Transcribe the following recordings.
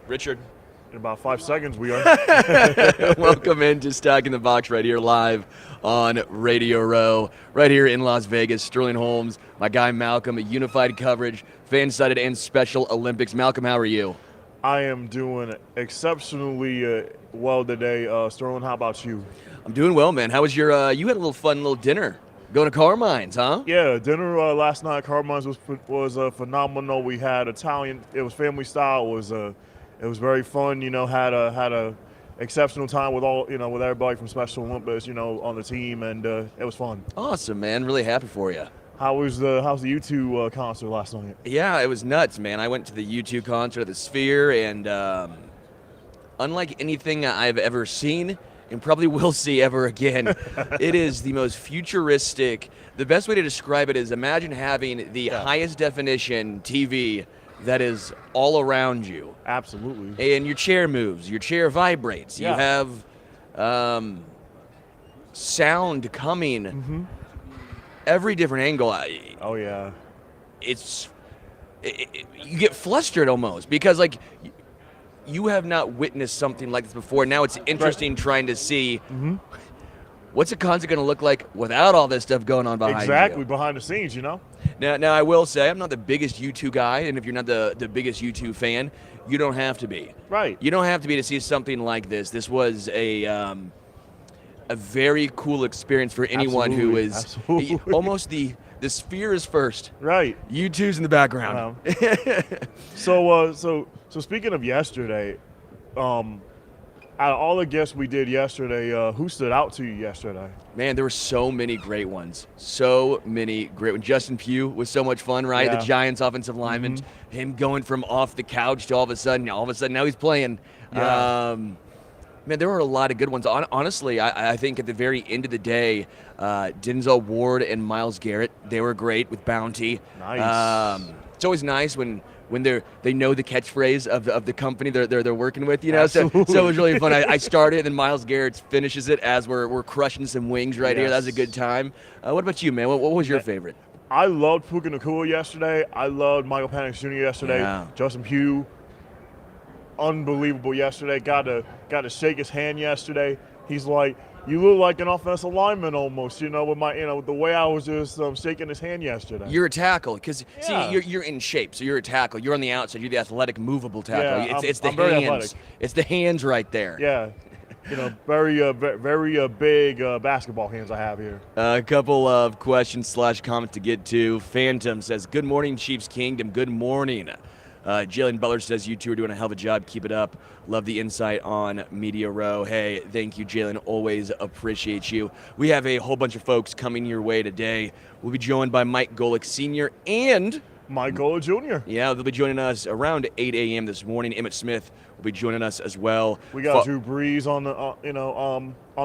Richard. In about 5 seconds, we are. Welcome into Stacking the Box right here live on Radio Row, right here in Las Vegas. Sterling Holmes, my guy Malcom, unified coverage, fan-sided and Special Olympics. Malcom, how are you? I am doing exceptionally well today. Sterling, how about you? I'm doing well, man. How was your, you had a little fun little dinner. Going to Carmine's, huh? Yeah, dinner last night at Carmine's was phenomenal. We had Italian. It was family style. It was very fun. You know, had a exceptional time with with everybody from Special Olympics, on the team, and it was fun. Awesome, man. Really happy for you. How's the U2 concert last night? Yeah, it was nuts, man. I went to the U2 concert at the Sphere, and unlike anything I've ever seen and probably will see ever again, it is the most futuristic. The best way to describe it is imagine having the highest definition TV that is all around you. Absolutely. And your chair moves, your chair vibrates. Yeah. You have sound coming every different angle. Oh yeah. You get flustered almost because like you have not witnessed something like this before. Now it's interesting trying to see what's a concert going to look like without all this stuff going on behind you. Exactly, behind the scenes, Now, I will say I'm not the biggest U2 guy, and if you're not the biggest U2 fan, you don't have to be. Right. You don't have to be to see something like this. This was a very cool experience for anyone who is almost the Sphere is first. Right. U2's in the background. So speaking of yesterday, out of all the guests we did yesterday, who stood out to you yesterday? Man, there were so many great ones. So many great ones. Justin Pugh was so much fun, right? Yeah. The Giants offensive lineman, him going from off the couch to all of a sudden now he's playing. Yeah. Man, there were a lot of good ones. Honestly, I think at the very end of the day, Denzel Ward and Myles Garrett, they were great with Bounty. Nice. It's always nice when they know the catchphrase of the company they're working with, Absolutely. So it was really fun. I started, and then Myles Garrett finishes it as we're crushing some wings right here. That was a good time. What about you, man? What was your favorite? I loved Puka Nacua yesterday. I loved Michael Penix Jr. yesterday. Yeah. Justin Pugh, unbelievable yesterday. Got to shake his hand yesterday. He's like, you look like an offensive lineman almost, with the way I was just shaking his hand yesterday. You're a tackle because see, you're in shape, so you're a tackle. You're on the outside. You're the athletic, movable tackle. Yeah, It's the I'm very hands. athletic. It's the hands right there. Yeah. Very big basketball hands I have here. A couple of questions / comments to get to. Phantom says, "Good morning, Chiefs Kingdom. Good morning." Jalen Butler says, "You two are doing a hell of a job. Keep it up. Love the insight on Media Row." Hey, thank you, Jalen. Always appreciate you. We have a whole bunch of folks coming your way today. We'll be joined by Mike Golic Sr. and Mike Golic Jr. Yeah, they'll be joining us around 8 a.m. this morning. Emmitt Smith will be joining us as well. We got Drew Brees on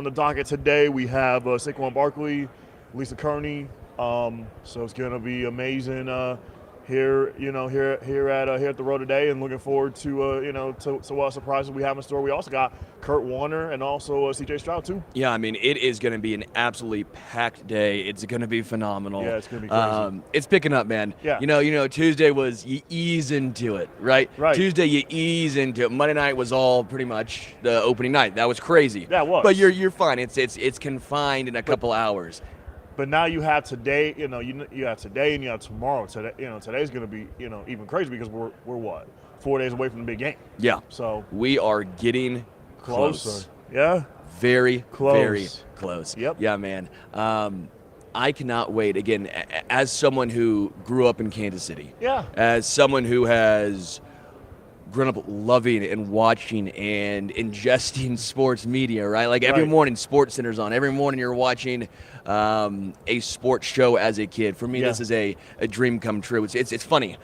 the docket today. We have Saquon Barkley, Lisa Kerney. So it's gonna be amazing here at the road today, and looking forward to what surprises we have in store. We also got Kurt Warner and also C.J. Stroud too. Yeah, I mean, it is going to be an absolutely packed day. It's going to be phenomenal. Yeah, it's going to be crazy. It's picking up, man. Yeah. Tuesday was you ease into it, right? Right. Tuesday you ease into it. Monday night was all pretty much the opening night. That was crazy. Yeah, it was. But you're fine. It's confined in a couple hours. But now you have today, you have today and you have tomorrow. Today, today's going to be, even crazy because we're what, 4 days away from the big game. Yeah. So we are getting close. Yeah. Very close. Very close. Yep. Yeah, man. I cannot wait. Again, as someone who grew up in Kansas City. Yeah. As someone who has grown up loving and watching and ingesting sports media, right? Like every morning, Sports Center's on. Every morning you're watching a sports show as a kid. For me, this is a dream come true. It's funny.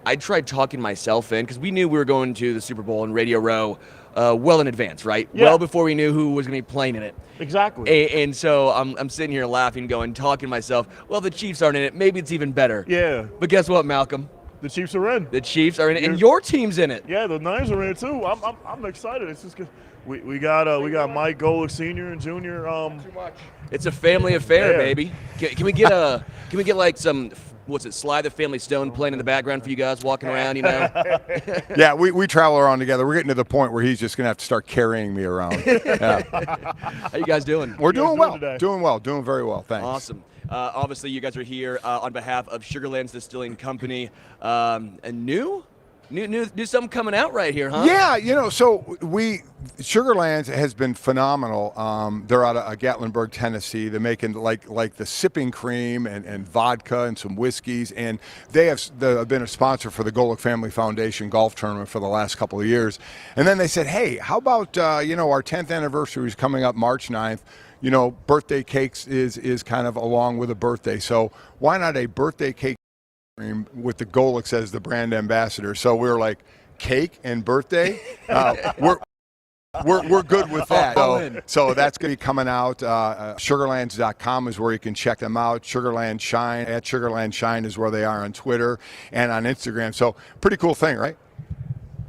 I tried talking myself in because we knew we were going to the Super Bowl in Radio Row well in advance, right? Yeah. Well before we knew who was going to be playing in it. Exactly. And so I'm sitting here laughing, talking to myself, well, the Chiefs aren't in it. Maybe it's even better. Yeah. But guess what, Malcom? The Chiefs are in. The Chiefs are in it, and your team's in it. Yeah, the Niners are in it too. I'm excited. It's just 'cause we got Mike Golic Sr. and Jr. It's a family affair, baby. Can we get like some what's it, Sly the Family Stone playing in the background for you guys walking around, you know? Yeah, we travel around together. We're getting to the point where he's just going to have to start carrying me around. Yeah. How you guys doing? We're doing well. today? Doing well. Doing very well. Thanks. Awesome. Obviously, you guys are here on behalf of Sugarlands Distilling Company. And new something coming out right here, huh? Yeah, so Sugarlands has been phenomenal. They're out of Gatlinburg, Tennessee. They're making like the sipping cream and vodka and some whiskeys, and they've been a sponsor for the Golic Family Foundation golf tournament for the last couple of years. And then they said, hey, how about our 10th anniversary is coming up March 9th. Birthday cakes is kind of along with a birthday, so why not a birthday cake with the Golics as the brand ambassador? So we were like, cake and birthday, we're good with that. So that's going to be coming out. Sugarlands.com is where you can check them out. Sugarland Shine at Sugarland Shine is where they are on Twitter and on Instagram. So pretty cool thing, right?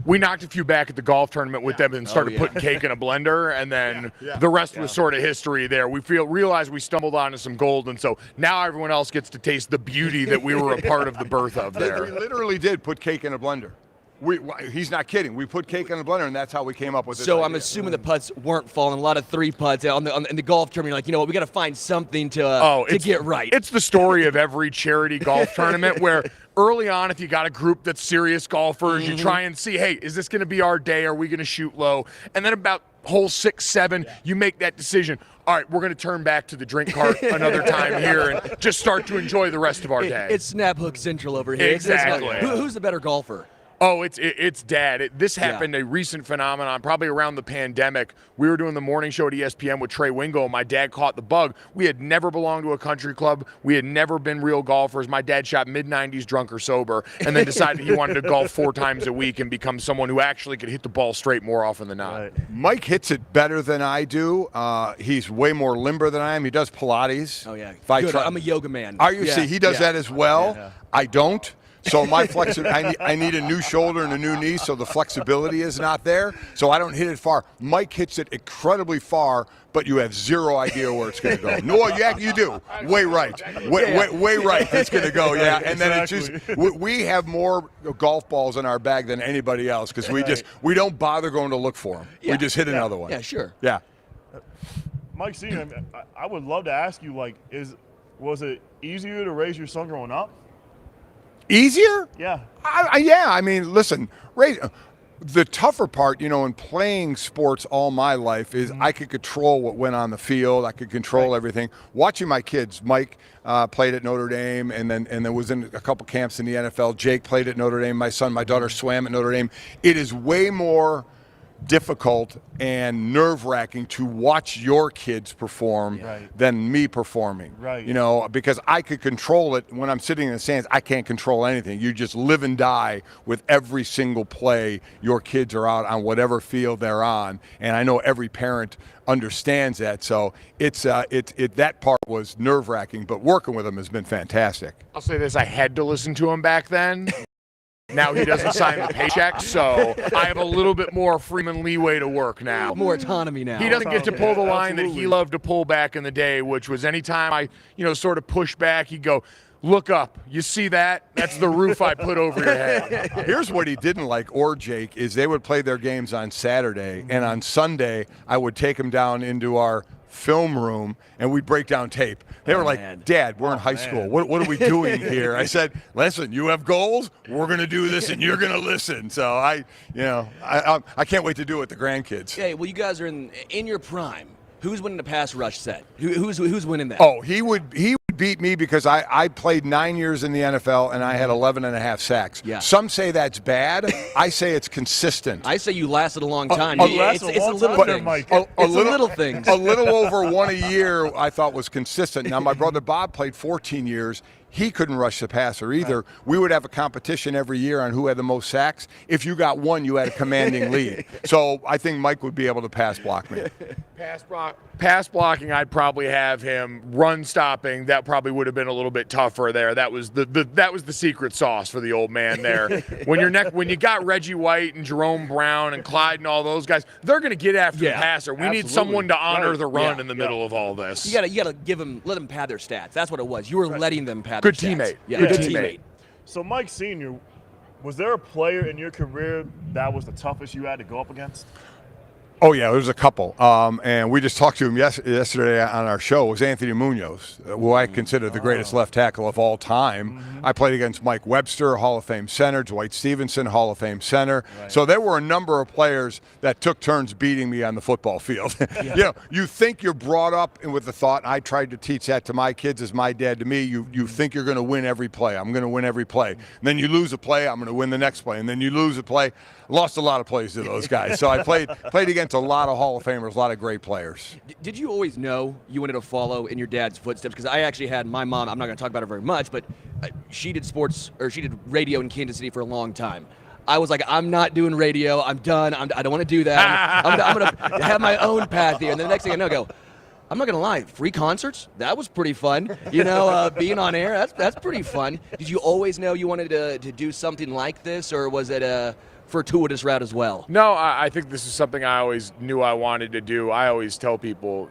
We knocked a few back at the golf tournament with them and started putting cake in a blender, and then the rest was sort of history there. We realized we stumbled onto some gold, and so now everyone else gets to taste the beauty that we were a part of the birth of there. We literally did put cake in a blender. He's not kidding. We put cake in a blender, and that's how we came up with it. So I'm assuming the putts weren't falling. A lot of 3 putts in the golf tournament. You're like, you know what, we got to find something to get right. It's the story of every charity golf tournament where early on, if you got a group that's serious golfers, you try and see, hey, is this going to be our day? Are we going to shoot low? And then about hole 6, 7, you make that decision. All right, we're going to turn back to the drink cart another time here and just start to enjoy the rest of our day. It's Snap Hook Central over here. Exactly. Who's the better golfer? Oh, it's Dad. This happened, a recent phenomenon, probably around the pandemic. We were doing the morning show at ESPN with Trey Wingo, and my dad caught the bug. We had never belonged to a country club. We had never been real golfers. My dad shot mid-90s drunk or sober, and then decided he wanted to golf 4 times a week and become someone who actually could hit the ball straight more often than not. Right. Mike hits it better than I do. He's way more limber than I am. He does Pilates. Oh, yeah. Good. I'm a yoga man. Are you? See, he does that as well. Yeah. I don't. So my I need a new shoulder and a new knee, so the flexibility is not there. So I don't hit it far. Mike hits it incredibly far, but you have zero idea where it's going to go. No, you do. Way right. Way right. It's going to go. Yeah, and then it's just we have more golf balls in our bag than anybody else because we don't bother going to look for them. Yeah. We just hit another one. Yeah, sure. Yeah. Mike C, I would love to ask you, was it easier to raise your son growing up? Easier? Yeah. I mean, listen, the tougher part, in playing sports all my life is I could control what went on the field. I could control everything. Watching my kids, Mike played at Notre Dame and then was in a couple camps in the NFL. Jake played at Notre Dame. My son, my daughter swam at Notre Dame. It is way more difficult and nerve-wracking to watch your kids perform than me performing. Right. Because I could control it when I'm sitting in the stands. I can't control anything. You just live and die with every single play your kids are out on whatever field they're on, and I know every parent understands that. So that part was nerve-wracking, but working with them has been fantastic. I'll say this, I had to listen to him back then. Now he doesn't sign the paycheck, so I have a little bit more Freeman leeway to work now. More autonomy now. He doesn't get to pull the line that he loved to pull back in the day, which was anytime I, sort of push back, he'd go, look up. You see that? That's the roof I put over your head. Here's what he didn't like, or Jake, is they would play their games on Saturday, and on Sunday I would take them down into our film room and we'd break down tape. They were like, Dad, we're in high school. What are we doing here? I said, listen, you have goals. We're going to do this and you're going to listen. So I can't wait to do it with the grandkids. Yeah, well, you guys are in your prime. Who's winning the pass rush set? Who's winning that? Oh, he would beat me because I played 9 years in the NFL and I had 11 and a half sacks. Yeah. Some say that's bad. I say it's consistent. I say you lasted a long time. It's a little thing. Little things. A little over one a year I thought was consistent. Now, my brother Bob played 14 years. He couldn't rush the passer either. Right. We would have a competition every year on who had the most sacks. If you got one, you had a commanding lead. So I think Mike would be able to pass block me. Pass blocking, I'd probably have him run stopping. that probably would have been a little bit tougher there. That was the secret sauce for the old man there. when you got Reggie White and Jerome Brown and Clyde and all those guys, they're going to get after the passer. We need someone to honor the run in the middle of all this. You gotta let them pad their stats. That's what it was. You were letting them pad their Good stats. teammate. Yeah, Good good teammate. teammate. So Mike Sr., was there a player in your career that was the toughest you had to go up against? Oh, yeah, there's a couple. And we just talked to him yesterday on our show. It was Anthony Munoz, who I consider the greatest left tackle of all time. Mm-hmm. I played against Mike Webster, Hall of Fame center, Dwight Stevenson, Hall of Fame center. Right. So there were a number of players that took turns beating me on the football field. You think you're brought up with the thought, I tried to teach that to my kids as my dad to me, you think you're going to win every play. I'm going to win every play. And then you lose a play, I'm going to win the next play. And then you lose a play. Lost a lot of plays to those guys. So I played against a lot of Hall of Famers, a lot of great players. Did you always know you wanted to follow in your dad's footsteps? Because I actually had my mom, I'm not going to talk about her very much, but she did radio in Kansas City for a long time. I was like, I'm not doing radio. I'm done. I don't want to do that. I'm going to have my own path here. And then the next thing I know, I go, I'm not going to lie, free concerts, that was pretty fun. Being on air, that's pretty fun. Did you always know you wanted to do something like this, or was it a fortuitous route as well? No, I think this is something I always knew I wanted to do. I always tell people,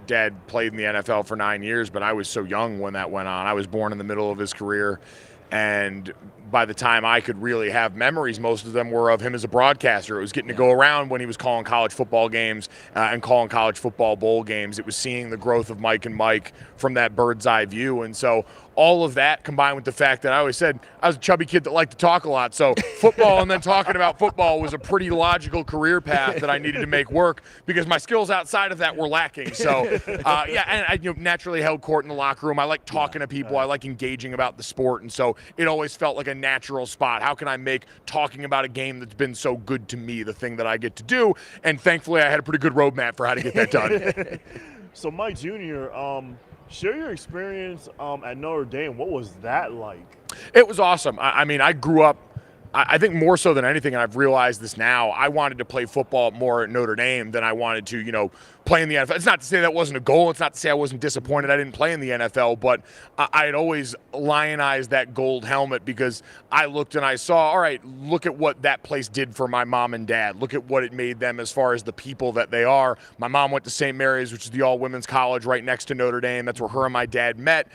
Dad played in the NFL for 9 years, but I was so young when that went on. I was born in the middle of his career, and by the time I could really have memories, most of them were of him as a broadcaster. It was getting to go around when he was calling college football games and calling college football bowl games. It was seeing the growth of Mike and Mike from that bird's eye view. And so all of that combined with the fact that I always said I was a chubby kid that liked to talk a lot. So football and then talking about football was a pretty logical career path that I needed to make work because my skills outside of that were lacking. So, and I naturally held court in the locker room. I like talking to people. I like engaging about the sport. And so it always felt like a natural spot. How can I make talking about a game that's been so good to me the thing that I get to do? And thankfully, I had a pretty good roadmap for how to get that done. So Mike Jr., share your experience at Notre Dame. What was that like? It was awesome. I grew up, I think more so than anything, and I've realized this now, I wanted to play football more at Notre Dame than I wanted to, play in the NFL. It's not to say that wasn't a goal. It's not to say I wasn't disappointed I didn't play in the NFL, but I had always lionized that gold helmet because I looked and I saw, all right, look at what that place did for my mom and dad. Look at what it made them as far as the people that they are. My mom went to St. Mary's, which is the all-women's college right next to Notre Dame. That's where her and my dad met,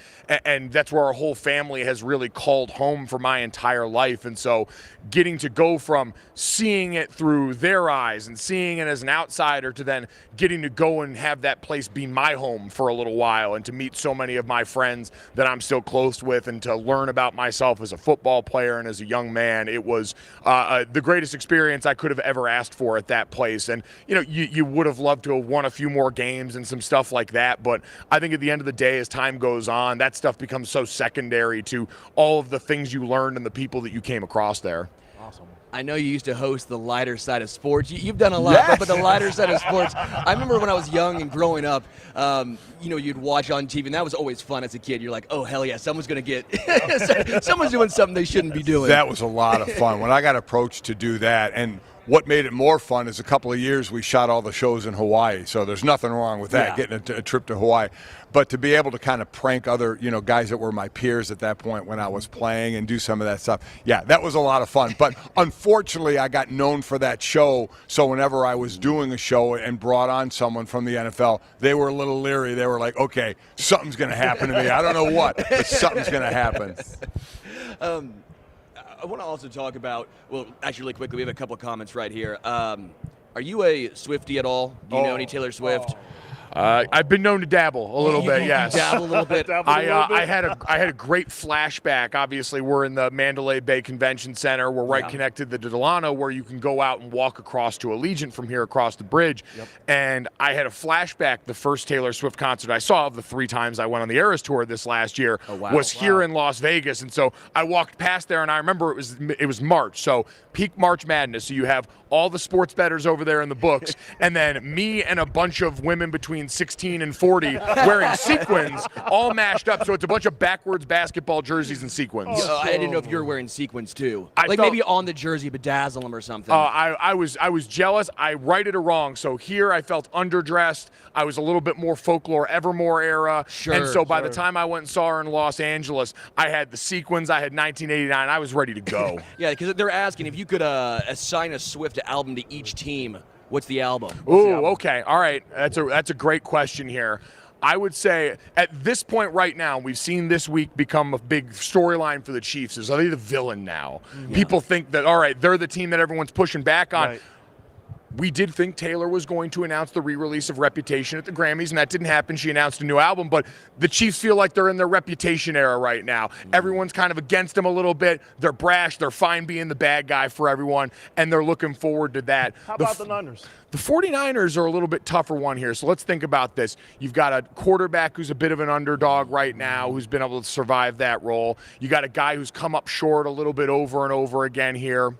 and that's where our whole family has really called home for my entire life. And so getting to go from seeing it through their eyes and seeing it as an outsider to then getting to go and have that place be my home for a little while and to meet so many of my friends that I'm still close with and to learn about myself as a football player and as a young man, it was the greatest experience I could have ever asked for at that place. And, you would have loved to have won a few more games and some stuff like that, but I think at the end of the day, as time goes on, that stuff becomes so secondary to all of the things you learned and the people that you came across there. Awesome. I know you used to host the lighter side of sports. You've done a lot, but the lighter side of sports. I remember when I was young and growing up, you'd watch on TV, and that was always fun as a kid. You're like, oh, hell yeah, someone's going to get – someone's doing something they shouldn't be doing. That was a lot of fun. When I got approached to do that, and what made it more fun is a couple of years we shot all the shows in Hawaii, so there's nothing wrong with that, getting a trip to Hawaii. But to be able to kind of prank other, guys that were my peers at that point when I was playing and do some of that stuff, that was a lot of fun. But unfortunately, I got known for that show, so whenever I was doing a show and brought on someone from the NFL, they were a little leery. They were like, okay, something's going to happen to me. I don't know what, but something's going to happen. I want to also talk about, well, actually really quickly, we have a couple of comments right here. Are you a Swiftie at all? Do you know any Taylor Swift? I've been known to dabble a little bit, yes. Dabble a little bit. I had a great flashback. Obviously, we're in the Mandalay Bay Convention Center. We're right connected to Delano, where you can go out and walk across to Allegiant from here across the bridge. Yep. And I had a flashback. The first Taylor Swift concert I saw of the 3 times I went on the Eras Tour this last year was here in Las Vegas. And so I walked past there, and I remember it was March, so peak March Madness. So you have all the sports bettors over there in the books, and then me and a bunch of women between between 16 and 40 wearing sequins all mashed up. So it's a bunch of backwards basketball jerseys and sequins. I didn't know if you were wearing sequins too. I Like felt- maybe on the jersey, bedazzle them or something. I was jealous. I righted a wrong. So here I felt underdressed. I was a little bit more folklore, Evermore era. Sure, and so by the time I went and saw her in Los Angeles, I had the sequins. I had 1989. I was ready to go. Yeah, because they're asking if you could assign a Swift album to each team. What's the album? Ooh, okay. All right. That's a great question here. I would say at this point right now, we've seen this week become a big storyline for the Chiefs. Are they the villain now? Yeah. People think that, all right, they're the team that everyone's pushing back on. Right. We did think Taylor was going to announce the re-release of Reputation at the Grammys, and that didn't happen. She announced a new album, but the Chiefs feel like they're in their Reputation era right now. Everyone's kind of against them a little bit. They're brash. They're fine being the bad guy for everyone, and they're looking forward to that. How about the Niners? The 49ers are a little bit tougher one here, so let's think about this. You've got a quarterback who's a bit of an underdog right now, who's been able to survive that role. You got a guy who's come up short a little bit over and over again here.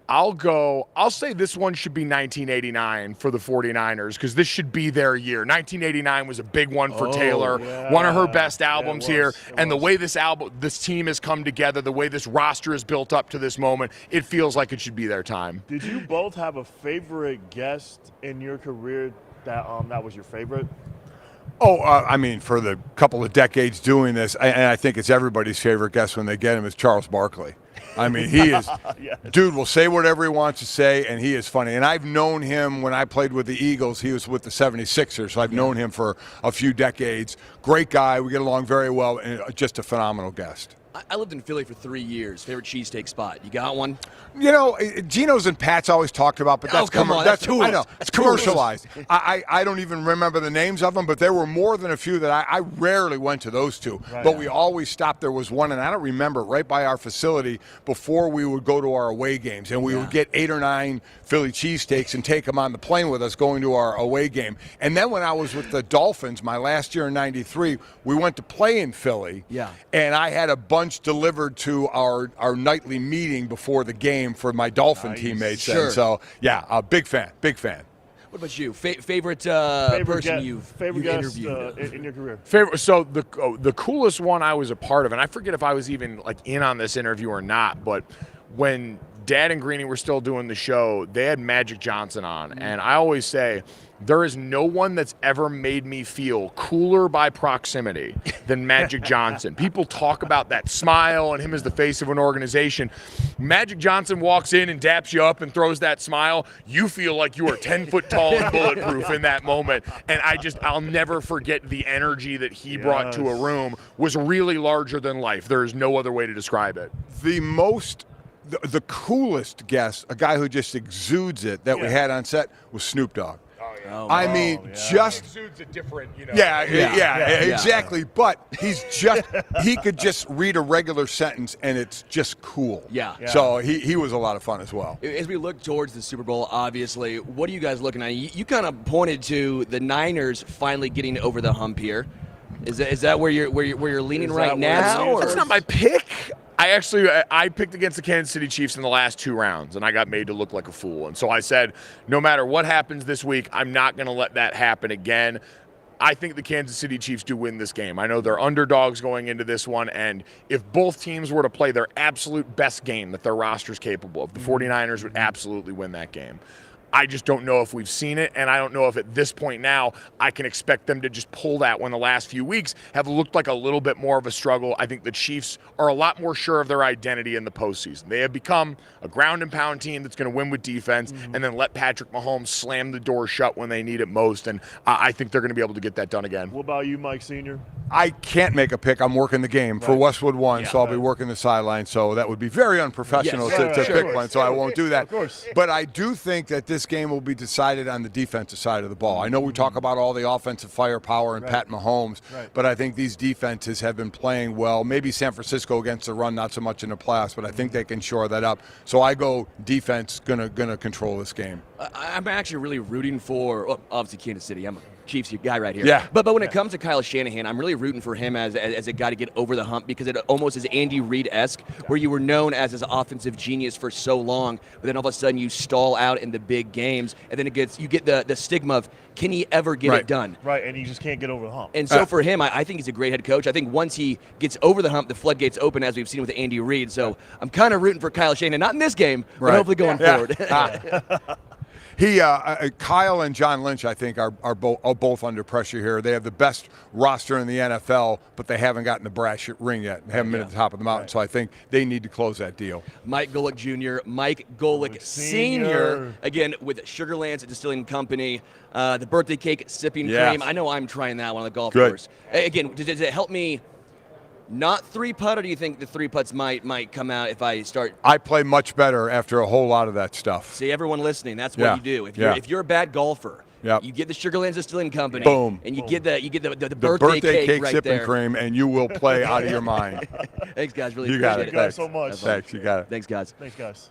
I'll say this one should be 1989 for the 49ers because this should be their year. 1989 was a big one for Taylor, one of her best albums here. And the way this team has come together, the way this roster is built up to this moment, it feels like it should be their time. Did you both have a favorite guest in your career that was your favorite? I mean, for the couple of decades doing this, and I think it's everybody's favorite guest when they get him, is Charles Barkley. I mean, he is, Yes. Dude will say whatever he wants to say, and he is funny. And I've known him when I played with the Eagles. He was with the 76ers, so I've known him for a few decades. Great guy. We get along very well, and just a phenomenal guest. I lived in Philly for 3 years. Favorite cheesesteak spot? You got one? You know, Geno's and Pat's always talked about, but that's come on, that's tourists. I know it's commercialized. I don't even remember the names of them, but there were more than a few that I rarely went to those two. Right. But we always stopped. There was one, and I don't remember, right by our facility before we would go to our away games, and we would get 8 or 9 Philly cheesesteaks and take them on the plane with us going to our away game. And then when I was with the Dolphins, my last year in '93, we went to play in Philly. Yeah. And I had a bunch delivered to our nightly meeting before the game for my Dolphin teammates. Sure. And so, yeah, a big fan. What about you? Favorite person you've guest interviewed? in your career? So the coolest one I was a part of, and I forget if I was even like in on this interview or not, but when Dad and Greeny were still doing the show, they had Magic Johnson on, and I always say there is no one that's ever made me feel cooler by proximity than Magic Johnson. People talk about that smile and him as the face of an organization. Magic Johnson walks in and daps you up and throws that smile. You feel like you are 10 foot tall and bulletproof in that moment. And I'll never forget the energy that he brought to a room was really larger than life. There is no other way to describe it. The coolest guest, a guy who just exudes it that we had on set, was Snoop Dogg. I mean, just Exudes a different, Yeah, exactly. But he could just read a regular sentence and it's just cool. Yeah. So he was a lot of fun as well. As we look towards the Super Bowl, obviously, what are you guys looking at? You kind of pointed to the Niners finally getting over the hump here. Is that where you're leaning right now? That's not my pick. I picked against the Kansas City Chiefs in the last 2 rounds, and I got made to look like a fool. And so I said, no matter what happens this week, I'm not going to let that happen again. I think the Kansas City Chiefs do win this game. I know they're underdogs going into this one, and if both teams were to play their absolute best game that their roster's capable of, the 49ers would absolutely win that game. I just don't know if we've seen it, and I don't know if at this point now I can expect them to just pull that when the last few weeks have looked like a little bit more of a struggle. I think the Chiefs are a lot more sure of their identity in the postseason. They have become a ground and pound team that's going to win with defense and then let Patrick Mahomes slam the door shut when they need it most, and I think they're going to be able to get that done again. What about you, Mike Sr.? I can't make a pick. I'm working the game for Westwood 1, so I'll be working the sideline. So that would be very unprofessional to pick one, so I won't do that. Of course. But I do think that this game will be decided on the defensive side of the ball. I know we talk about all the offensive firepower and Pat Mahomes, but I think these defenses have been playing well. Maybe San Francisco against the run, not so much in the playoffs, but I think they can shore that up. So I go defense, gonna control this game. I'm actually really rooting for, obviously, Kansas City. I'm a Chiefs guy right here. Yeah. But when it comes to Kyle Shanahan, I'm really rooting for him as a guy to get over the hump, because it almost is Andy Reid-esque, where you were known as his offensive genius for so long, but then all of a sudden you stall out in the big games, and then you get the stigma of, can he ever get it done? Right, and he just can't get over the hump. And so for him, I think he's a great head coach. I think once he gets over the hump, the floodgates open, as we've seen with Andy Reid. So I'm kind of rooting for Kyle Shanahan, not in this game, but hopefully going forward. Kyle and John Lynch, I think, are both under pressure here. They have the best roster in the NFL, but they haven't gotten the brass ring yet. They haven't been at the top of the mountain, so I think they need to close that deal. Mike Golic Jr., Mike Golic Sr., again, with Sugarlands Distilling Company, the birthday cake sipping cream. I know I'm trying that one on the golf course. Again, does it help me not three-putt, or do you think the three-putts might come out if I start? I play much better after a whole lot of that stuff. See, everyone listening, that's what you do. If you're a bad golfer, you get the Sugarlands Distilling Company, boom, and you get the birthday cake right sipping there. cream, and you will play out of your mind. Thanks, guys. Really you appreciate got it. Thank you guys so much. Thanks. You got it. Thanks, guys. Thanks, guys.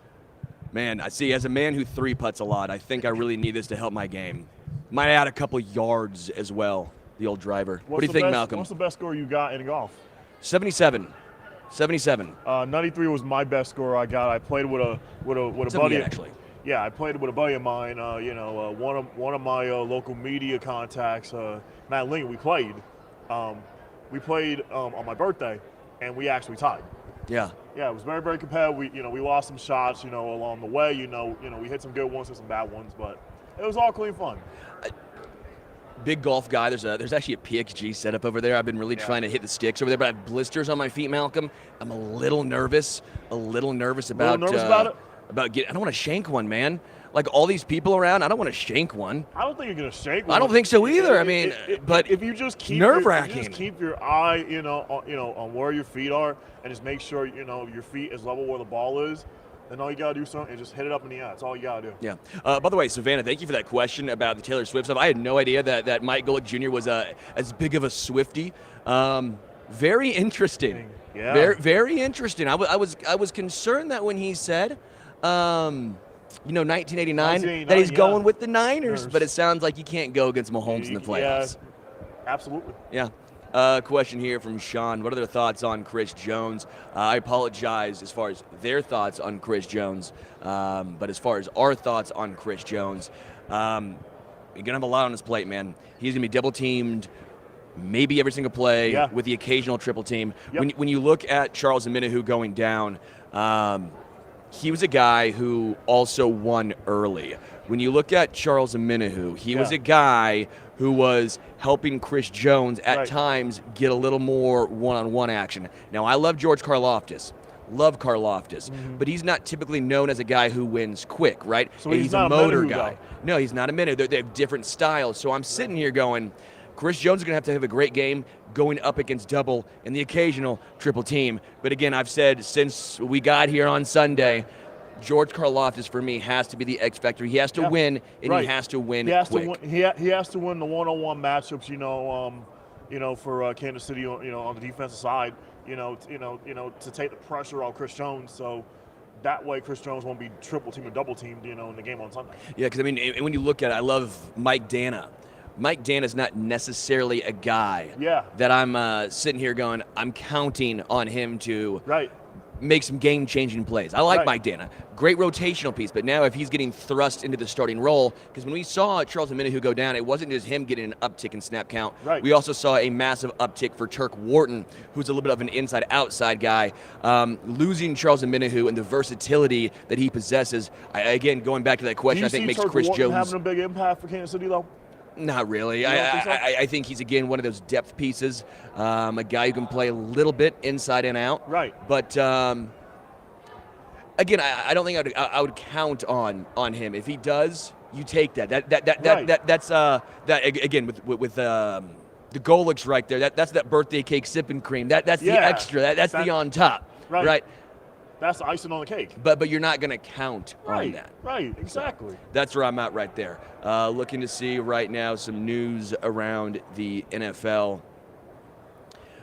Man, I see. As a man who three-putts a lot, I think I really need this to help my game. Might add a couple yards as well. The old driver. What do you think, Malcolm? What's the best score you got in golf? 77. 93 was my best score I got. I played with a buddy. Actually. Yeah, I played with a buddy of mine. One of my local media contacts, Matt Ling. We played. We played on my birthday, and we actually tied. Yeah. Yeah, it was very, very competitive. We lost some shots, along the way. We hit some good ones and some bad ones, but it was all clean fun. Big golf guy. There's actually a PXG setup over there. I've been really trying to hit the sticks over there, but I have blisters on my feet, Malcolm. I'm a little nervous about it? About getting. I don't want to shank one, man. Like all these people around, I don't want to shank one. I don't think you're gonna shank one. I don't think so either. But if you just keep nerve-wracking. Keep your eye, on where your feet are, and just make sure your feet is level where the ball is. Then all you gotta do is just hit it up in the air. That's all you gotta do. Yeah. By the way, Savannah, thank you for that question about the Taylor Swift stuff. I had no idea that Mike Golic Jr. was as big of a Swiftie. Very interesting. Yeah. Very, very interesting. I was concerned that when he said, 1989, that he's going with the Niners, but it sounds like he can't go against Mahomes in the playoffs. Yeah, absolutely. Yeah. Question here from Sean. What are their thoughts on Chris Jones? I apologize as far as their thoughts on Chris Jones, but as far as our thoughts on Chris Jones, you're going to have a lot on his plate, man. He's going to be double-teamed maybe every single play with the occasional triple team. Yep. When you look at Charles Omenihu going down, he was a guy who also won early. When you look at Charles Omenihu, he was a guy who was helping Chris Jones at times get a little more one-on-one action. Now, I love George Karlaftis. But he's not typically known as a guy who wins quick, right? So he's not a motor Omenihu, guy. though. No, he's not a Omenihu. They have different styles. So I'm sitting here going, Chris Jones is going to have a great game going up against double and the occasional triple team. But again, I've said since we got here on Sunday, George Karlaftis for me has to be the X factor. He has to win, and he has to win quick. He has to win the one-on-one matchups. For Kansas City, on the defensive side. To take the pressure off Chris Jones. So that way, Chris Jones won't be triple teamed or double teamed. In the game on Sunday. Yeah, because when you look at it, I love Mike Dana. Mike Dana's not necessarily a guy that I'm sitting here going, I'm counting on him to make some game-changing plays. I like Mike Dana. Great rotational piece, but now if he's getting thrust into the starting role, because when we saw Charles Omenihu go down, it wasn't just him getting an uptick in snap count. We also saw a massive uptick for Turk Wharton, who's a little bit of an inside-outside guy. Losing Charles Omenihu and the versatility that he possesses, again, going back to that question, I think makes Turk Chris Wharton Jones having a big impact for Kansas City, though? Not really. I think he's, again, one of those depth pieces, a guy who can play a little bit inside and out. But, again, I don't think I would count on him. If he does, you take that. That's again, with the Golics right there, that's that birthday cake sipping cream. That's the extra. That's the on top. Right. That's the icing on the cake. But you're not going to count on that. Right, exactly. So that's where I'm at right there. Looking to see right now some news around the NFL.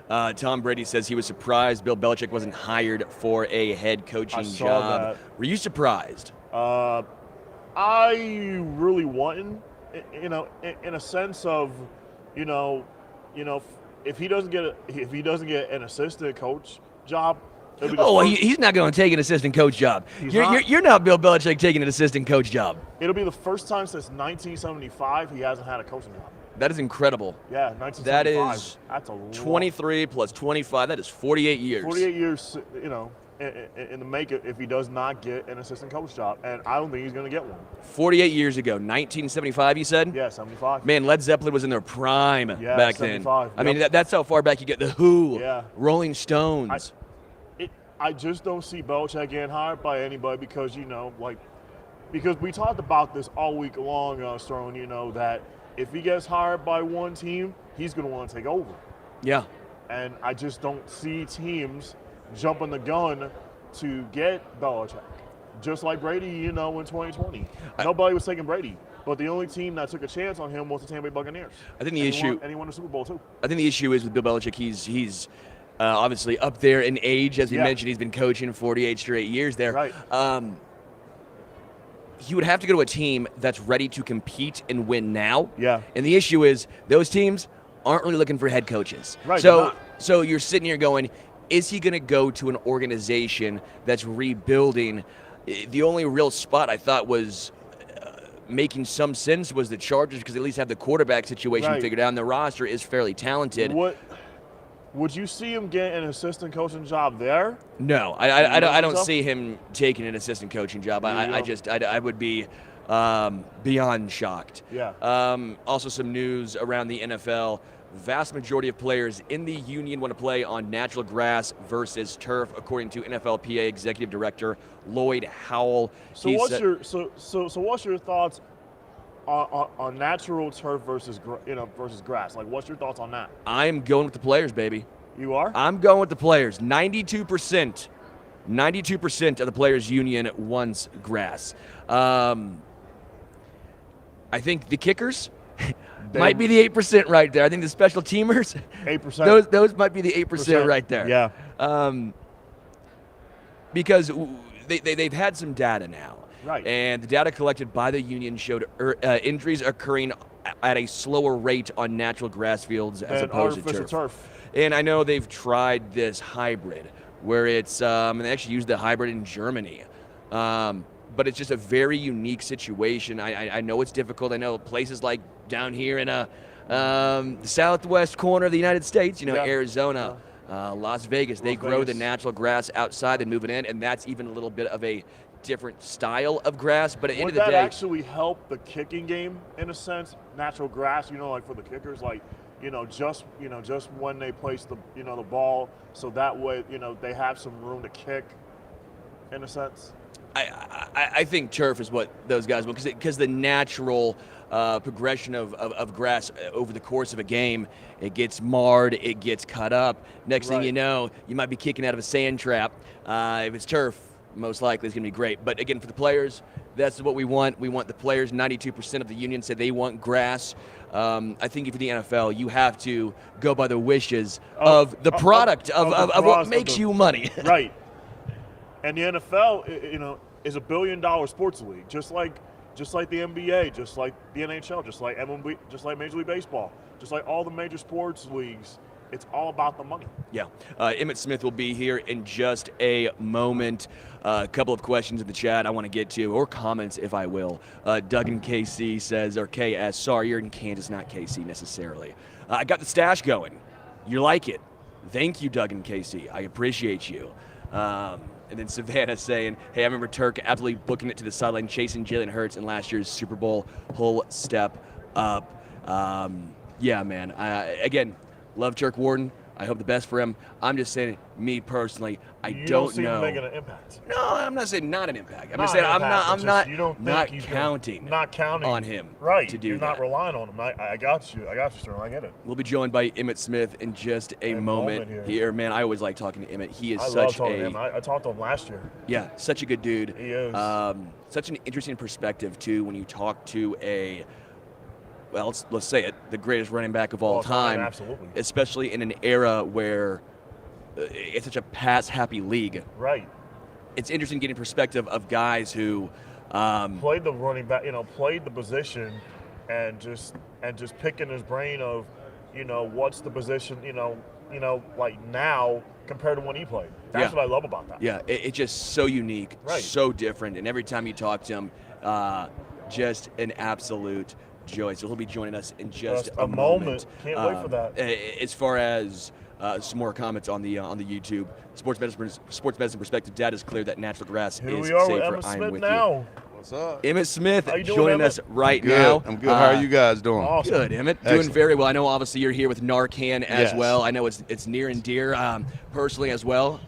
Tom Brady says he was surprised Bill Belichick wasn't hired for a head coaching job. That. Were you surprised? I really wasn't. in a sense of, you know, if he doesn't get an assistant coach job. He's not going to take an assistant coach job. You're not Bill Belichick taking an assistant coach job. It'll be the first time since 1975 he hasn't had a coaching job. That is incredible. Yeah, 1975. That is that's 23 plus 25. That is 48 years. 48 years, in the make if he does not get an assistant coach job, and I don't think he's going to get one. 48 years ago, 1975, you said? Yeah, 75. Man, Led Zeppelin was in their prime back 75. then. I mean, that's how far back you get. The Who, Yeah. Rolling Stones. I just don't see Belichick getting hired by anybody because, because we talked about this all week long, Sterling, that if he gets hired by one team, he's going to want to take over. Yeah. And I just don't see teams jumping the gun to get Belichick. Just like Brady, in 2020. Nobody was taking Brady. But the only team that took a chance on him was the Tampa Bay Buccaneers. I think the issue... And he won the Super Bowl, too. I think the issue is with Bill Belichick, he's obviously up there in age. As we mentioned, he's been coaching 48 straight years there. Right. He would have to go to a team that's ready to compete and win now. Yeah. And the issue is those teams aren't really looking for head coaches. Right. So you're sitting here going, is he going to go to an organization that's rebuilding? The only real spot I thought was making some sense was the Chargers because they at least have the quarterback situation figured out, and the roster is fairly talented. Would you see him get an assistant coaching job there? No, I don't see him taking an assistant coaching job. I would be beyond shocked. Yeah. Also, some news around the NFL. Vast majority of players in the union want to play on natural grass versus turf, according to NFLPA Executive Director Lloyd Howell. So what's your thoughts on natural turf versus grass? Like, what's your thoughts on that? I'm going with the players, baby. You are? I'm going with the players. 92% of the players' union wants grass. I think the kickers might be the 8% right there. I think the special teamers, 8%. Those might be the 8% right there. Yeah. Because they've had some data now. Right. And the data collected by the union showed injuries occurring at a slower rate on natural grass fields as opposed to turf. And I know they've tried this hybrid where it's, and they actually used the hybrid in Germany. But it's just a very unique situation. I know it's difficult. I know places like down here in the southwest corner of the United States, Arizona, Las Vegas, they grow the natural grass outside and move it in, and that's even a little bit of a different style of grass. But at the end of the day, would that actually help the kicking game in a sense? Natural grass, like for the kickers, just when they place the ball, so that way they have some room to kick, in a sense. I think turf is what those guys want because the natural progression of grass over the course of a game, it gets marred, it gets cut up. Next thing you know, you might be kicking out of a sand trap. If it's turf, most likely it's going to be great. But again, for the players, that's what we want. We want the players. 92% of the union said they want grass. I think for the NFL, you have to go by the wishes of the product of what makes you money. Right. And the NFL, is $1 billion sports league, just like the NBA, just like the NHL, just like MLB, just like Major League Baseball, just like all the major sports leagues. It's all about the money. Yeah. Emmitt Smith will be here in just a moment. A couple of questions in the chat I want to get to, or comments, if I will. Doug in KC says, or KS, sorry, you're in Kansas, not KC necessarily. I got the stash going. You like it. Thank you, Doug in KC. I appreciate you. And then Savannah saying, hey, I remember Turk absolutely booking it to the sideline, chasing Jalen Hurts in last year's Super Bowl. Whole step up. Yeah, man. Again, love Turk Warden. I hope the best for him. I'm just saying, me personally, you don't see know. him making an impact. No, I'm not saying not an impact. I'm just saying I'm not counting on him to do You're that. not relying on him. I got you. Sterling. I get it. We'll be joined by Emmitt Smith in just a moment here. Man, I always like talking to Emmitt. He is such love talking to him. I talked to him last year. Yeah, such a good dude. He is. Such an interesting perspective, too, when you talk to let's say it, the greatest running back of all time. Absolutely. Especially in an era where it's such a pass-happy league. Right. It's interesting getting perspective of guys who played the running back, played the position and just picking his brain of, what's the position, like now compared to when he played. That's what I love about that. Yeah, it's just so unique, Right. so different, and every time you talk to him, just an absolute joy. So he'll be joining us in just a moment. Can't wait for that. As far as some more comments on the YouTube, Sports Medicine Perspective, data is clear that natural grass Here is we are safer. with Emmitt I'm Smith with now. you. What's up? Emmitt Smith How you doing, joining Emmitt? us right Good. now. I'm good. How are you guys doing? Awesome. Good, Emmitt. Doing Excellent. very well. I know obviously you're here with Narcan as Yes. well. I know it's near and dear personally as well.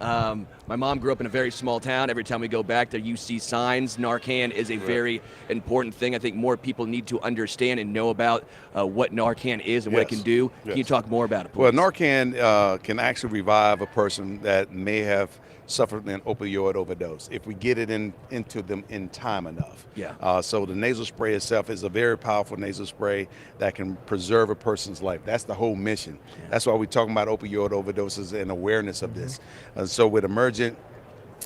My mom grew up in a very small town. Every time we go back there, you see signs. Narcan is a very important thing. I think more people need to understand and know about what Narcan is and what it Yes. can do. Can you Yes. talk more about it, please? Well, Narcan can actually revive a person that may have suffered an opioid overdose if we get it into them in time enough. Yeah. So the nasal spray itself is a very powerful nasal spray that can preserve a person's life. That's the whole mission. Yeah. That's why we're talking about opioid overdoses and awareness of this. So with Emergent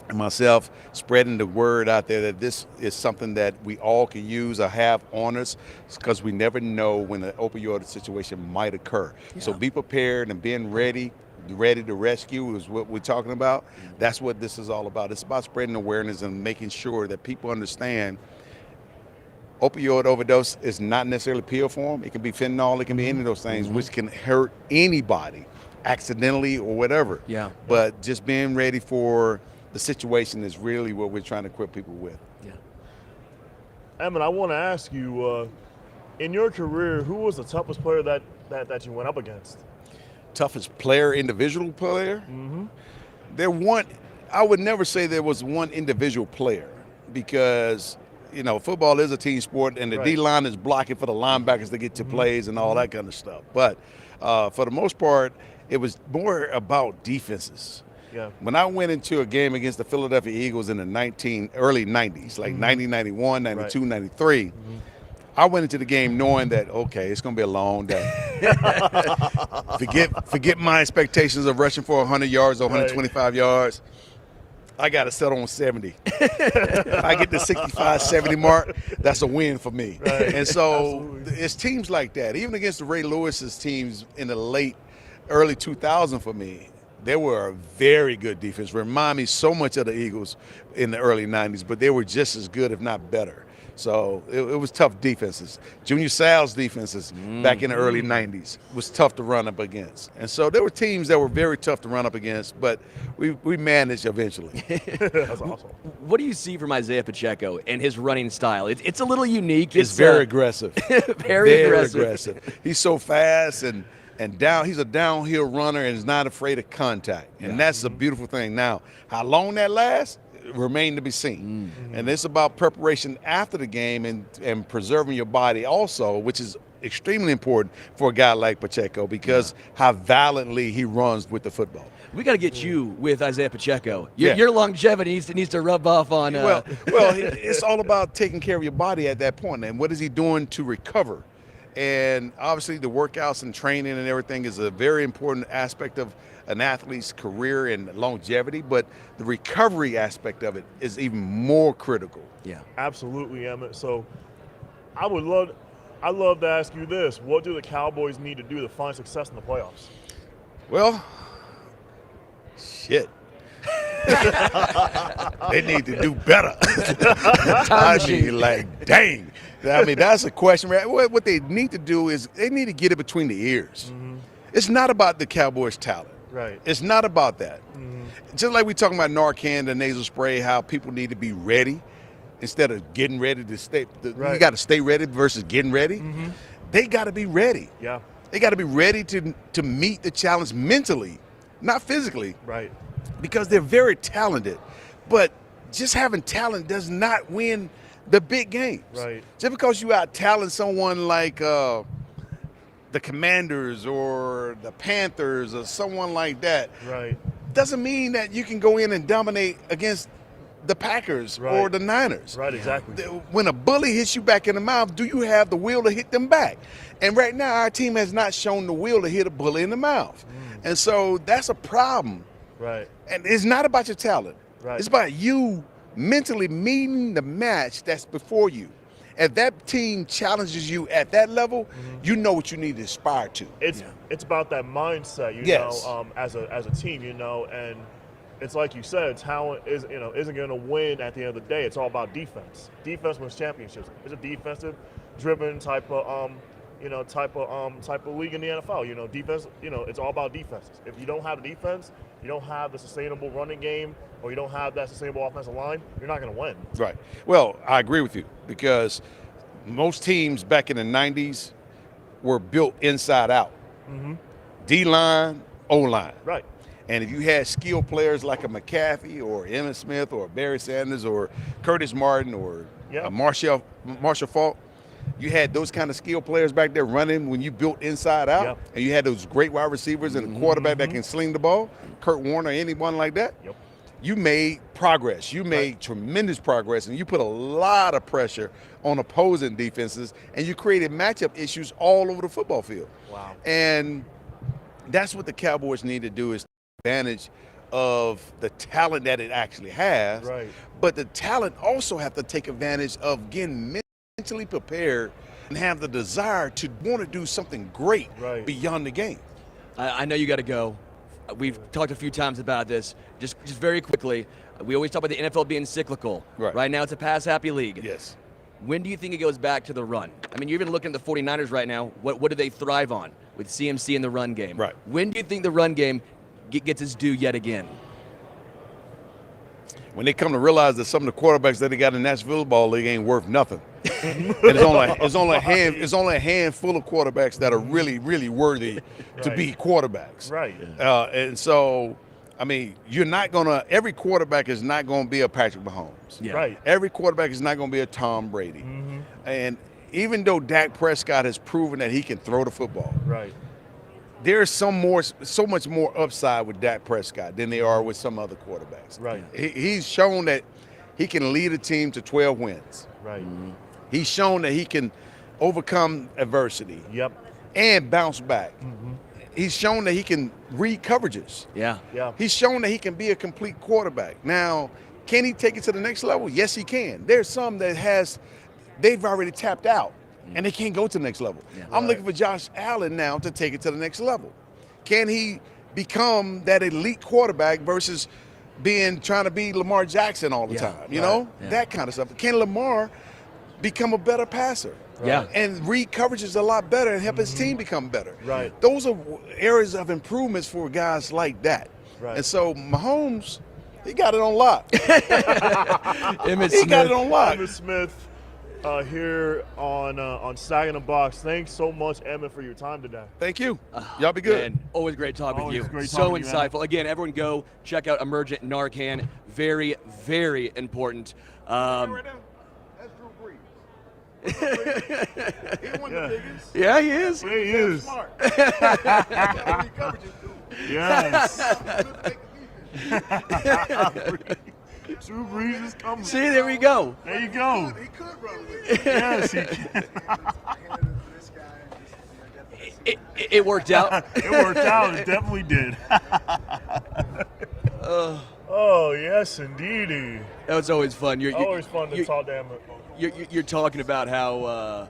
and myself spreading the word out there that this is something that we all can use or have on us, because we never know when an opioid situation might occur. So be prepared and being ready to rescue is what we're talking about. That's what this is all about. It's about spreading awareness and making sure that people understand opioid overdose is not necessarily pill form. It can be fentanyl, it can be any of those things, which can hurt anybody accidentally or whatever. Yeah. But just being ready for the situation is really what we're trying to equip people with. Yeah. Emmitt, I want to ask you, in your career, who was the toughest player that you went up against? Toughest player, individual player? I would never say there was one individual player, because football is a team sport, and the Right. D-line is blocking for the linebackers to get to plays and all that kind of stuff. But for the most part, it was more about defenses. Yeah. When I went into a game against the Philadelphia Eagles in the early 90s, like 90, 91, 92, 93, I went into the game knowing that, okay, it's going to be a long day. Forget my expectations of rushing for 100 yards or 125 yards. I got to settle on 70. If I get the 65, 70 mark, that's a win for me. Right. And so Absolutely. it's teams like that. Even against the Ray Lewis's teams in the early 2000 for me, they were a very good defense. Remind me so much of the Eagles in the early 90s, but they were just as good, if not better. So it was tough defenses. Junior Sal's defenses back in the early 90s was tough to run up against. And so there were teams that were very tough to run up against, but we managed eventually. That's awesome. What do you see from Isaiah Pacheco and his running style? It's a little unique. It's very aggressive. very aggressive. He's so fast and he's a downhill runner and is not afraid of contact. And that's a beautiful thing. Now, how long that lasts remain to be seen. And it's about preparation after the game and preserving your body also, which is extremely important for a guy like Pacheco, because how violently he runs with the football. We got to get you with Isaiah Pacheco. Yeah. Your longevity needs to rub off on. Well, it's all about taking care of your body at that point. And what is he doing to recover? And obviously the workouts and training and everything is a very important aspect of an athlete's career and longevity, but the recovery aspect of it is even more critical. Yeah. Absolutely, Emmitt. So I'd love to ask you this. What do the Cowboys need to do to find success in the playoffs? Well, shit. They need to do better. I mean, like, dang. I mean, that's a question. What they need to do is they need to get it between the ears. It's not about the Cowboys' talent. Right. It's not about that. Just like we talking about Narcan, the nasal spray, how people need to be ready instead of getting ready to stay. You got to stay ready versus getting ready. They got to be ready. Yeah. They got to be ready to meet the challenge mentally, not physically. Right. Because they're very talented. But just having talent does not win the big games. Right. Just because you out-talent someone like the Commanders or the Panthers or someone like that, Right. doesn't mean that you can go in and dominate against the Packers or the Niners. Right, exactly. When a bully hits you back in the mouth, do you have the will to hit them back? And right now, our team has not shown the will to hit a bully in the mouth. And so that's a problem. Right. And it's not about your talent. Right. It's about you mentally meeting the match that's before you. if that team challenges you at that level, you know what you need to aspire to. It's about that mindset, you know, as a team, you know, and it's like you said, talent isn't going to win at the end of the day. It's all about defense. Defense wins championships. It's a defensive-driven type of league in the NFL. You know, defense. You know, it's all about defenses. If you don't have the defense, you don't have the sustainable running game, or you don't have that sustainable offensive line, you're not going to win. Right. Well, I agree with you because most teams back in the '90s were built inside out. D-line, O-line. Right. And if you had skilled players like a McCaffrey or Emmitt Smith or Barry Sanders or Curtis Martin or Marshall Faulk, you had those kind of skilled players back there running when you built inside out, and you had those great wide receivers and a quarterback that can sling the ball, Kurt Warner, anyone like that. You made progress. You made tremendous progress, and you put a lot of pressure on opposing defenses, and you created matchup issues all over the football field. Wow. And that's what the Cowboys need to do is advantage of the talent that it actually has, but the talent also have to take advantage of getting mentally prepared and have the desire to want to do something great beyond the game. I know you got to go. We've talked a few times about this. Just very quickly, we always talk about the NFL being cyclical. Right now it's a pass-happy league. Yes. When do you think it goes back to the run? I mean, you're even looking at the 49ers right now. What do they thrive on with CMC in the run game? Right. When do you think the run game gets its due yet again? When they come to realize that some of the quarterbacks that they got in the National Football League ain't worth nothing. And it's only a handful of quarterbacks that are really, really worthy to be quarterbacks. And so, I mean, every quarterback is not going to be a Patrick Mahomes. Every quarterback is not going to be a Tom Brady. And even though Dak Prescott has proven that he can throw the football, there's so much more upside with Dak Prescott than there are with some other quarterbacks. He's shown that he can lead a team to 12 wins. He's shown that he can overcome adversity. And bounce back. He's shown that he can read coverages. He's shown that he can be a complete quarterback. Now, can he take it to the next level? Yes, he can. There's some that they've already tapped out. And they can't go to the next level. I'm looking for Josh Allen now to take it to the next level. Can he become that elite quarterback versus trying to be Lamar Jackson all the time? You know, that kind of stuff. Can Lamar become a better passer? And read coverages a lot better and help his team become better. Those are areas of improvements for guys like that. And so Mahomes, he got it on lock. Emmitt Smith. He got it on lock. Emmitt Smith. Here on Stag in the Box. Thanks so much, Emmitt, for your time today. Thank you. Y'all be good. Man, always great talking with you. So insightful. Again, everyone go check out Emergent Narcan. Very, very important. That's Drew Brees. He's one of the biggest. Yeah, he is. Yeah, he is. Smart. Yes. Drew Brees is coming. See, there we go. There you go. He could run with it. Yes, he can. It worked out. It worked out. It definitely did. Oh, yes, indeedy. That was always fun. Always fun to talk to him. You're talking about how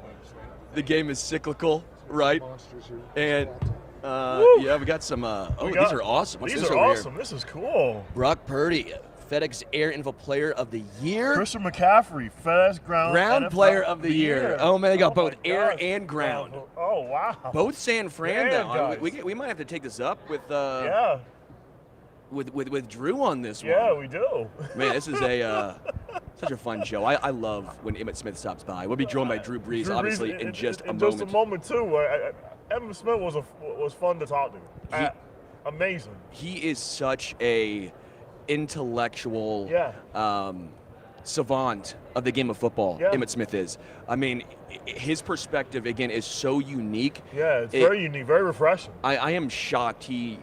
the game is cyclical, right? And we got some. These are awesome. These are awesome. This is cool. Brock Purdy, FedEx Air NFL Player of the Year. Christian McCaffrey, FedEx Ground Player of the Year. Oh man, they got both air and ground. Oh wow. Both San Fran now. We might have to take this up with with Drew on this one. Yeah, we do. Man, this is such a fun show. I love when Emmitt Smith stops by. We'll be joined by Drew Brees, obviously, in just a moment. Just a moment too. Emmitt Smith was fun to talk to. Amazing. He is such a intellectual savant of the game of football. Emmitt Smith is. I mean, his perspective again is so unique. Yeah, it's very unique, very refreshing. I am shocked he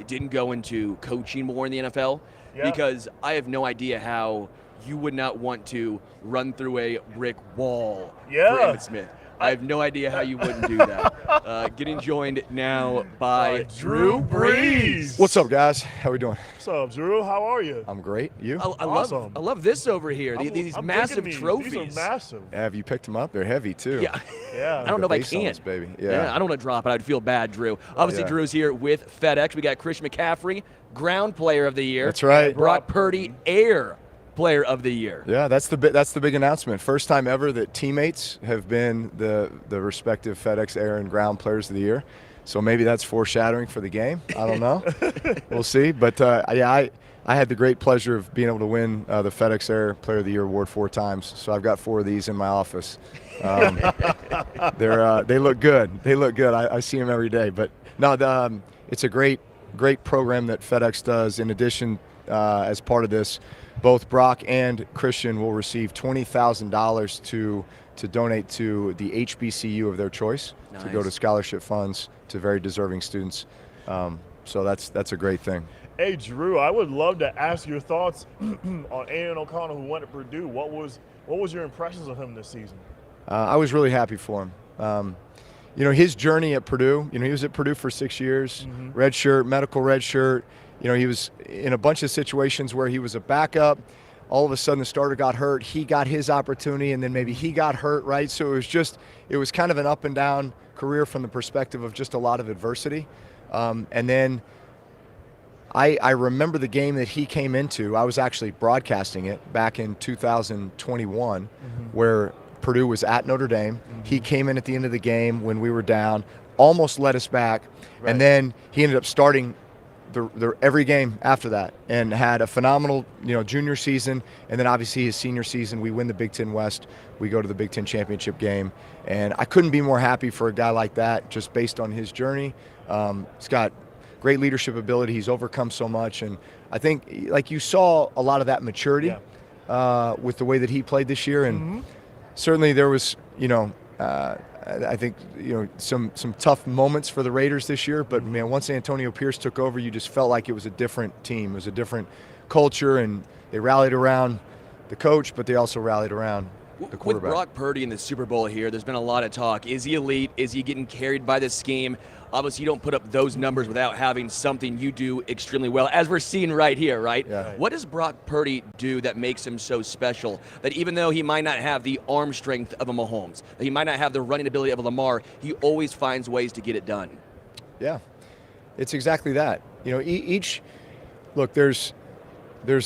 didn't go into coaching more in the NFL because I have no idea how you would not want to run through a brick wall for Emmitt Smith. I have no idea how you wouldn't do that. Getting joined now by Drew Brees. What's up, guys? How we doing? What's up, Drew? How are you? I'm great. You? Awesome. I love this over here. These I'm massive thinking trophies. These are massive. Have you picked them up? They're heavy too. Yeah. Yeah. I don't know if I Base on can. this, baby. I don't want to drop it. I'd feel bad, Drew. Obviously, Yeah. Drew's here with FedEx. We got Christian McCaffrey, Ground Player of the Year. That's right. Brock Purdy, Air Player of the Year. Yeah, that's the big announcement. First time ever that teammates have been the respective FedEx Air and Ground Players of the Year. So maybe that's foreshadowing for the game. I don't know. We'll see. But I had the great pleasure of being able to win the FedEx Air Player of the Year award 4 times. So I've got 4 of these in my office. They look good. They look good. I see them every day. But no, it's a great program that FedEx does. In addition, as part of this, both Brock and Christian will receive $20,000 to donate to the HBCU of their choice to go to scholarship funds to very deserving students. So that's a great thing. Hey, Drew, I would love to ask your thoughts on Aiden O'Connell, who went to Purdue. What was your impressions of him this season? I was really happy for him. His journey at Purdue, he was at Purdue for 6 years, red shirt, medical red shirt. He was in a bunch of situations where he was a backup. All of a sudden the starter got hurt. He got his opportunity, and then maybe he got hurt, right? So it was kind of an up and down career from the perspective of just a lot of adversity. And then I remember the game that he came into. I was actually broadcasting it back in 2021, where Purdue was at Notre Dame. He came in at the end of the game when we were down, almost led us back, and then he ended up starting every game after that and had a phenomenal junior season. And then obviously his senior season, we win the Big Ten West. We go to the Big Ten championship game. And I couldn't be more happy for a guy like that, just based on his journey. He's got great leadership ability. He's overcome so much. And I think like you saw a lot of that maturity with the way that he played this year. And certainly there was, I think some tough moments for the Raiders this year, but man, once Antonio Pierce took over, you just felt like it was a different team. It was a different culture, and they rallied around the coach, but they also rallied around the quarterback. With Brock Purdy in the Super Bowl here, there's been a lot of talk. Is he elite? Is he getting carried by the scheme? Obviously, you don't put up those numbers without having something you do extremely well, as we're seeing right here, right? Yeah. What does Brock Purdy do that makes him so special, that even though he might not have the arm strength of a Mahomes, that he might not have the running ability of a Lamar, he always finds ways to get it done? Yeah, it's exactly that. There's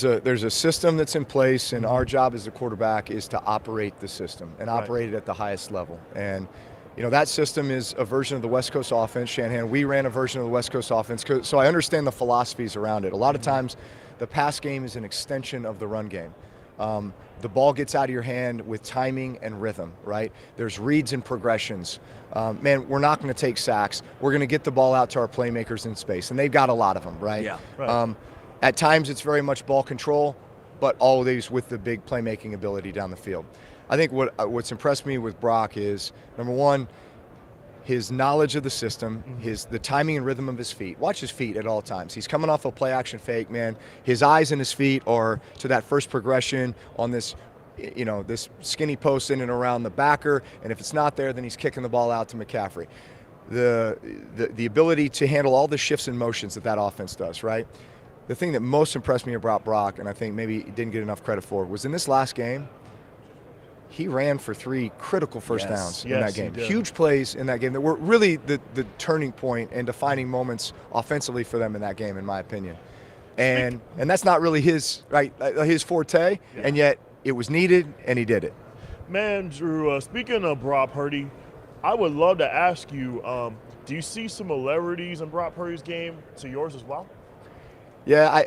a system that's in place, and our job as a quarterback is to operate the system and operate it at the highest level. And that system is a version of the West Coast offense. Shanahan, we ran a version of the West Coast offense, so I understand the philosophies around it. A lot of times, the pass game is an extension of the run game. The ball gets out of your hand with timing and rhythm, right? There's reads and progressions. We're not going to take sacks. We're going to get the ball out to our playmakers in space, and they've got a lot of them, right? Yeah. Right. At times, it's very much ball control, but always with the big playmaking ability down the field. I think what's impressed me with Brock is, number one, his knowledge of the system, the timing and rhythm of his feet. Watch his feet at all times. He's coming off a play-action fake, man. His eyes and his feet are to that first progression on this, this skinny post in and around the backer, and if it's not there, then he's kicking the ball out to McCaffrey. The ability to handle all the shifts and motions that offense does, right? The thing that most impressed me about Brock, and I think maybe he didn't get enough credit for, was in this last game, he ran for 3 critical first downs in that game. Huge plays in that game that were really the turning point and defining moments offensively for them in that game, in my opinion. And that's not really his forte, and yet it was needed, and he did it. Man, Drew, speaking of Brock Purdy, I would love to ask you, do you see similarities in Brock Purdy's game to yours as well? Yeah,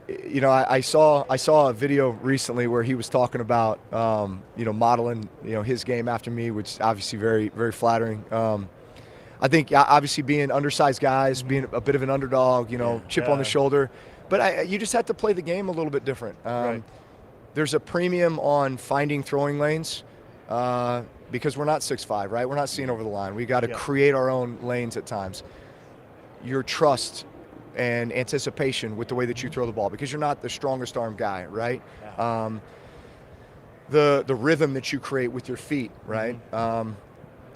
I saw a video recently where he was talking about modeling his game after me, which is obviously very, very flattering. I think obviously being undersized guys, being a bit of an underdog, chip on the shoulder, but you just have to play the game a little bit different. There's a premium on finding throwing lanes because we're not 6'5", right? We're not seeing over the line. We got to create our own lanes at times. Your trust and anticipation with the way that you throw the ball, because you're not the strongest arm guy, right? The rhythm that you create with your feet, right?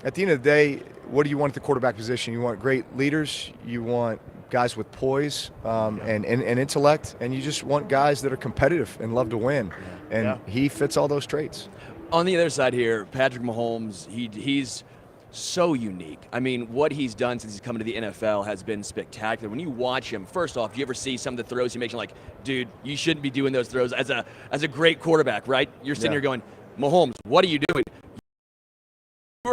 at the end of the day, what do you want at the quarterback position? You want great leaders. You want guys with poise and intellect, and you just want guys that are competitive and love to win. And he fits all those traits. On the other side here, Patrick Mahomes, he's so unique. I mean, what he's done since he's come to the NFL has been spectacular. When you watch him, first off, do you ever see some of the throws he makes? You're like, dude, you shouldn't be doing those throws as a great quarterback, right? You're sitting here going, Mahomes, what are you doing?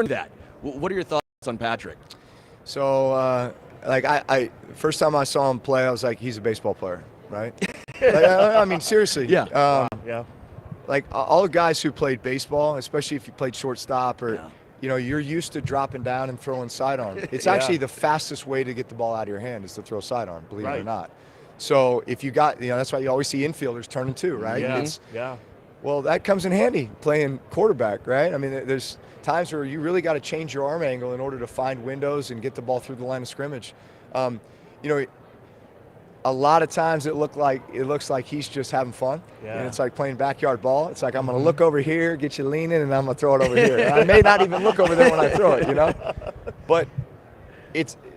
That. What are your thoughts on Patrick? So, I first time I saw him play, I was like, he's a baseball player, right? I mean, seriously. Yeah. Like all the guys who played baseball, especially if you played shortstop or, you're used to dropping down and throwing sidearm. It's actually the fastest way to get the ball out of your hand is to throw sidearm, believe it or not. So if you got, that's why you always see infielders turning too, right? Well, that comes in handy playing quarterback, right? I mean, there's times where you really got to change your arm angle in order to find windows and get the ball through the line of scrimmage. A lot of times it looks like he's just having fun, and it's like playing backyard ball. It's like I'm going to look over here, get you leaning, and I'm going to throw it over here. And I may not even look over there when I throw it, But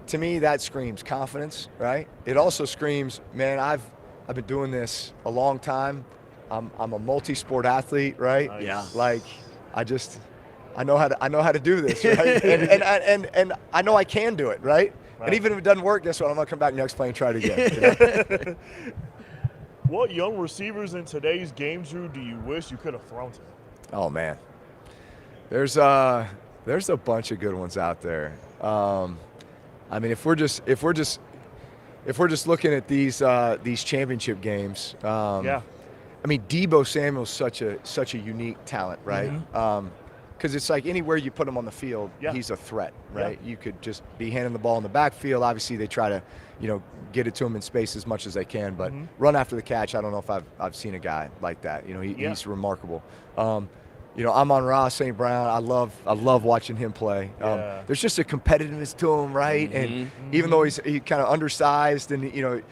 to me that screams confidence, right? It also screams, man, I've been doing this a long time. I'm a multi-sport athlete, right? Like I know how to do this, right? and I know I can do it, right? And even if it doesn't work, guess what? I'm going to come back next play and try it again. What young receivers in today's game, Drew, do you wish you could have thrown to? Oh, man. There's a bunch of good ones out there. I mean, if we're just looking at these championship games, I mean, Deebo Samuel's such a unique talent, right? Because it's like anywhere you put him on the field, he's a threat, right? You could just be handing the ball in the backfield. Obviously, they try to, get it to him in space as much as they can. But run after the catch, I don't know if I've seen a guy like that. He's remarkable. Amon-Ra St. Brown, I love watching him play. There's just a competitiveness to him, right? And even though he's kind of undersized and,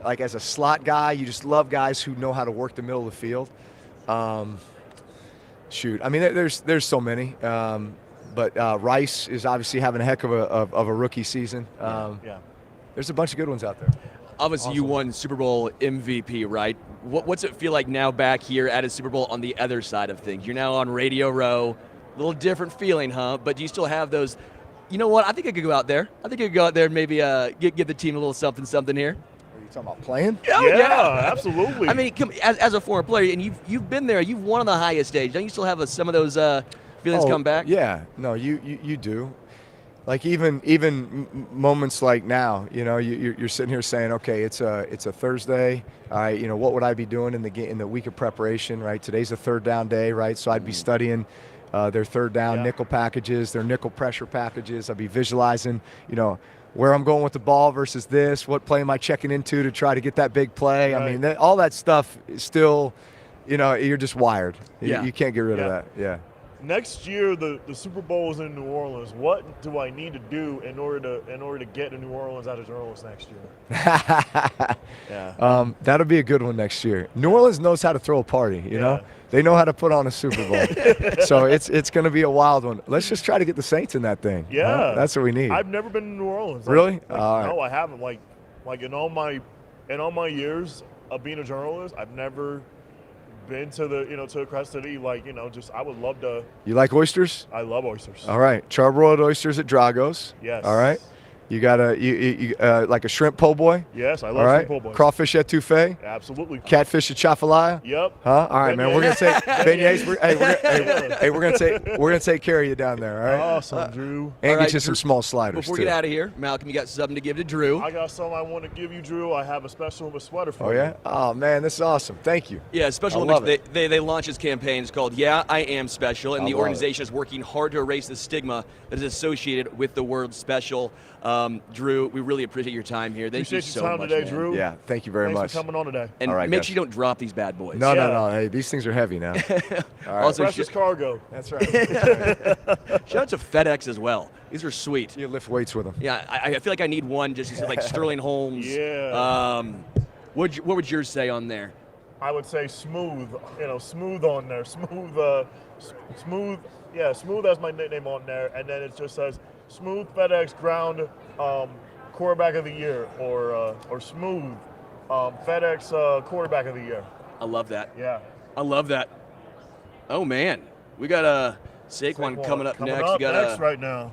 like as a slot guy, you just love guys who know how to work the middle of the field. Shoot, I mean, there's so many, but Rice is obviously having a heck of a rookie season. There's a bunch of good ones out there. Obviously, you won Super Bowl MVP, right? What's it feel like now back here at a Super Bowl on the other side of things? You're now on Radio Row, a little different feeling, huh? But do you still have those? You know what? I think I could go out there. And maybe give the team a little something here. Talking about playing? Oh, yeah, absolutely. I mean, as a former player, and you've been there, you've won on the highest stage. Don't you still have some of those feelings come back? Yeah, no, you do. Like even moments like now, you're sitting here saying, okay, it's a Thursday. All right, what would I be doing in the week of preparation? Right, today's a third down day, right? So I'd be studying their third down nickel packages, their nickel pressure packages. I'd be visualizing, where I'm going with the ball versus this, what play am I checking into to try to get that big play. I mean, all that stuff is still, you're just wired. You can't get rid of that. Yeah. Next year, the Super Bowl is in New Orleans. What do I need to do in order to get to New Orleans out of New Orleans next year? That'll be a good one next year. New Orleans knows how to throw a party, you know? They know how to put on a Super Bowl. So it's going to be a wild one. Let's just try to get the Saints in that thing. Yeah. Huh? That's what we need. I've never been to New Orleans. Really? No, I haven't. Like in all my years of being a journalist, I've never been to the Crest City. I would love to. You like oysters? I love oysters. All right. Charbroiled oysters at Drago's. Yes. All right. You got like a shrimp po' boy? Yes, I love shrimp po' boys. Crawfish etouffee? Absolutely. Catfish at chafalaya? Yep. Huh? All right, man. We're gonna take beignets. We're gonna take care of you down there. All right. Awesome, Drew. And get you some small sliders. Before we get out of here, Malcom, you got something to give to Drew. I got something I want to give you, Drew. I have a special sweater for you. Oh yeah. Oh man, this is awesome. Thank you. Yeah, Special Olympics. They launched this campaign. It's called "Yeah, I Am Special," and the organization is working hard to erase the stigma that is associated with the word special. Drew, we really appreciate your time here. Thank you so much. Appreciate your time today, Drew. Yeah, thank you very much. Thanks for coming on today. And make sure you don't drop these bad boys. No. Hey, these things are heavy now. All right. Also, precious cargo. That's right. Shout out to FedEx as well. These are sweet. You lift weights with them. Yeah, I feel like I need one just like Sterling Holmes. Yeah. What would yours say on there? I would say smooth. Smooth on there. Smooth. Yeah, smooth as my nickname on there, and then it just says smooth FedEx Ground quarterback of the year, or smooth FedEx quarterback of the year. I love that. Yeah. I love that. Oh man, we got Saquon coming up next. We got next right now.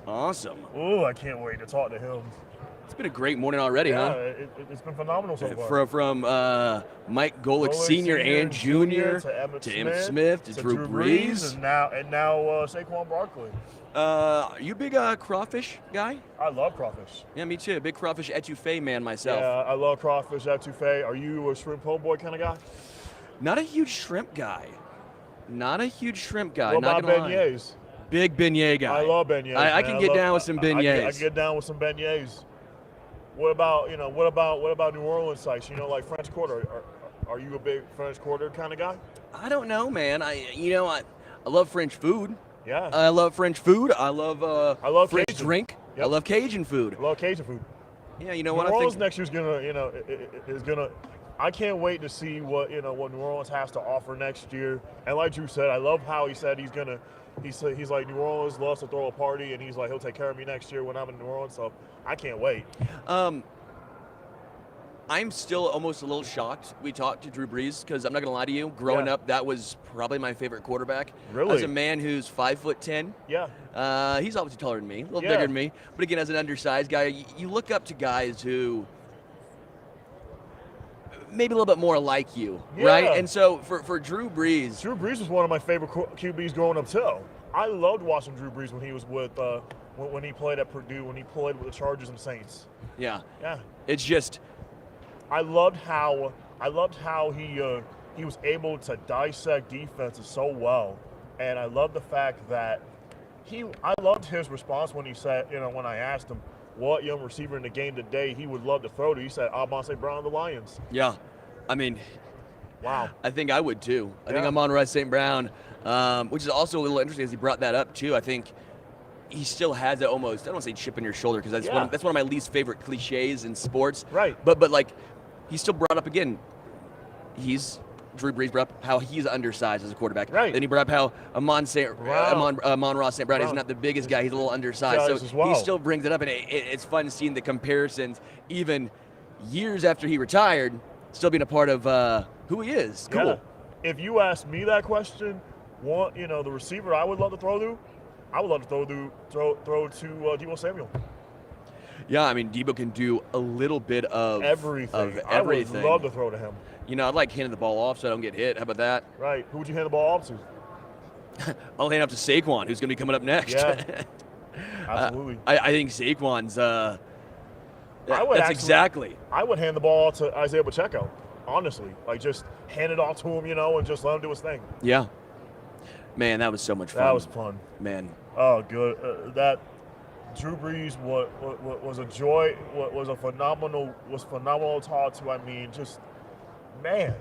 Awesome. Ooh, I can't wait to talk to him. It's been a great morning already, huh? Yeah, it's been phenomenal so far. From Mike Golic Sr. and Jr. to Emmitt Smith to Drew Brees. and now Saquon Barkley. You a big crawfish guy? I love crawfish. Yeah, me too. Big crawfish etouffee man myself. Yeah, I love crawfish etouffee. Are you a shrimp po' boy kind of guy? Not a huge shrimp guy. Not a huge shrimp guy. What not about gonna beignets? lie. Big beignet guy. I love beignets. I can get down with some beignets. I can get down with some beignets. What about New Orleans sites? Like French Quarter. Are you a big French Quarter kind of guy? I don't know, man. I love French food. Yeah. I love French food. I love French Cajun. drink. Yep. I love Cajun food. I love Cajun food. Yeah, you know New what Orleans I think. next year's gonna. I can't wait to see what New Orleans has to offer next year. And like Drew said, I love how he said he's like New Orleans loves to throw a party, and he's like he'll take care of me next year when I'm in New Orleans. So I can't wait. I'm still almost a little shocked we talked to Drew Brees, because I'm not going to lie to you. Growing up, that was probably my favorite quarterback. Really? As a man who's 5'10". Yeah. He's obviously taller than me, a little bigger than me. But again, as an undersized guy, you look up to guys who maybe a little bit more like you, right? And so for Drew Brees. Drew Brees was one of my favorite QBs growing up too. I loved watching Drew Brees when he was with when he played at Purdue, when he played with the Chargers and Saints. Yeah. Yeah. It's just. I loved how he was able to dissect defenses so well, and I love the fact that I loved his response when he said, when I asked him what young receiver in the game today he would love to throw to, he said St. Brown of the Lions. Yeah, I mean, wow. I think I would too. I think Amon-Ra St. Brown, which is also a little interesting as he brought that up too. I think he still has that almost, I don't want to say chip in your shoulder, because that's one of my least favorite cliches in sports. Right. But like, he still brought up again. Drew Brees brought up how he's undersized as a quarterback. Right. Then he brought up how Amon-Ra St. Brown is not the biggest guy. He's a little undersized. So he still brings it up, and it's fun seeing the comparisons, even years after he retired, still being a part of who he is. Cool. Yeah. If you ask me that question, the receiver I would love to throw to, I would love to throw to Deebo Samuel. Yeah, I mean, Deebo can do a little bit of everything. I would love to throw to him. I'd like handing the ball off so I don't get hit. How about that? Right. Who would you hand the ball off to? I'll hand it off to Saquon, who's going to be coming up next. Yeah, absolutely. I think Saquon's. Exactly. I would hand the ball to Isaiah Pacheco, honestly. Like, just hand it off to him, and just let him do his thing. Yeah. Man, that was so much fun. That was fun. Man. Oh, good. That Drew Brees was a joy. Was phenomenal to talk to. I mean, just man,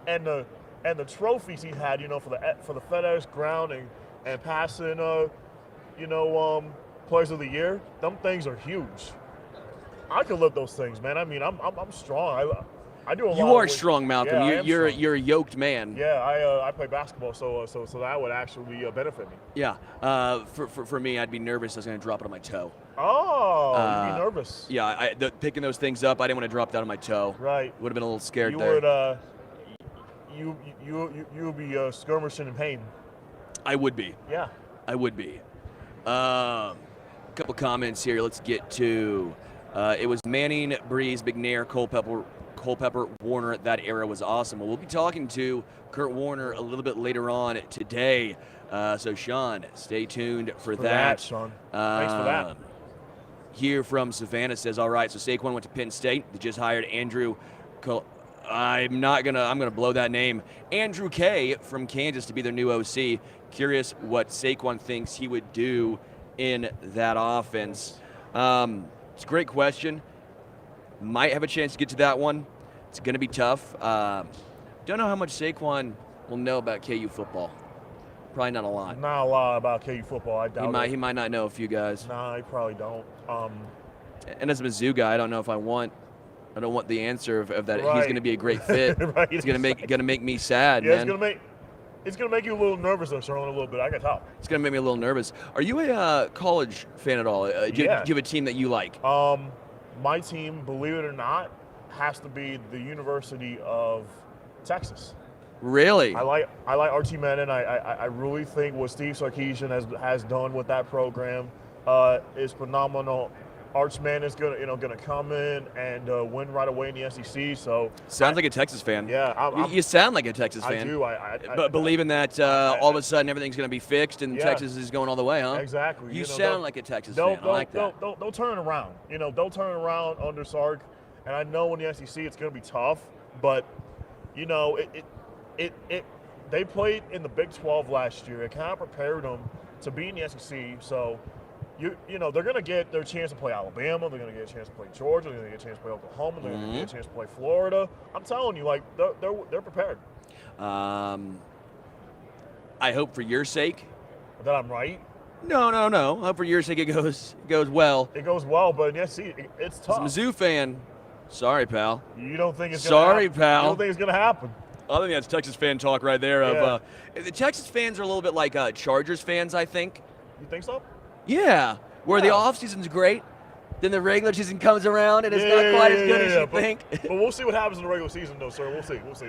and the trophies he had, for the FedEx Ground and passing, Players of the Year. Them things are huge. I could lift those things, man. I mean, I'm strong. I do a lot. You are strong, Malcom. Yeah, you're a yoked man. Yeah, I play basketball, so that would actually benefit me. Yeah. For me, I'd be nervous I was going to drop it on my toe. Oh, you'd be nervous. Yeah, picking those things up, I didn't want to drop that on my toe. Right. Would have been a little scared you there. You would be skirmishing in pain. I would be. Yeah. I would be. A couple comments here. Let's get to. It was Manning, Brees, McNair, Culpepper, Warner. That era was awesome. Well, we'll be talking to Kurt Warner a little bit later on today. So, Shaun, stay tuned for that. Shaun. Thanks for that. Here from Savannah says, all right, so Saquon went to Penn State. They just hired Andrew. I'm gonna blow that name. Andrew K from Kansas to be their new OC. Curious what Saquon thinks he would do in that offense. It's a great question. Might have a chance to get to that one. It's going to be tough. Don't know how much Saquon will know about KU football. Probably not a lot. Not a lot about KU football. I doubt it. He might not know a few guys. Nah, he probably don't. And as a Mizzou guy, I don't know if I want I don't want the answer of that. Right. He's going to be a great fit. Right, It's going to make me sad, Yeah, man. it's gonna make you a little nervous, though, Sherlin, a little bit. I can tell. It's going to make me a little nervous. Are you a college fan at all? Do you have a team that you like? My team, believe it or not, has to be the University of Texas. Really? I like Archie Manning. I really think what Steve Sarkisian has done with that program is phenomenal. Arch Manning is gonna come in and win right away in the SEC. So sounds like a Texas fan. Yeah, you sound like a Texas fan. I do. But believing that all of a sudden everything's going to be fixed and Texas is going all the way, huh? Exactly. You sound like a Texas fan. I like that. They'll turn around. They'll turn around under Sark. And I know in the SEC it's going to be tough, but they played in the Big 12 last year. It kind of prepared them to be in the SEC. So, they're going to get their chance to play Alabama. They're going to get a chance to play Georgia. They're going to get a chance to play Oklahoma. They're going to get a chance to play Florida. I'm telling you, they're prepared. I hope for your sake that I'm right. No. I hope for your sake it goes well. It goes well, but it's tough. As a Mizzou fan, sorry, pal. You don't think it's going to happen? Pal. You don't think it's going to happen? I think that's Texas fan talk right there. Yeah. The Texas fans are a little bit like Chargers fans, I think. You think so? Yeah, where the offseason's great, then the regular season comes around and it's not quite as good as you think. But we'll see what happens in the regular season, though, sir. We'll see.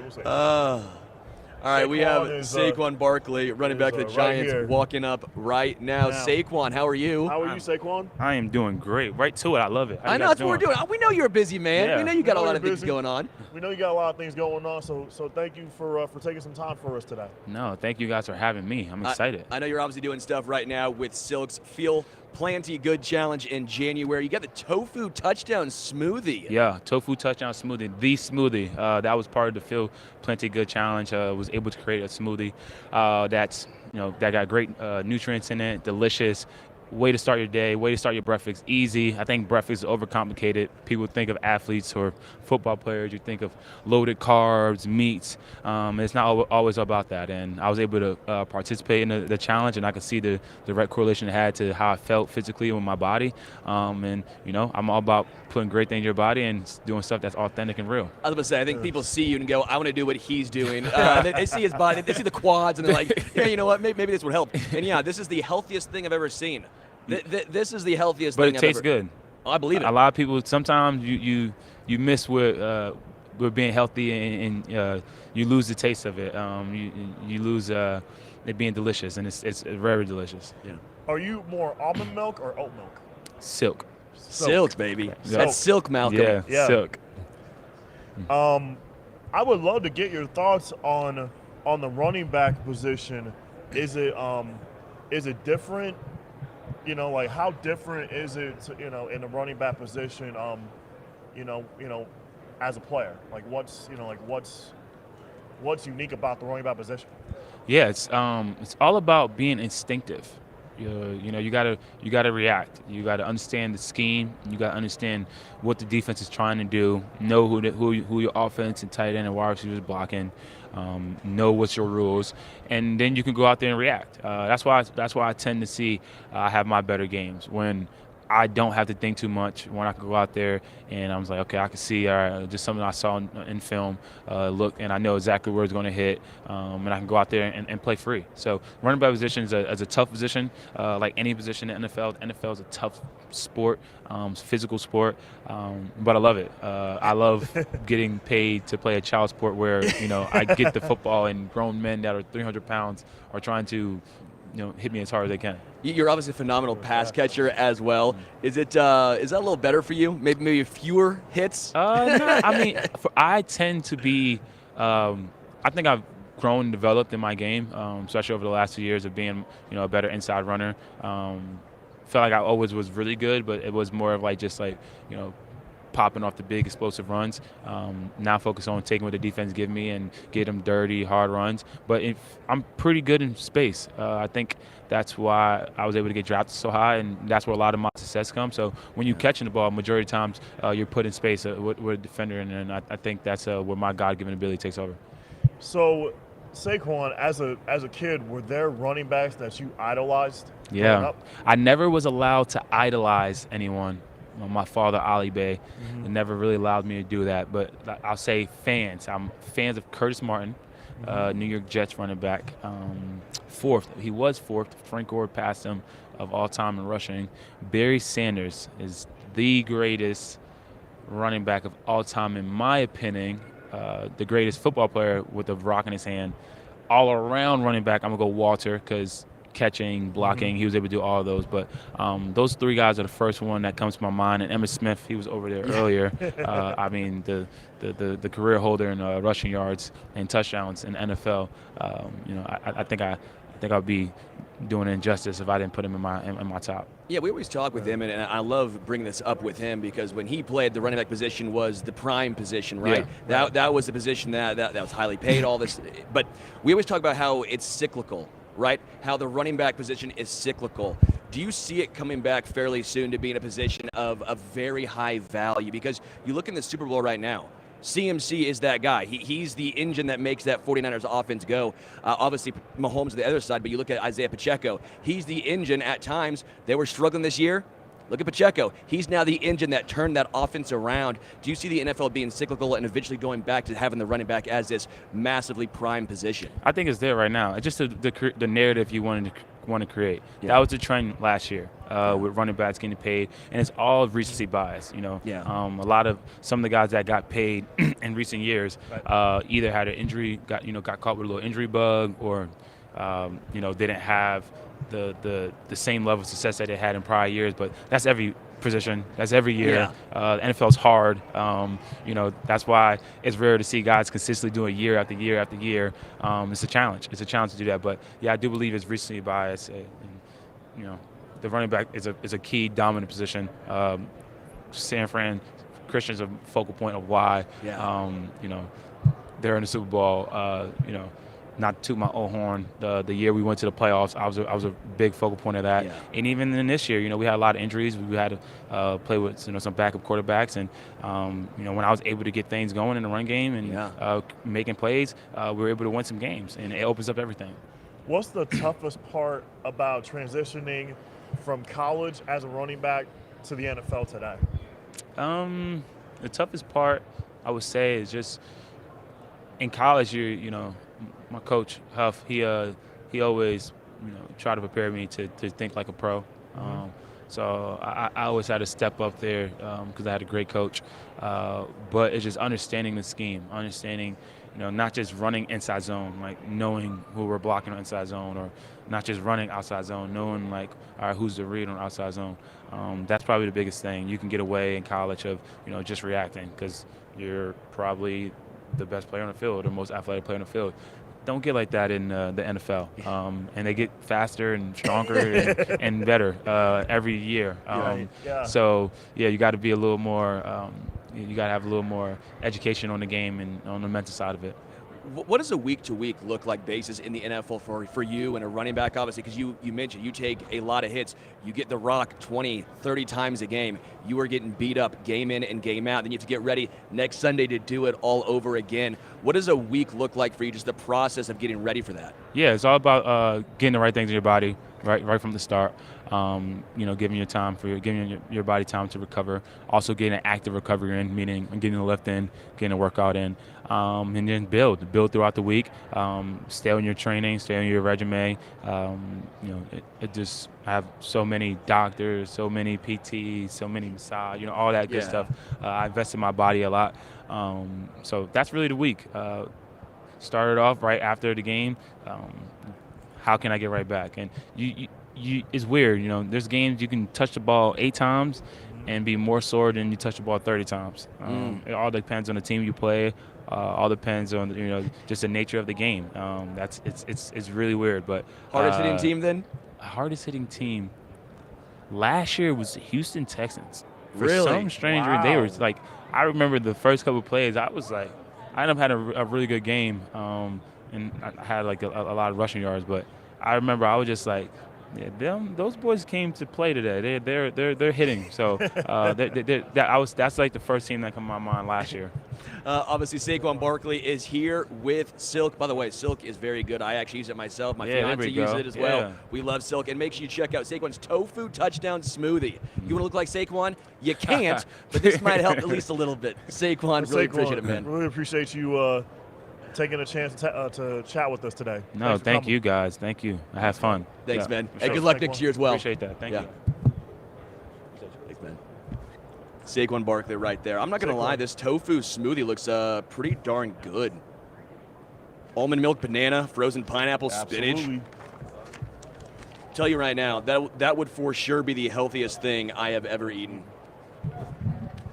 All right, we have Saquon Barkley, running back of the Giants, right walking up right now. Saquon, how are you? How are you, Saquon? I am doing great. Right to it. I love it. I know that's what we're doing. We know you're a busy man. Yeah. We know you got a lot of things going on. We know you got a lot of things going on. So thank you for taking some time for us today. No, thank you guys for having me. I'm excited. I know you're obviously doing stuff right now with Silk's Feel Plenty Good Challenge in January. You got the tofu touchdown smoothie. Yeah, tofu touchdown smoothie, the smoothie. That was part of the Feel Plenty Good Challenge. Was able to create a smoothie that got great nutrients in it, delicious. Way to start your day, way to start your breakfast. Easy. I think breakfast is overcomplicated. People think of athletes or football players. You think of loaded carbs, meats. It's not always about that. And I was able to participate in the challenge, and I could see the direct correlation it had to how I felt physically with my body. I'm all about putting great things in your body and doing stuff that's authentic and real. I was about to say, I think people see you and go, I want to do what he's doing. They see his body, they see the quads, and they're like, yeah, you know what, maybe this would help. And yeah, this is the healthiest thing I've ever seen. This is the healthiest thing I've ever. But it tastes good. Oh, I believe it. A lot of people, sometimes you miss with being healthy and you lose the taste of it. You lose it being delicious, and it's very delicious. Yeah. Are you more almond milk or oat milk? Silk, baby. Yeah. That's Silk, Malcom. Yeah, Silk. I would love to get your thoughts on the running back position. Is it different? How different is it, in the running back position, as a player? What's unique about the running back position? Yeah, it's all about being instinctive. You gotta react. You gotta understand the scheme. You gotta understand what the defense is trying to do. Know who your offense and tight end and wide receivers blocking. Know what's your rules, and then you can go out there and react. That's why I tend to see I have my better games when I don't have to think too much, when I can go out there and I was like, okay, I can see just something I saw in film, look, and I know exactly where it's going to hit, and I can go out there and play free. So running back position is a tough position, like any position in the NFL. The NFL is a tough sport, physical sport, but I love it. I love getting paid to play a child sport where, I get the football and grown men that are 300 pounds are trying to hit me as hard as they can. You're obviously a phenomenal pass catcher as well. Is that a little better for you? Maybe fewer hits? No, I mean, I tend to be. I think I've grown and developed in my game, especially over the last 2 years of being, a better inside runner. Felt like I always was really good, but it was more of popping off the big explosive runs. Now focus on taking what the defense give me and get them dirty, hard runs. But I'm pretty good in space. I think that's why I was able to get drafted so high, and that's where a lot of my success comes. So when you're catching the ball, majority of times you're put in space with a defender, and I think that's where my God-given ability takes over. So, Saquon, as a kid, were there running backs that you idolized? Yeah, I never was allowed to idolize anyone. my father, Ali Bey, never really allowed me to do that. But I'll say fans. I'm fans of Curtis Martin, New York Jets running back. Fourth. He was fourth. Frank Gore passed him of all time in rushing. Barry Sanders is the greatest running back of all time, in my opinion. The greatest football player with a rock in his hand. All around running back, I'm going to go Walter, because catching, blocking, he was able to do all of those. But those three guys are the first one that comes to my mind. And Emmitt Smith, he was over there earlier. I mean, the career holder in rushing yards and touchdowns in the NFL. I think I'd be doing injustice if I didn't put him in my top. Yeah, we always talk with him, and I love bringing this up with him because when he played, the running back position was the prime position, right? Yeah. That was the position that was highly paid, all this. But we always talk about how it's cyclical, right? How the running back position is cyclical. Do you see it coming back fairly soon to be in a position of a very high value? Because you look in the Super Bowl right now, CMC is that guy. He's the engine that makes that 49ers offense go. Obviously, Mahomes on the other side, but you look at Isaiah Pacheco. He's the engine at times. They were struggling this year. Look at Pacheco. He's now the engine that turned that offense around. Do you see the NFL being cyclical and eventually going back to having the running back as this massively prime position? I think it's there right now. It's just the narrative you want to create. Yeah. That was the trend last year with running backs getting paid, and it's all recency bias. A lot of some of the guys that got paid in recent years either had an injury, got caught with a little injury bug, or didn't have the same level of success that they had in prior years. But that's every position. That's every year. The NFL's hard. That's why it's rare to see guys consistently doing year after year after year. It's a challenge. It's a challenge to do that. But yeah, I do believe it's recency bias. The running back is a key dominant position. San Fran Christian's a focal point of why. They're in the Super Bowl. Not to my old horn, the year we went to the playoffs, I was a big focal point of that. Yeah. And even in this year, we had a lot of injuries. We had to play with some backup quarterbacks, and when I was able to get things going in the run game and making plays, we were able to win some games, and it opens up everything. What's the toughest part about transitioning from college as a running back to the NFL today? The toughest part, I would say, is just in college, my coach Huff, he always tried to prepare me to think like a pro. So I always had to step up there because I had a great coach. But it's just understanding the scheme, understanding not just running inside zone, like knowing who we're blocking on inside zone, or not just running outside zone, knowing all right, who's the read on outside zone. That's probably the biggest thing. You can get away in college of just reacting because you're probably the best player on the field or most athletic player on the field. Don't get like that in the NFL, and they get faster and stronger and better every year. So you got to be a little more. You got to have a little more education on the game and on the mental side of it. What does a week-to-week look like basis in the NFL for you and a running back, obviously, because you mentioned you take a lot of hits. You get the rock 20, 30 times a game. You are getting beat up game in and game out. Then you have to get ready next Sunday to do it all over again. What does a week look like for you, just the process of getting ready for that? Yeah, it's all about getting the right things in your body right from the start. Giving your body time to recover. Also getting an active recovery in, meaning getting the lift in, getting a workout in, and then build throughout the week. Stay on your training, stay on your regimen. I have so many doctors, so many PTs, so many massage, all that good stuff. I invest in my body a lot. So that's really the week. Started off right after the game. How can I get right back? And it's weird, there's games you can touch the ball 8 times and be more sore than you touch the ball 30 times. It all depends on the team you play. All depends on just the nature of the game. It's really weird. But hardest hitting team then? Hardest hitting team last year was the Houston Texans. For really? some strange reason, they were like, I remember the first couple of plays. I was like, I ended up having a really good game, and I had a lot of rushing yards. But I remember I was just like, Yeah, those boys came to play today. They're hitting. So that's like the first team that came to my mind last year. Obviously, Saquon Barkley is here with Silk. By the way, Silk is very good. I actually use it myself. My fiance uses it as well. We love Silk. And make sure you check out Saquon's Tofu Touchdown Smoothie. You want to look like Saquon? You can't, but this might help at least a little bit. Saquon, really appreciate it, man. Really appreciate you taking a chance to chat with us today. No, thank you guys. Thank you. I had fun. Thanks, man. Hey, good luck next year as well. Appreciate that. Thank you. Thanks, man. Saquon Barkley right there. I'm not going to lie, this tofu smoothie looks pretty darn good. Almond milk, banana, frozen pineapple, spinach. Tell you right now, that would for sure be the healthiest thing I have ever eaten.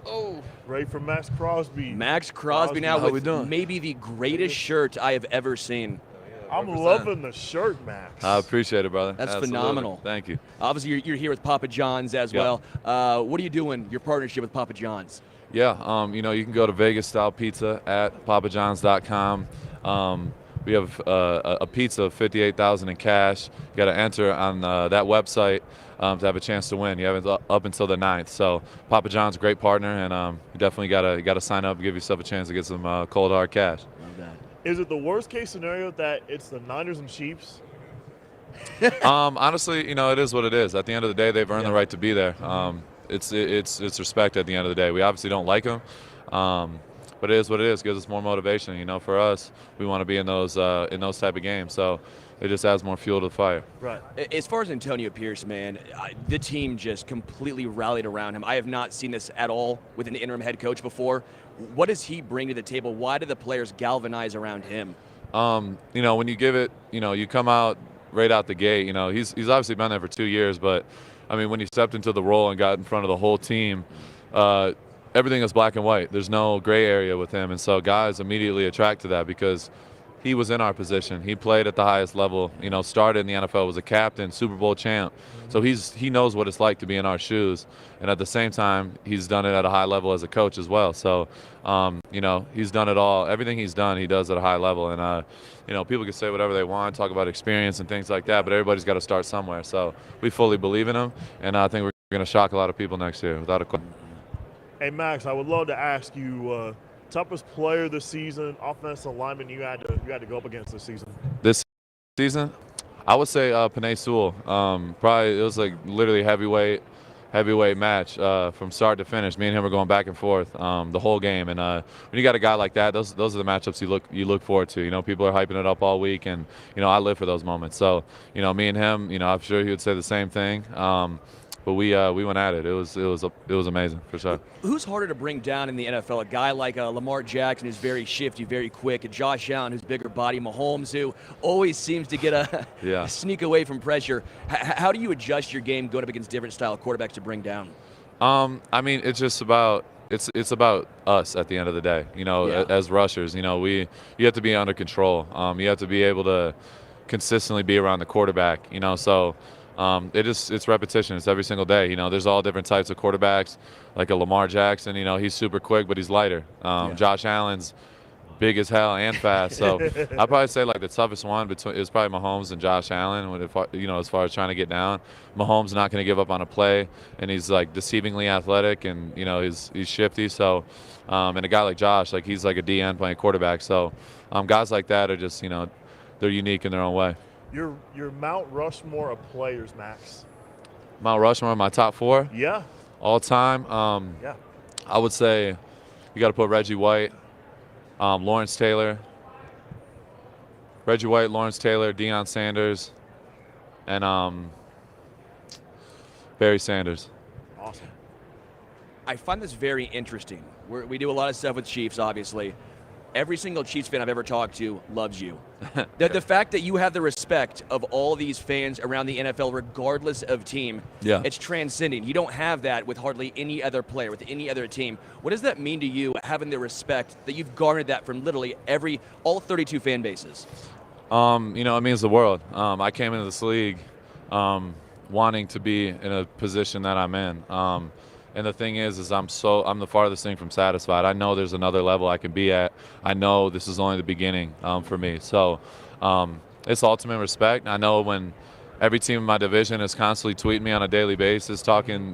Oh. Ready for Maxx Crosby. Maxx Crosby now with maybe the greatest shirt I have ever seen. I'm loving the shirt, Max. I appreciate it, brother. That's phenomenal. Thank you. Obviously, you're here with Papa John's as well. What are you doing, your partnership with Papa John's? Yeah, you can go to Vegas-style pizza at papajohns.com. We have a pizza of $58,000 in cash. You got to enter on that website to have a chance to win. You have it up until the 9th. So Papa John's a great partner, and you definitely got to sign up and give yourself a chance to get some cold hard cash. Love that. Is it the worst case scenario that it's the Niners and Chiefs? Honestly, it is what it is. At the end of the day, they've earned the right to be there. It's respect at the end of the day. We obviously don't like them. But it is what it is. It gives us more motivation. For us, we want to be in those type of games. So it just adds more fuel to the fire. Right. As far as Antonio Pierce, man, the team just completely rallied around him. I have not seen this at all with an interim head coach before. What does he bring to the table? Why do the players galvanize around him? When you give it, you come out right out the gate. He's obviously been there for 2 years, but I mean, when he stepped into the role and got in front of the whole team, everything is black and white. There's no gray area with him, and so guys immediately attract to that because he was in our position. He played at the highest level. Started in the NFL, was a captain, Super Bowl champ. So he knows what it's like to be in our shoes, and at the same time, he's done it at a high level as a coach as well. So, he's done it all. Everything he's done, he does at a high level. And people can say whatever they want, talk about experience and things like that, but everybody's got to start somewhere. So we fully believe in him, and I think we're going to shock a lot of people next year, without a question. Hey, Max, I would love to ask you, toughest player this season, offensive lineman you had to go up against this season. This season, I would say Penei Sewell. Probably it was like literally heavyweight match from start to finish. Me and him were going back and forth the whole game. And when you got a guy like that, those are the matchups you look forward to. People are hyping it up all week, and I live for those moments. So me and him, I'm sure he would say the same thing. But we went at it. It was amazing for sure. Who's harder to bring down in the NFL? A guy like Lamar Jackson, who's very shifty, very quick. A Josh Allen, who's bigger body. Mahomes, who always seems to get a sneak away from pressure. How do you adjust your game going up against different style quarterbacks to bring down? I mean, it's just about it's about us at the end of the day. As rushers, you have to be under control. You have to be able to consistently be around the quarterback. So. It's repetition. It's every single day. There's all different types of quarterbacks, like a Lamar Jackson. He's super quick, but he's lighter. Josh Allen's big as hell and fast. So I'd probably say like the toughest one is probably Mahomes and Josh Allen. As far as trying to get down, Mahomes not going to give up on a play, and he's like deceivingly athletic, and he's shifty. So and a guy like Josh, like he's like a DN playing quarterback. So guys like that are just they're unique in their own way. Your Mount Rushmore of players, Max. Mount Rushmore, my top 4? Yeah. All time? Yeah. I would say you got to put Reggie White, Lawrence Taylor, Deion Sanders, and Barry Sanders. Awesome. I find this very interesting. We do a lot of stuff with Chiefs, obviously. Every single Chiefs fan I've ever talked to loves you. The fact that you have the respect of all these fans around the NFL, regardless of team, it's transcending. You don't have that with hardly any other player, with any other team. What does that mean to you, having the respect that you've garnered that from literally all 32 fan bases? It means the world. I came into this league wanting to be in a position that I'm in. And the thing is I'm the farthest thing from satisfied. I know there's another level I can be at. I know this is only the beginning for me. So it's ultimate respect. I know when every team in my division is constantly tweeting me on a daily basis, talking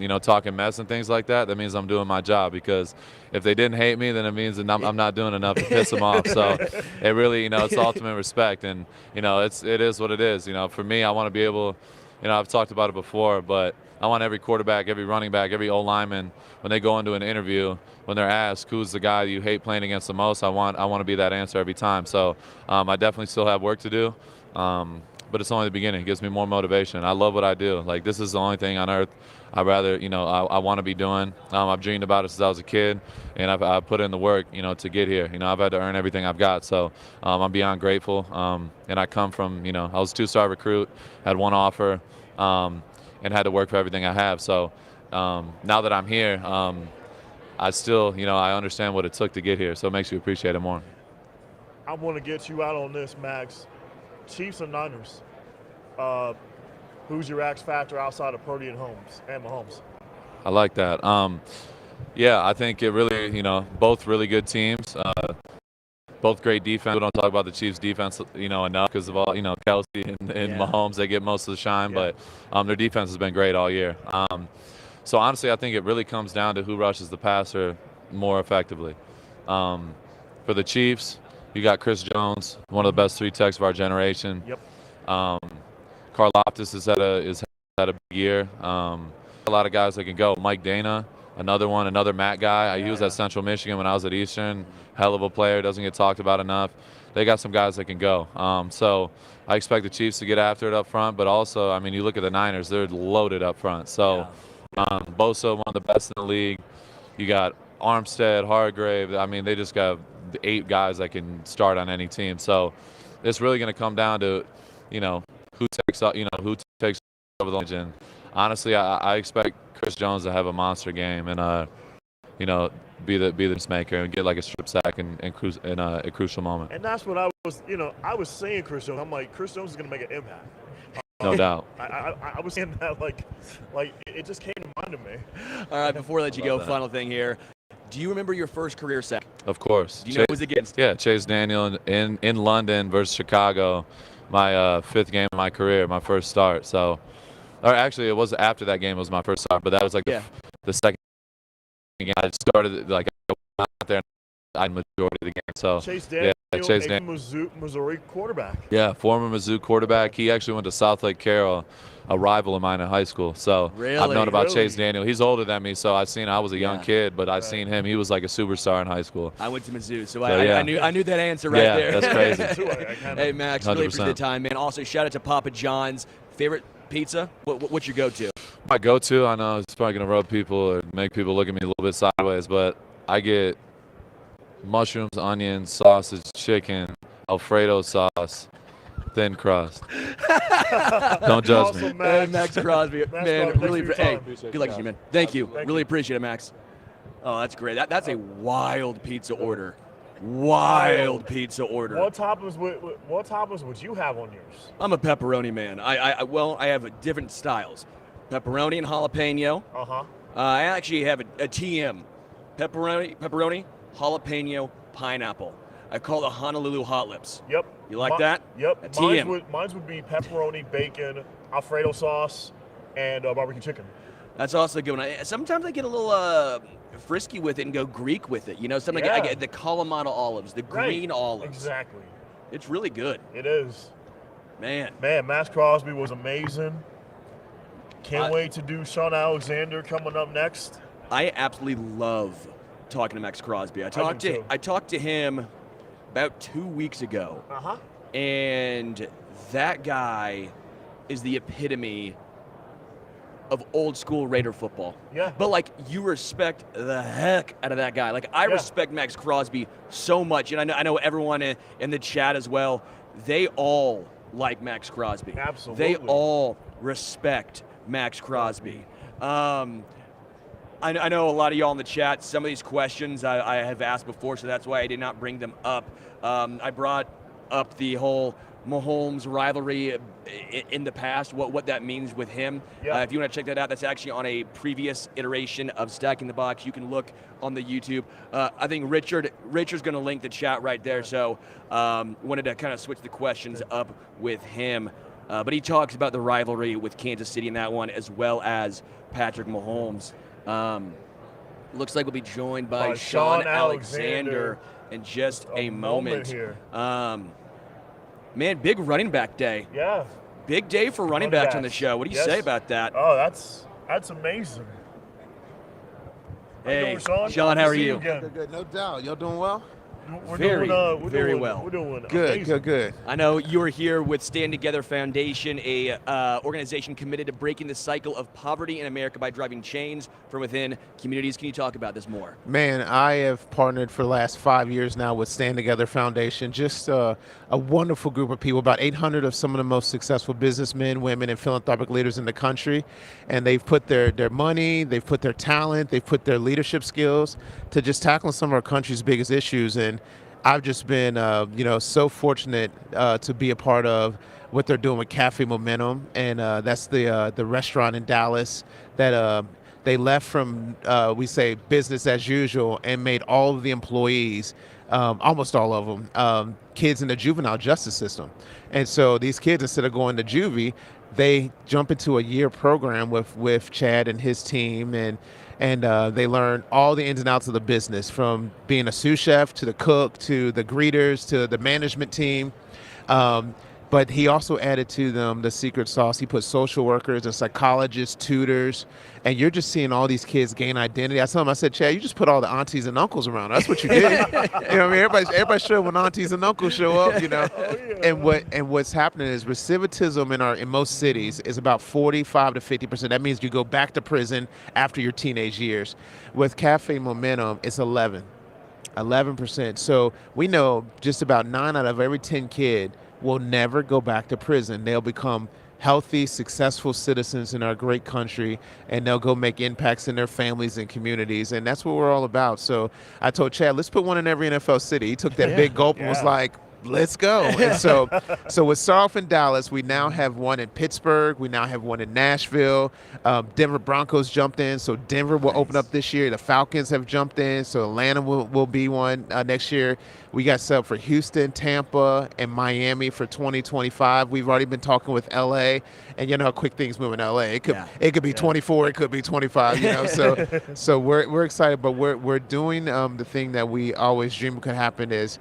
mess and things like that. That means I'm doing my job, because if they didn't hate me, then it means that I'm not doing enough to piss them off. So it really, it's ultimate respect, and it is what it is. For me, I want to be able, I've talked about it before, but I want every quarterback, every running back, every O-lineman, when they go into an interview, when they're asked who's the guy you hate playing against the most, I want to be that answer every time. So I definitely still have work to do, but it's only the beginning. It gives me more motivation. I love what I do. Like, this is the only thing on earth I'd rather, I want to be doing. I've dreamed about it since I was a kid, and I've put in the work, to get here. I've had to earn everything I've got. So I'm beyond grateful. And I come from, I was a 2-star recruit, had one offer, and had to work for everything I have. So now that I'm here, I still, I understand what it took to get here. So it makes you appreciate it more. I want to get you out on this, Max. Chiefs and Niners. Who's your X factor outside of Purdy and Holmes and Mahomes? I like that. Yeah, I think it really, both really good teams. Both great defense. We don't talk about the Chiefs' defense, enough because of all, Kelsey and Mahomes. They get most of the shine, but their defense has been great all year. So honestly, I think it really comes down to who rushes the passer more effectively. For the Chiefs, you got Chris Jones, one of the best 3 techs of our generation. Yep. Karlaftis is had a big year. A lot of guys that can go. Mike Dana, another Matt guy. He was at Central Michigan when I was at Eastern. Hell of a player, doesn't get talked about enough. They got some guys that can go. So I expect the Chiefs to get after it up front, but also, you look at the Niners, they're loaded up front. So Bosa, one of the best in the league. You got Armstead, Hargrave. They just got 8 guys that can start on any team. So it's really going to come down to, who takes over the ledge. And honestly, I expect Chris Jones to have a monster game and be the maker and get like a strip sack in a crucial moment. And that's what I was saying, Chris Jones. I'm like, Chris Jones is going to make an impact. No doubt. I was saying that like it just came to mind to me. All right, before I let you go, final thing here. Do you remember your first career sack? Of course. Do you know who it was against? Yeah, Chase Daniel in London versus Chicago. My 5th game of my career, my first start. So, or actually, it was after that game. It was my first start, but that was like the second game. I started I went out there and I had majority of the game. So Chase Daniel, Missouri quarterback. Yeah, former Mizzou quarterback. He actually went to South Lake Carroll, a rival of mine in high school. So I've known about Chase Daniel. He's older than me, so I was a young kid, but I've seen him. He was like a superstar in high school. I went to Mizzou, so I knew that answer right there. Yeah, that's crazy. Hey, Max, 100%. Really appreciate the time, man. Also, shout out to Papa John's. Favorite pizza? What's your go-to? My go-to, I know it's probably going to rub people or make people look at me a little bit sideways, but I get mushrooms, onions, sausage, chicken, Alfredo sauce, thin crust. Don't judge me. Hey, Maxx Crosby. Man, really good luck to you, man. Thank you. Really appreciate it, Max. Oh, that's great. That's a wild pizza order. Wild pizza order. What toppings would you have on yours? I'm a pepperoni man. I have different styles. Pepperoni and jalapeno. I actually have a TM. Pepperoni, jalapeno, pineapple. I call it the Honolulu Hot Lips. Yep. You like that? Yep. Mine would be pepperoni, bacon, Alfredo sauce, and barbecue chicken. That's also a good one. Sometimes I get a little frisky with it and go Greek with it. Sometimes I get the Kalamata olives, the green olives. Exactly. It's really good. It is. Man, Maxx Crosby was amazing. Can't wait to do Shaun Alexander coming up next. I absolutely love talking to Maxx Crosby. I talked to him about 2 weeks ago. And that guy is the epitome of old school Raider football. Yeah. But you respect the heck out of that guy. I respect Maxx Crosby so much, and I know everyone in the chat as well. They all like Maxx Crosby. Absolutely. They all respect Maxx Crosby. I know a lot of y'all in the chat, some of these questions I have asked before, so that's why I did not bring them up. I brought up the whole Mahomes rivalry in the past, what that means with him. If you want to check that out, that's actually on a previous iteration of Stacking the Box. You can look on the YouTube. I think Richard's going to link the chat right there, so wanted to kind of switch the questions up with him. But he talks about the rivalry with Kansas City in that one, as well as Patrick Mahomes. Looks like we'll be joined by Shaun Alexander in just a moment here. Man, big running back day. Yeah. Big day for running backs on the show. What do you say about that? Oh, that's amazing. Hey, Shaun? Shaun, how are you? Good, no doubt. Y'all doing well? We're Very doing well. We're doing Good, amazing. good. I know you are here with Stand Together Foundation, a organization committed to breaking the cycle of poverty in America by driving change from within communities. Can you talk about this more? Man, I have partnered for the last 5 years now with Stand Together Foundation. Just a wonderful group of people, about 800 of some of the most successful businessmen, women, and philanthropic leaders in the country. And they've put their money, they've put their talent, they've put their leadership skills to just tackling some of our country's biggest issues. And I've just been, so fortunate to be a part of what they're doing with Cafe Momentum, and that's the restaurant in Dallas that they left from, we say, business as usual, and made all of the employees, almost all of them, kids in the juvenile justice system. And so these kids, instead of going to juvie, they jump into a year program with Chad and his team, and they learn all the ins and outs of the business, from being a sous chef to the cook to the greeters to the management team. But he also added to them the secret sauce. He put social workers and psychologists, tutors, and you're just seeing all these kids gain identity. I told him, I said, Chad, you just put all the aunties and uncles around. That's what you did. You know what I mean? Everybody show when aunties and uncles show up, you know. And what's happening is recidivism in most cities is about 45 to 50%. That means you go back to prison after your teenage years. With Cafe Momentum, it's 11%. So we know just about 9 out of every 10 kids will never go back to prison. They'll become healthy, successful citizens in our great country, and they'll go make impacts in their families and communities, and that's what we're all about. So I told Chad, let's put one in every NFL city. He took that big gulp and was like, let's go. And so with start off in Dallas, we now have one in Pittsburgh. We now have one in Nashville. Denver Broncos jumped in, so Denver will open up this year. The Falcons have jumped in, so Atlanta will be one next year. We got set up for Houston, Tampa, and Miami for 2025. We've already been talking with LA, and you know how quick things move in LA. It could be 24, it could be 25. You know, so we're excited, but we're doing the thing that we always dreamed could happen is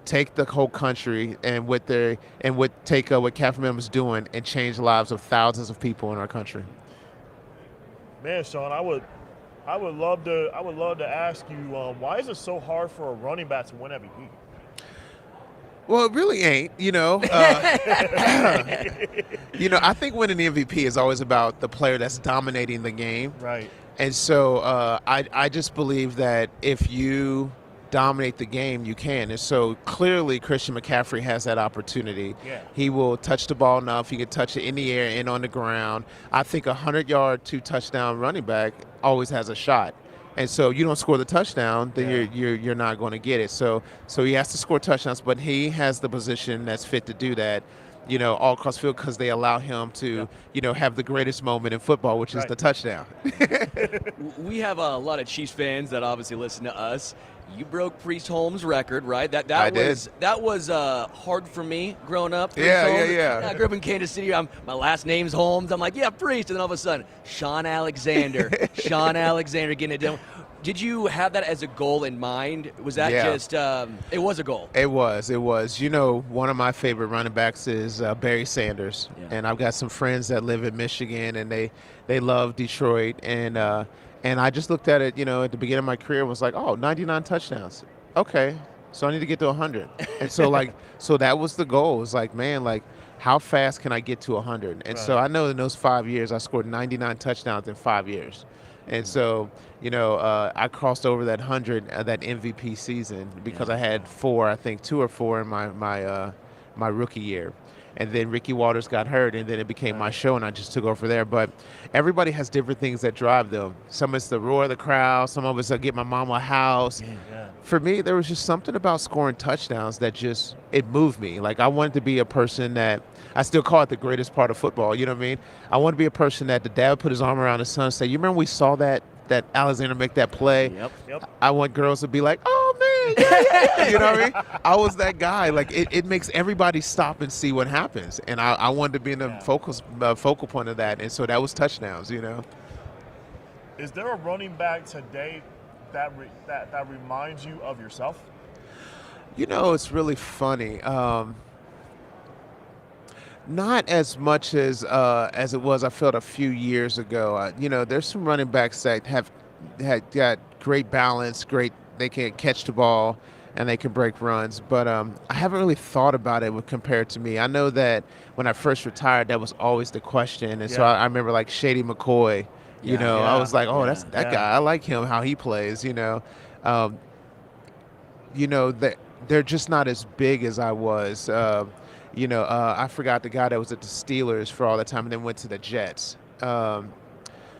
take the whole country and what Cafe Momentum is doing and change the lives of thousands of people in our country. Man, Shaun, I would love to ask you, why is it so hard for a running back to win MVP? Well, it really ain't, you know. I think winning the MVP is always about the player that's dominating the game. Right. And so I just believe that if you dominate the game, you can. And so clearly Christian McCaffrey has that opportunity. Yeah. He will touch the ball enough. He can touch it in the air and on the ground. I think a 100-yard, 2-touchdown running back always has a shot. And so you don't score the touchdown, then you're not going to get it. So he has to score touchdowns, but he has the position that's fit to do that, you know, all across the field, because they allow him to, have the greatest moment in football, which is the touchdown. We have a lot of Chiefs fans that obviously listen to us. You broke Priest Holmes' record, right? That was hard for me growing up. Yeah. I grew up in Kansas City. My last name's Holmes. I'm like, yeah, Priest, and then all of a sudden, Shaun Alexander getting it done. Did you have that as a goal in mind? Was that just? It was a goal. It was. You know, one of my favorite running backs is Barry Sanders, and I've got some friends that live in Michigan, and they love Detroit, and I just looked at it, at the beginning of my career and was like, 99 touchdowns. Okay, so I need to get to 100. And so that was the goal. It was like, man, how fast can I get to 100? And so I know in those 5 years, I scored 99 touchdowns in 5 years. And so, I crossed over that 100, that MVP season, because I had 2 or 4 in my rookie year. And then Ricky Waters got hurt, and then it became my show, and I just took over there. But everybody has different things that drive them. Some it's the roar of the crowd. Some of it's get my mama a house. For me, there was just something about scoring touchdowns that it moved me. I wanted to be a person that, I still call it the greatest part of football, you know what I mean? I want to be a person that the dad would put his arm around his son and say, you remember we saw that Alexander make that play? Yep. I want girls to be like, oh, man, You know what I mean? I was that guy. Like it makes everybody stop and see what happens, and I wanted to be in the focal point of that, and so that was touchdowns. You know. Is there a running back today that reminds you of yourself? You know, it's really funny. Not as much as it was, I felt, a few years ago. You know, there's some running backs that have got great balance, they can catch the ball, and they can break runs. But I haven't really thought about it compared to me. I know that when I first retired, that was always the question. And so I remember, like, Shady McCoy, I was like, oh, that's that guy. I like him, how he plays, that they're just not as big as I was. I forgot the guy that was at the Steelers for all the time and then went to the Jets. I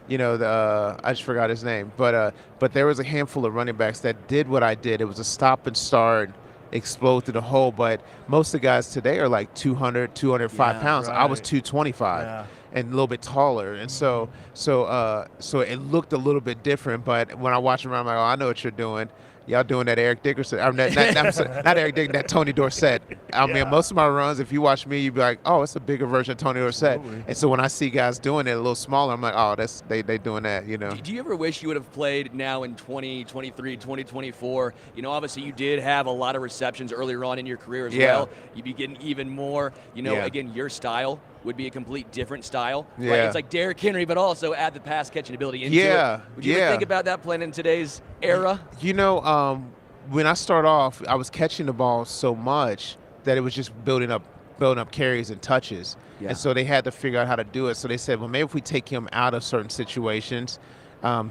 just forgot his name. But there was a handful of running backs that did what I did. It was a stop and start, explode through the hole. But most of the guys today are like 200, 205 pounds. Right. I was 225 and a little bit taller. And so it looked a little bit different. But when I watch them around, I'm like, oh, I know what you're doing. Y'all doing that Eric Dickerson. Not Eric Dickerson, that Tony Dorsett. I mean, most of my runs, if you watch me, you'd be like, oh, it's a bigger version of Tony Dorsett. Absolutely. And so when I see guys doing it a little smaller, I'm like, oh, they doing that, Do you ever wish you would have played now in 2023, 2024? Obviously you did have a lot of receptions earlier on in your career as well. You'd be getting even more, again, your style would be a complete different style. Yeah. Right? It's like Derrick Henry, but also add the pass catching ability into it. Would you ever think about that playing in today's era? When I start off, I was catching the ball so much that it was just building up carries and touches. Yeah. And so they had to figure out how to do it. So they said, well, maybe if we take him out of certain situations,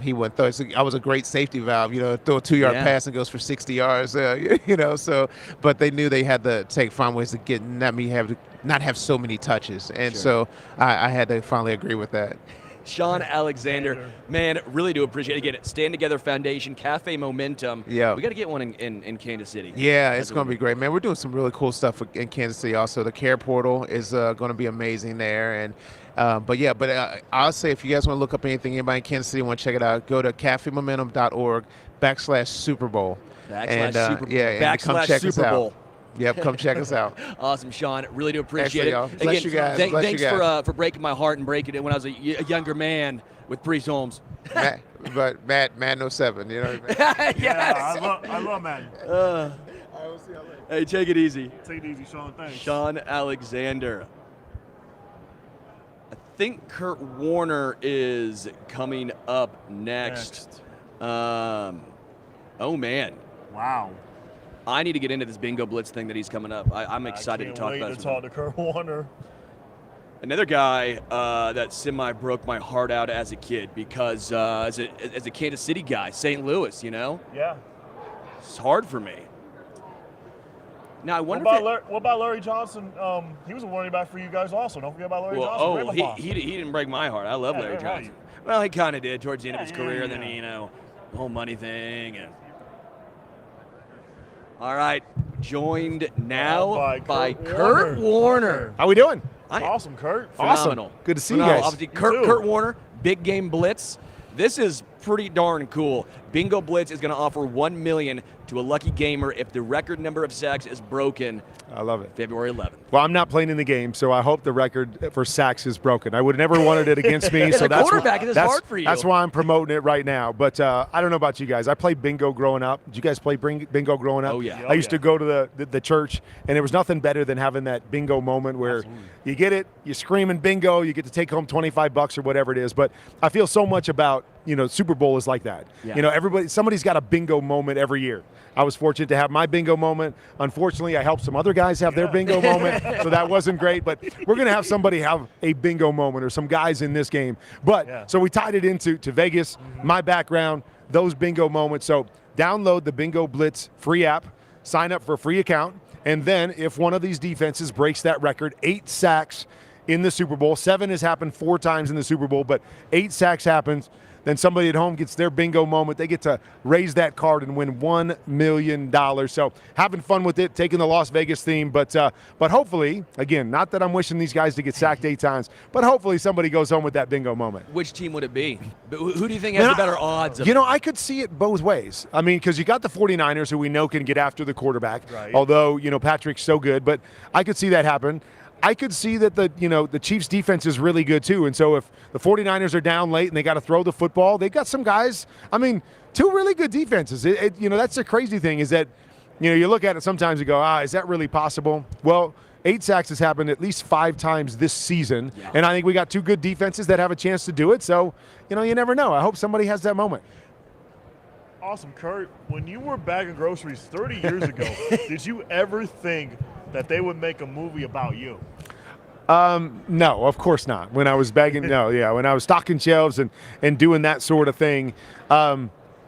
he went through. So I was a great safety valve, throw a 2-yard pass and goes for 60 yards, but they knew they had to find ways to not have so many touches. And so I had to finally agree with that. Shaun Alexander, man, really do appreciate it. Again, Stand Together Foundation, Cafe Momentum. Yeah. We got to get one in Kansas City. Yeah, it's going to be great, man. We're doing some really cool stuff in Kansas City also. The care portal is going to be amazing there. And I'll say if you guys want to look up anything, anybody in Kansas City want to check it out, go to cafemomentum.org/Super Bowl. Super Bowl. And come check us out. Yep, come check us out. Awesome, Shaun. Really do appreciate it. Again, bless you guys. Thanks for breaking my heart and breaking it when I was a younger man with Brees Holmes. Madden 07, you know what I mean? Yes. I love Madden. I will see you later. Hey, take it easy. Take it easy, Shaun. Thanks. Shaun Alexander. I think Kurt Warner is coming up next. Oh, man. Wow. I need to get into this Bingo Blitz thing that he's coming up. I'm excited to talk about it. Talk to Kurt Warner. Another guy that semi-broke my heart out as a kid because as a Kansas City guy, St. Louis, Yeah. It's hard for me. Now I wonder what about Larry Johnson? He was a running back for you guys also. Don't forget about Larry Johnson. Oh, he didn't break my heart. I love Larry Johnson. Right. Well, he kind of did towards the end of his career. Then the whole money thing. All right, joined now by Kurt Warner. How we doing? Awesome, Kurt. Phenomenal. Awesome. Good to see you guys. Obviously, Kurt Warner, Big Game Blitz. This is pretty darn cool. Bingo Blitz is going to offer $1 million to a lucky gamer if the record number of sacks is broken. I love it. February 11th. Well, I'm not playing in the game, so I hope the record for sacks is broken. I would have never wanted it against me. So that's quarterback, it's hard for you. That's why I'm promoting it right now. But I don't know about you guys. I played bingo growing up. Did you guys play bingo growing up? Oh, yeah. I used to go to the church, and there was nothing better than having that bingo moment where you get it, you're screaming bingo, you get to take home $25 or whatever it is. But I feel so much about, Super Bowl is like that. Yeah. Somebody's got a bingo moment every year. I was fortunate to have my bingo moment. Unfortunately, I helped some other guys have their bingo moment, so that wasn't great. But we're going to have somebody have a bingo moment or some guys in this game. But so we tied it into Vegas, my background, those bingo moments. So download the Bingo Blitz free app, sign up for a free account, and then if one of these defenses breaks that record, 8 sacks in the Super Bowl, 7 has happened 4 times in the Super Bowl, but 8 sacks happens, then somebody at home gets their bingo moment. They get to raise that card and win $1 million. So having fun with it, taking the Las Vegas theme. But hopefully, again, not that I'm wishing these guys to get sacked 8 times, but hopefully somebody goes home with that bingo moment. Which team would it be? Who do you think has the better odds? I could see it both ways. I mean, because you got the 49ers, who we know can get after the quarterback, right. Although, Patrick's so good. But I could see that happen. I could see that the Chiefs' defense is really good too. And so if the 49ers are down late and they got to throw the football, they've got some guys, 2 really good defenses. That's the crazy thing is that, you look at it sometimes and go, is that really possible? Well, 8 sacks has happened at least 5 times this season. Yeah. And I think we got 2 good defenses that have a chance to do it. So, you never know. I hope somebody has that moment. Awesome, Kurt. When you were bagging groceries 30 years ago, did you ever think that they would make a movie about you? No, of course not. When I was bagging, when I was stocking shelves and doing that sort of thing,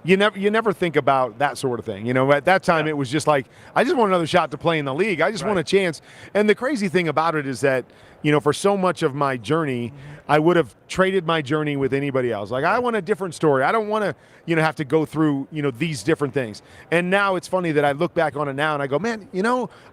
you never think about that sort of thing. At that time it was just like, I just want another shot to play in the league. I just want a chance. And the crazy thing about it is that, for so much of my journey, I would have traded my journey with anybody else. Like, I want a different story. I don't want to, have to go through, these different things. And now it's funny that I look back on it now and I go, man,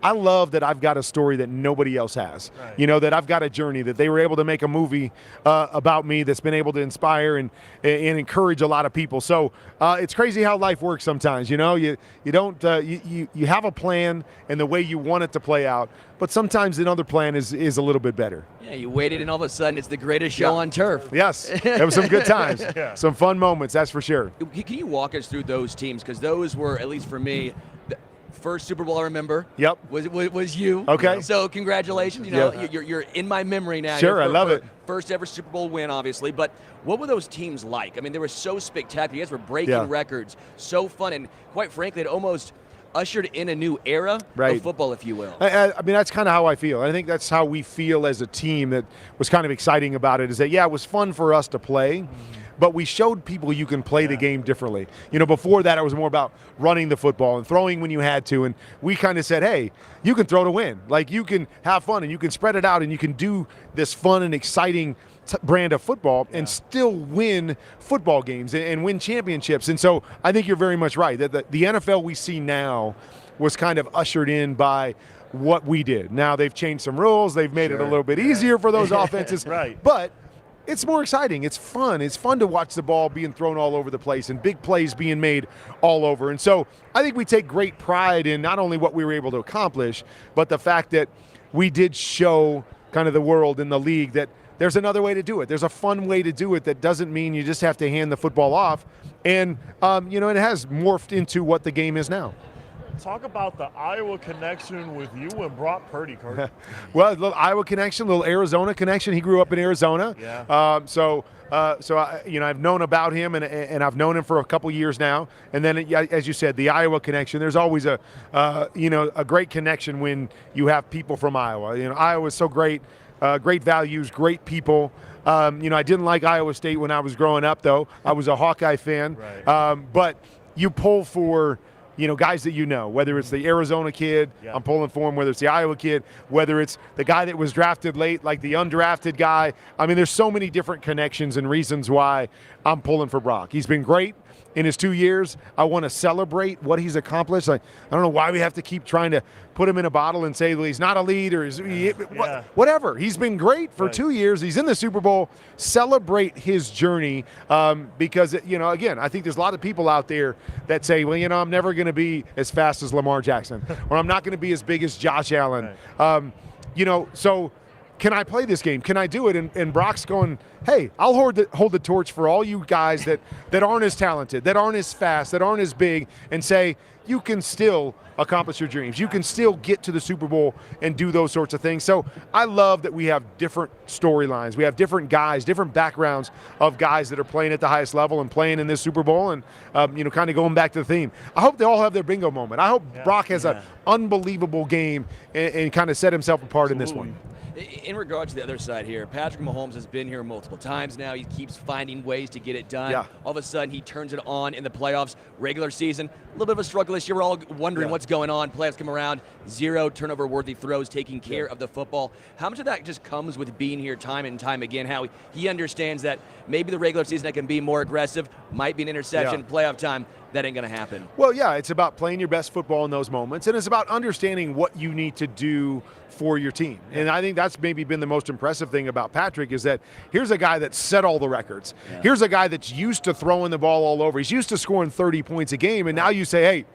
I love that I've got a story that nobody else has. Right. That I've got a journey, that they were able to make a movie about me that's been able to inspire and encourage a lot of people. So it's crazy how life works sometimes. You don't you have a plan and the way you want it to play out, but sometimes another plan is a little bit better. Yeah, you waited and all of a sudden it's the greatest show on turf. Yes, there was some good times, some fun moments, that's for sure. Can you walk us through those teams? Because those were, at least for me, the first Super Bowl I remember. Yep. Was you. Okay. So congratulations. You're in my memory now. Sure, I love it. First ever Super Bowl win, obviously. But what were those teams like? I mean, they were so spectacular. You guys were breaking records, so fun, and quite frankly, it almost ushered in a new era of football, if you will. I mean, that's kind of how I feel. I think that's how we feel as a team. That was kind of exciting about it, is that, it was fun for us to play, but we showed people you can play the game differently. Before that, it was more about running the football and throwing when you had to, and we kind of said, hey, you can throw to win. Like, you can have fun, and you can spread it out, and you can do this fun and exciting brand of football and still win football games and win championships. And so I think you're very much right that the NFL we see now was kind of ushered in by what we did. Now they've changed some rules. They've made it a little bit easier for those offenses. But it's more exciting. It's fun. It's fun to watch the ball being thrown all over the place and big plays being made all over. And so I think we take great pride in not only what we were able to accomplish, but the fact that we did show kind of the world in the league that there's another way to do it. There's a fun way to do it that doesn't mean you just have to hand the football off. And, it has morphed into what the game is now. Talk about the Iowa connection with you and Brock Purdy, Kurt. Well, a little Iowa connection, a little Arizona connection. He grew up in Arizona. Yeah. So I've known about him, and I've known him for a couple years now. And then, as you said, the Iowa connection. There's always a great connection when you have people from Iowa. Iowa is so great. Great values, great people. I didn't like Iowa State when I was growing up, though. I was a Hawkeye fan. Right. But you pull for, guys that whether it's the Arizona kid, I'm pulling for him, whether it's the Iowa kid, whether it's the guy that was drafted late, like the undrafted guy. I mean, there's so many different connections and reasons why I'm pulling for Brock. He's been great in his 2 years. I want to celebrate what he's accomplished. I don't know why we have to keep trying to put him in a bottle and say, well, he's not a lead or whatever. He's been great for 2 years. He's in the Super Bowl. Celebrate his journey because, again, I think there's a lot of people out there that say, well, I'm never going to be as fast as Lamar Jackson or I'm not going to be as big as Josh Allen. So can I play this game? Can I do it? And Brock's going, hey, I'll hold the torch for all you guys that aren't as talented, that aren't as fast, that aren't as big, and say, you can still accomplish your dreams. You can still get to the Super Bowl and do those sorts of things. So I love that we have different storylines. We have different guys, different backgrounds of guys that are playing at the highest level and playing in this Super Bowl and, kind of going back to the theme. I hope they all have their bingo moment. I hope Brock has an unbelievable game and kind of set himself apart in this one. In regards to the other side here, Patrick Mahomes has been here multiple times now. He keeps finding ways to get it done. Yeah. All of a sudden, he turns it on in the playoffs, regular season. A little bit of a struggle this year. We're all wondering what's going on. Playoffs come around. 0 turnover-worthy throws, taking care of the football. How much of that just comes with being here time and time again? How he understands that maybe the regular season that can be more aggressive, might be an interception, playoff time, that ain't going to happen. Well, yeah, it's about playing your best football in those moments, and it's about understanding what you need to do for your team. And I think that's maybe been the most impressive thing about Patrick is that here's a guy that set all the records. Yeah. Here's a guy that's used to throwing the ball all over. He's used to scoring 30 points a game, and now you say, hey,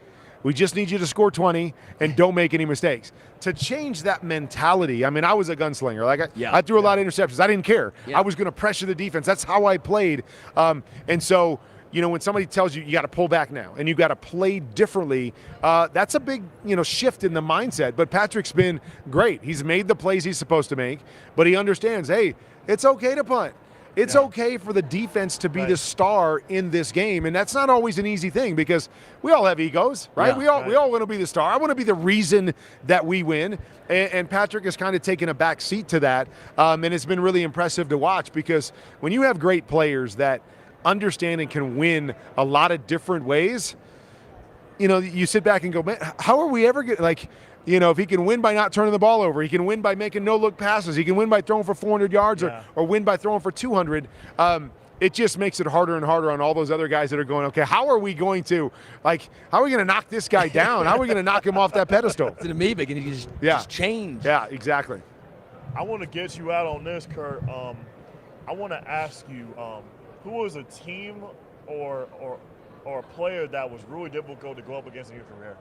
we just need you to score 20 and don't make any mistakes. To change that mentality, I mean, I was a gunslinger. Like I threw a lot of interceptions. I didn't care. I was going to pressure the defense. That's how I played. And so, you know, when somebody tells you got to pull back now and you got to play differently, that's a big, shift in the mindset. But Patrick's been great. He's made the plays he's supposed to make, but he understands, hey, it's okay to punt. It's okay for the defense to be the star in this game, and that's not always an easy thing because we all have egos, right? Yeah, we all want to be the star. I want to be the reason that we win, and Patrick has kind of taken a back seat to that, and it's been really impressive to watch because when you have great players that understand and can win a lot of different ways, you sit back and go, man, how are we ever going to, if he can win by not turning the ball over, he can win by making no-look passes, he can win by throwing for 400 yards or win by throwing for 200, it just makes it harder and harder on all those other guys that are going, okay, how are we going to knock this guy down? How are we going to knock him off that pedestal? It's an amoeba. Can you just change? Yeah, exactly. I want to get you out on this, Kurt. I want to ask you, who was a team or a player that was really difficult to go up against in your career?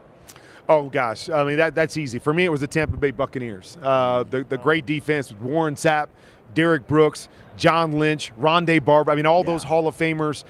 Oh, gosh. I mean, that's easy. For me, it was the Tampa Bay Buccaneers. The great defense with Warren Sapp, Derek Brooks, John Lynch, Rondé Barber. I mean, all those Hall of Famers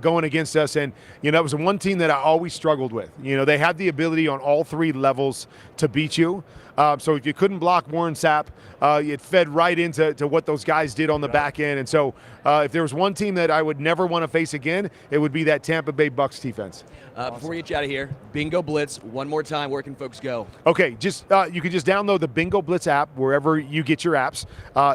going against us. And, it was one team that I always struggled with. They had the ability on all three levels to beat you. So if you couldn't block Warren Sapp, it fed right into what those guys did on the back end. And so if there was one team that I would never want to face again, it would be that Tampa Bay Bucs defense. Before we get you out of here, Bingo Blitz, one more time, where can folks go? Okay, you can just download the Bingo Blitz app wherever you get your apps.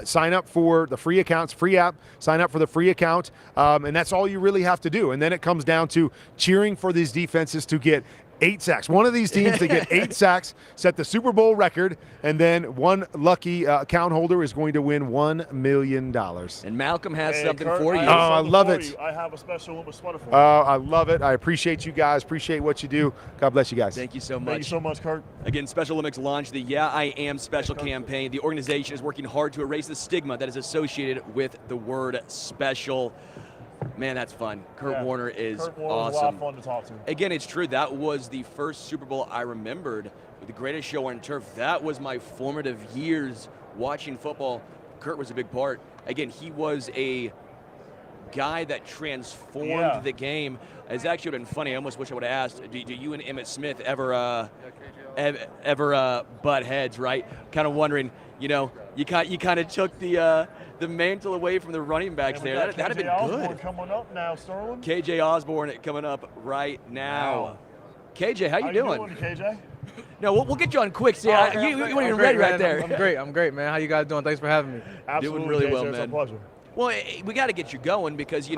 Sign up for the free accounts, free app, sign up for the free account, and that's all you really have to do. And then it comes down to cheering for these defenses to get 8 sacks. One of these teams to get 8 sacks, set the Super Bowl record, and then one lucky account holder is going to win $1 million. And Malcolm has something Kurt, for you. I love it. I have a special sweater for you. I love it. I appreciate you guys. Appreciate what you do. God bless you guys. Thank you so much. Thank you so much, Kurt. Again, Special Olympics launched the Yeah, I Am special campaign. The organization is working hard to erase the stigma that is associated with the word special. Man, that's fun. Kurt Warner is Kurt Warner awesome. Was a lot of fun to talk to. Again, it's true. That was the first Super Bowl I remembered. The greatest show on turf. That was my formative years watching football. Kurt was a big part. Again, he was a guy that transformed the game. It's actually been funny. I almost wish I would have asked, do you and Emmitt Smith ever butt heads, right? Kind of wondering, you kind of took the mantle away from the running backs there. That'd have been Osborn good. Coming up now, Sterling. KJ Osborn coming up right now. Wow. KJ, how you doing? KJ? No, we'll get you on quick. See, you weren't even ready right there. I'm great, man. How you guys doing? Thanks for having me. Absolutely, doing really KJ, well, it's man. a pleasure. Well, we got to get you going because,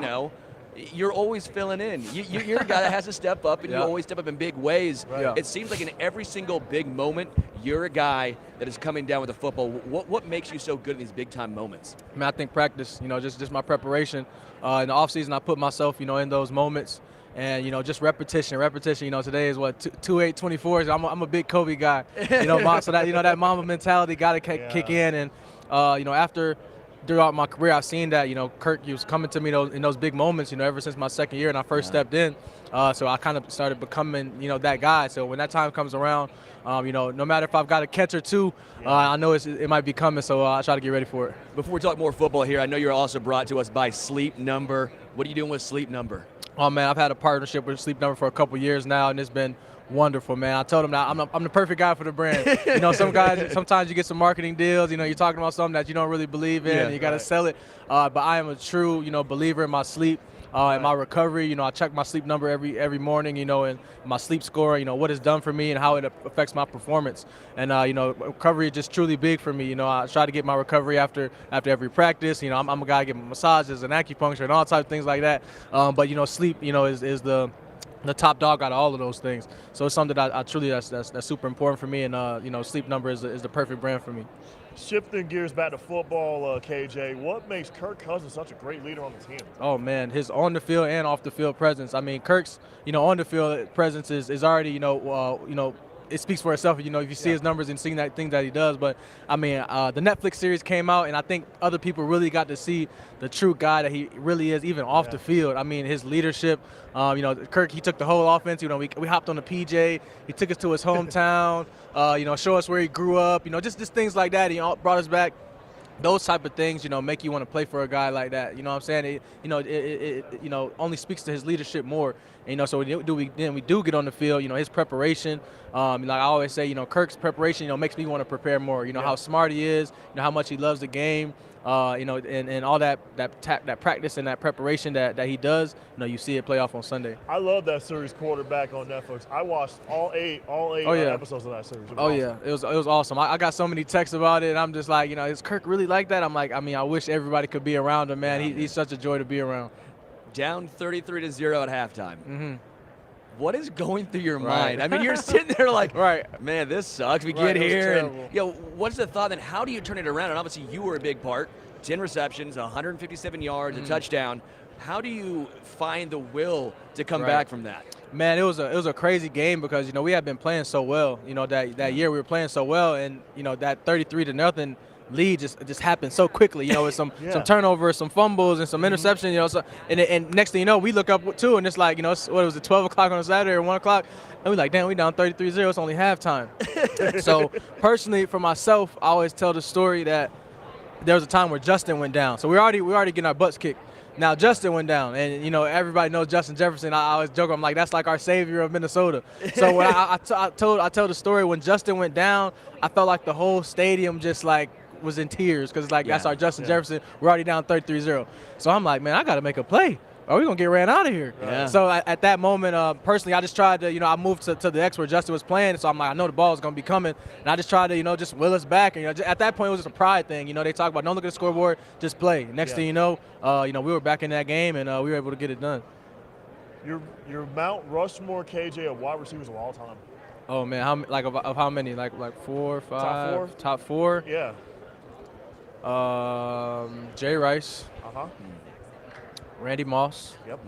you're always filling in. You're a guy that has to step up, and you always step up in big ways. Right. It seems like in every single big moment, you're a guy that is coming down with the football. What makes you so good in these big-time moments? I mean, I think practice, just my preparation. In the offseason, I put myself, in those moments. And, just repetition. Today is 2/8/24. I'm a big Kobe guy. So that Mamba mentality got to kick in. And, after throughout my career, I've seen that, Kurt, he was coming to me in those big moments, ever since my second year and I first stepped in. So I kind of started becoming, that guy. So when that time comes around, no matter if I've got a catch or two, I know it might be coming, so I try to get ready for it. Before we talk more football here, I know you're also brought to us by Sleep Number. What are you doing with Sleep Number? Oh, man, I've had a partnership with Sleep Number for a couple years now, and it's been wonderful, man. I told him that I'm the perfect guy for the brand. Some guys, sometimes you get some marketing deals, you're talking about something that you don't really believe in, and you got to sell it. But I am a true, believer in my sleep. And my recovery, I check my Sleep Number every morning, and my sleep score, what it's done for me and how it affects my performance. And, recovery is just truly big for me. I try to get my recovery after every practice. I'm a guy getting massages and acupuncture and all types of things like that. But, sleep, is the the top dog out of all of those things. So it's something that I truly that's super important for me, and Sleep Number is the perfect brand for me. Shifting gears back to football, KJ, what makes Kirk Cousins such a great leader on the team? Oh man, his on the field and off the field presence. I mean, Kirk's on the field presence is already it speaks for itself. If you see his numbers and seeing that thing that he does. But I mean, the Netflix series came out, and I think other people really got to see the true guy that he really is, even off the field. I mean, his leadership. Kirk, he took the whole offense. We hopped on the PJ. He took us to his hometown. Show us where he grew up. Just things like that. He brought us back. Those type of things, make you want to play for a guy like that. You know what I'm saying? It only speaks to his leadership more. And, so we do get on the field. His preparation. Like I always say, Kirk's preparation, makes me want to prepare more. How smart he is. How much he loves the game. And all that practice and that preparation that he does. You see it play off on Sunday. I love that series, Quarterback, on Netflix. I watched all eight episodes of that series. Yeah, it was awesome. I got so many texts about it, and I'm just like, is Kirk really like that? I'm like, I wish everybody could be around him, man. He's such a joy to be around. Down 33-0 at halftime. Mm-hmm. What is going through your mind? I mean, you're sitting there like, man, this sucks. We get here, and what's the thought? Then how do you turn it around? And obviously, you were a big part. 10 receptions, 157 yards, a touchdown. How do you find the will to come back from that? Man, it was a crazy game because we had been playing so well. That year we were playing so well, and that 33-0 lead just happened so quickly. With some turnovers, some fumbles, and some interceptions. And next thing you know, we look up too, and it's like what was it, 12 o'clock on a Saturday or 1 o'clock, and we like, damn, we down 33-0. It's only halftime. So personally, for myself, I always tell the story that there was a time where Justin went down. So we already getting our butts kicked. Now Justin went down, and everybody knows Justin Jefferson. I always joke, I'm like, that's like our savior of Minnesota. So when I tell the story, when Justin went down, I felt like the whole stadium just like was in tears because that's our Justin Jefferson. We're already down 33-0. So I'm like, man, I got to make a play. Or we're going to get ran out of here. Yeah. So at that moment, personally, I just tried to, I moved to the X where Justin was playing. So I'm like, I know the ball is going to be coming. And I just tried to, just will us back. And at that point, it was just a pride thing. They talk about don't look at the scoreboard, just play. Next thing you know, we were back in that game, and we were able to get it done. Your Mount Rushmore, KJ, of wide receivers of all time. Oh, man, of how many? Like 4, 5? Top four? Yeah. Jay Rice. Uh-huh. Randy Moss. Yep.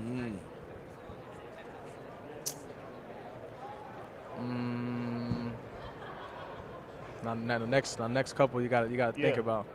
Now the next couple you got to think about.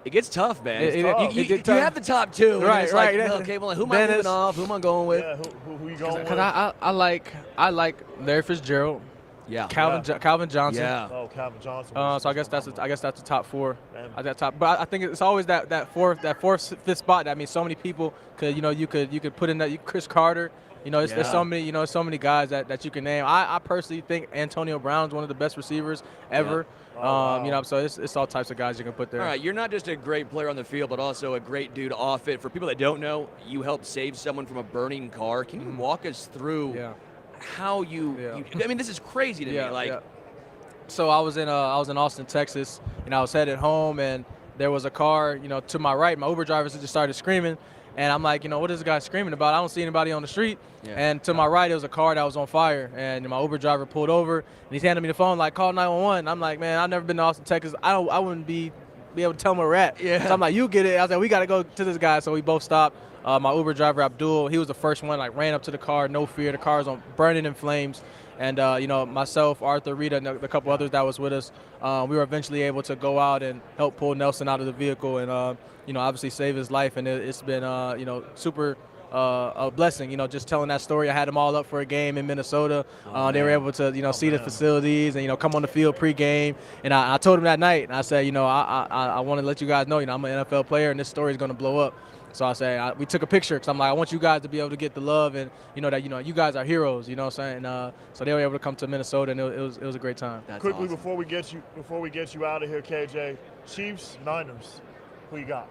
It gets tough, man. You have the top two. Right, it's right. Like, okay, well, who am I moving off? Who am I going with? Yeah, who you going with? Because I like Larry Fitzgerald. Yeah. Calvin Johnson. Yeah. Oh, Calvin Johnson. So I guess that's the top four. At that top, but I think it's always that fourth, fifth spot. I mean, so many people could you could put in that Chris Carter. There's so many guys that you can name. I personally think Antonio Brown's one of the best receivers ever. Yeah. Wow. So it's all types of guys you can put there. All right, you're not just a great player on the field, but also a great dude off it. For people that don't know, you helped save someone from a burning car. Can you walk us through how you I mean, this is crazy to me. So I was in Austin, Texas, and I was headed home, and there was a car, to my right. My Uber driver just started screaming, and I'm like, what is this guy screaming about? I don't see anybody on the street. Yeah. And to my right, there was a car that was on fire, and my Uber driver pulled over, and he's handing me the phone like, call 911. I'm like, man, I've never been to Austin, Texas. I wouldn't be able to tell him where we're at. Yeah. So I'm like, you get it. I was like, we got to go to this guy. So we both stopped. My Uber driver, Abdul, he was the first one, ran up to the car, no fear. The car was burning in flames. And, myself, Arthur, Rita, and a couple others that was with us, we were eventually able to go out and help pull Nelson out of the vehicle and, obviously save his life. And it's been, super a blessing, just telling that story. I had them all up for a game in Minnesota. They were able to, see the facilities and, come on the field pregame. And I told them that night, and I said, I want to let you guys know, I'm an NFL player, and this story is going to blow up. So I say we took a picture because I'm like, I want you guys to be able to get the love and that you guys are heroes. What I'm saying? So they were able to come to Minnesota, and it was a great time. That's Quickly awesome. before we get you out of here, KJ, Chiefs, Niners, who you got?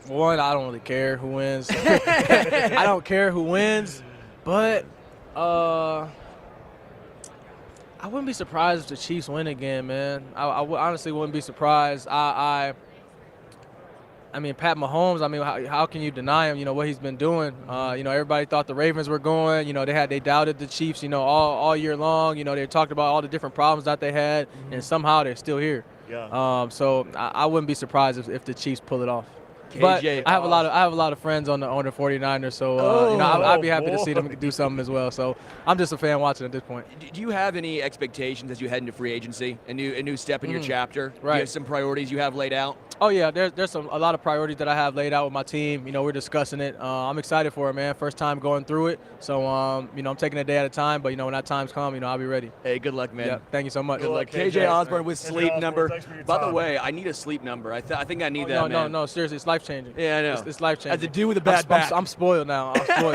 One, I don't really care who wins. I don't care who wins, but I wouldn't be surprised if the Chiefs win again, man. I honestly wouldn't be surprised. I mean, Pat Mahomes, I mean, how can you deny him, what he's been doing? Everybody thought the Ravens were going. They doubted the Chiefs, all year long. They talked about all the different problems that they had, and somehow they're still here. Yeah. So I wouldn't be surprised if the Chiefs pull it off. KJ, But I have a lot of friends on the 49ers, so I'd be happy to see them do something as well. So I'm just a fan watching at this point. Do you have any expectations as you head into free agency, a new step in your chapter? Right. Do you have some priorities you have laid out? Oh yeah, there's a lot of priorities that I have laid out with my team. We're discussing it. I'm excited for it, man. First time going through it, so I'm taking a day at a time. But when that time's come, I'll be ready. Hey, good luck, man. Yeah, thank you so much. Good luck, KJ Osborn with KJ sleep Osborn, number. thanks for your By the time. way, I need a sleep number. I think I need that, man. No, seriously, it's life changing. Yeah, I know. It's life changing. As a dude with a bad back. I'm spoiled now. I'm spoiled.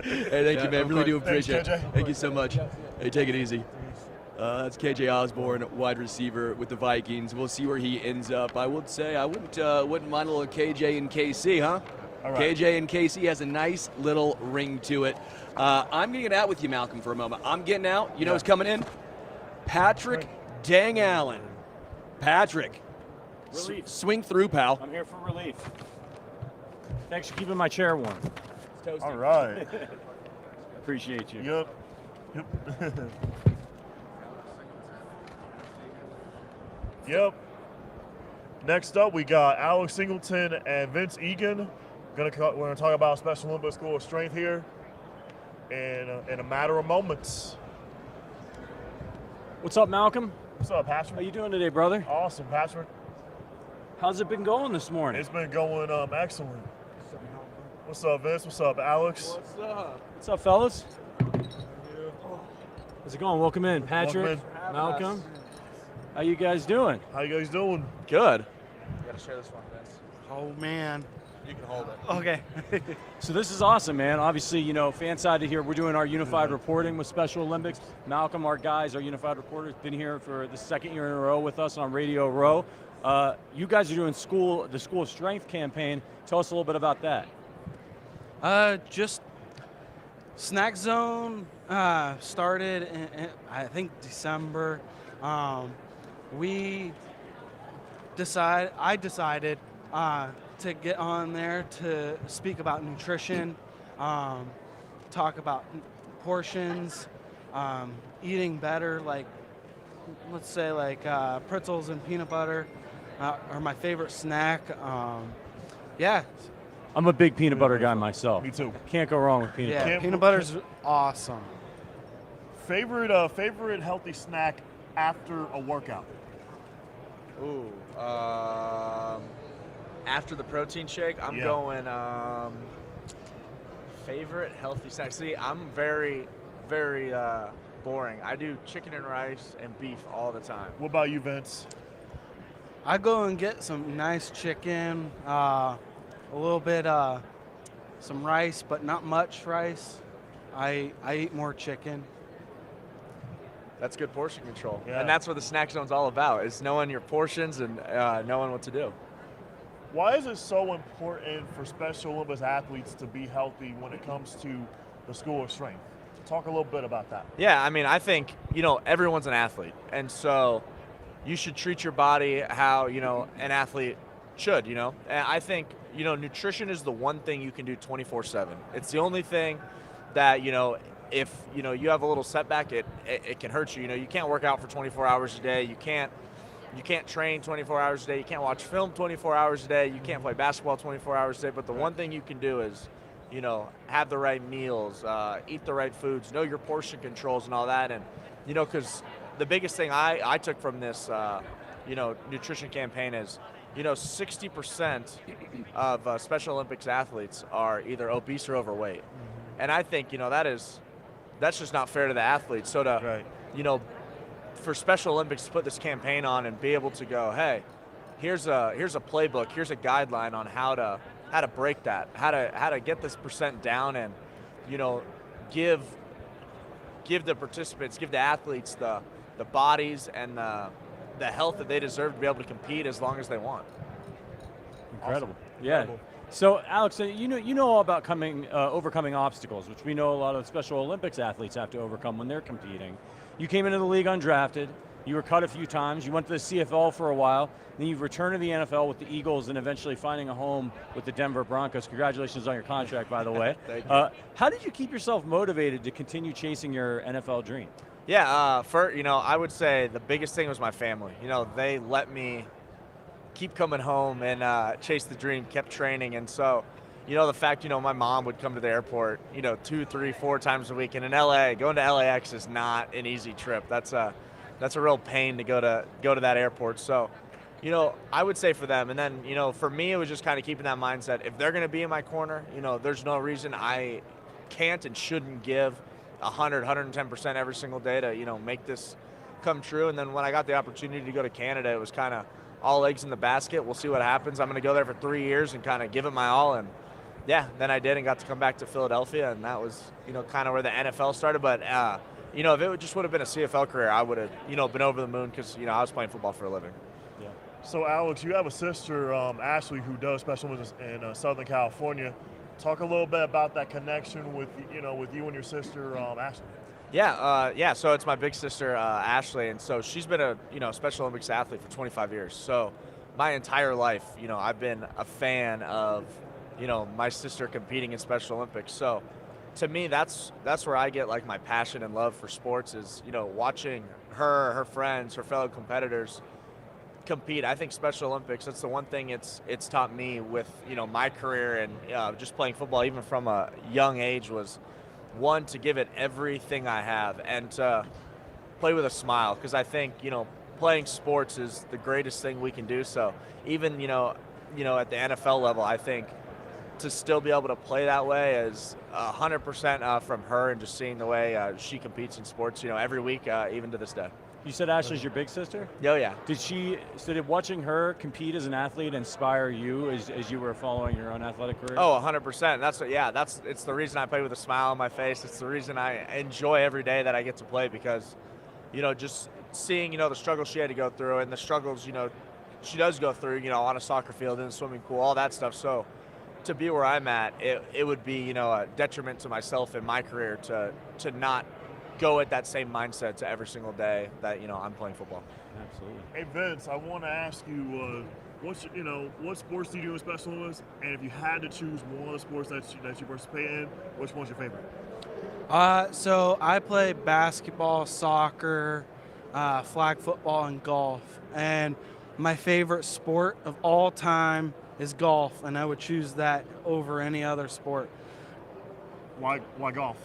Hey, thank you, man. Really do appreciate Thanks, it. KJ. Thank you so much. Hey, take it easy. That's KJ Osborn, wide receiver with the Vikings. We'll see where he ends up. I would say I wouldn't mind a little KJ and KC, huh? All right. KJ and KC has a nice little ring to it. I'm going to get out with you, Malcolm, for a moment. I'm getting out. You know who's coming in? Patrick Dang Allen. Patrick. Relief. Swing through, pal. I'm here for relief. Thanks for keeping my chair warm. All right. Appreciate you. Yep. Yep. Next up, we got Alex Singleton and Vince Egan. We're gonna talk about Special Olympics School of Strength here in a matter of moments. What's up, Malcolm? What's up, Patrick? How you doing today, brother? Awesome, Patrick. How's it been going this morning? It's been going excellent. What's up, Vince? What's up, Alex? What's up? What's up, fellas? How's it going? Welcome in, Patrick, Malcolm. How you guys doing? How you guys doing? Good. You gotta share this one, Vince. Oh man. You can hold it. Okay. So this is awesome, man. Obviously, fan sided here. We're doing our unified reporting with Special Olympics. Malcolm, our guys, our unified reporters, been here for the second year in a row with us on Radio Row. You guys are doing the School of Strength campaign. Tell us a little bit about that. Just Snack Zone started in I think December. I decided to get on there to speak about nutrition, talk about portions, eating better, let's say pretzels and peanut butter are my favorite snack. Yeah. I'm a big peanut butter guy myself. Me too. Can't go wrong with peanut butter. Yeah, peanut butter's awesome. Favorite healthy snack after a workout? Ooh, after the protein shake, I'm going favorite healthy snack. See, I'm very, very boring. I do chicken and rice and beef all the time. What about you, Vince? I go and get some nice chicken, a little bit, some rice, but not much rice. I eat more chicken. That's good portion control. Yeah. And that's what the Snack Zone's all about, is knowing your portions and knowing what to do. Why is it so important for Special Olympics athletes to be healthy when it comes to the School of Strength? Talk a little bit about that. Yeah, I mean, I think, everyone's an athlete. And so you should treat your body how, an athlete should, And I think, nutrition is the one thing you can do 24/7. It's the only thing that, if you have a little setback, it can hurt you. You can't work out for 24 hours a day. You can't train 24 hours a day. You can't watch film 24 hours a day. You can't play basketball 24 hours a day. But the one thing you can do is, have the right meals, eat the right foods, know your portion controls and all that. And, because the biggest thing I took from this, nutrition campaign is, 60% of Special Olympics athletes are either obese or overweight. And I think, that's just not fair to the athletes. So for Special Olympics to put this campaign on and be able to go, hey, here's a playbook, here's a guideline on how to break that, how to get this percent down, and give the participants, give the athletes the bodies and the health that they deserve to be able to compete as long as they want. Incredible. Awesome. Yeah. Incredible. So, Alex, you know all about overcoming obstacles, which we know a lot of Special Olympics athletes have to overcome when they're competing. You came into the league undrafted. You were cut a few times. You went to the CFL for a while. Then you've returned to the NFL with the Eagles and eventually finding a home with the Denver Broncos. Congratulations on your contract, by the way. Thank you. How did you keep yourself motivated to continue chasing your NFL dream? Yeah, I would say the biggest thing was my family. They let me keep coming home and chase the dream, kept training. And so, the fact, my mom would come to the airport, 2, 3, 4 times a week. And in LA, going to LAX is not an easy trip. That's a real pain to go to that airport. So, I would say for them. And then, for me, it was just kind of keeping that mindset. If they're going to be in my corner, there's no reason I can't and shouldn't give 100, 110% every single day to, make this come true. And then when I got the opportunity to go to Canada, it was kind of all eggs in the basket. We'll see what happens. I'm going to go there for 3 years and kind of give it my all. And yeah, then I did and got to come back to Philadelphia. And that was, kind of where the NFL started. But, if it just would have been a CFL career, I would have, been over the moon because, I was playing football for a living. Yeah. So, Alex, you have a sister, Ashley, who does special Olympics in Southern California. Talk a little bit about that connection with you and your sister, Ashley. Yeah. So it's my big sister, Ashley, and so she's been a Special Olympics athlete for 25 years. So my entire life, I've been a fan of, my sister competing in Special Olympics. So to me, that's where I get like my passion and love for sports is, watching her friends, her fellow competitors compete. I think Special Olympics, that's the one thing it's taught me with my career and just playing football even from a young age was one, to give it everything I have and to play with a smile, because I think playing sports is the greatest thing we can do. So even at the NFL level, I think to still be able to play that way is 100% from her and just seeing the way she competes in sports every week, even to this day. You said Ashley's your big sister? Oh, yeah. Did watching her compete as an athlete inspire you as you were following your own athletic career? Oh, 100%. It's the reason I play with a smile on my face. It's the reason I enjoy every day that I get to play because, just seeing, the struggles she had to go through and the struggles, she does go through, on a soccer field, in a swimming pool, all that stuff. So to be where I'm at, it would be, a detriment to myself in my career to not go at that same mindset to every single day that I'm playing football. Absolutely. Hey Vince, I want to ask you, what sports do you do in Special Olympics? And if you had to choose one of the sports that you participate in, which one's your favorite? So I play basketball, soccer, flag football, and golf. And my favorite sport of all time is golf, and I would choose that over any other sport. Why golf?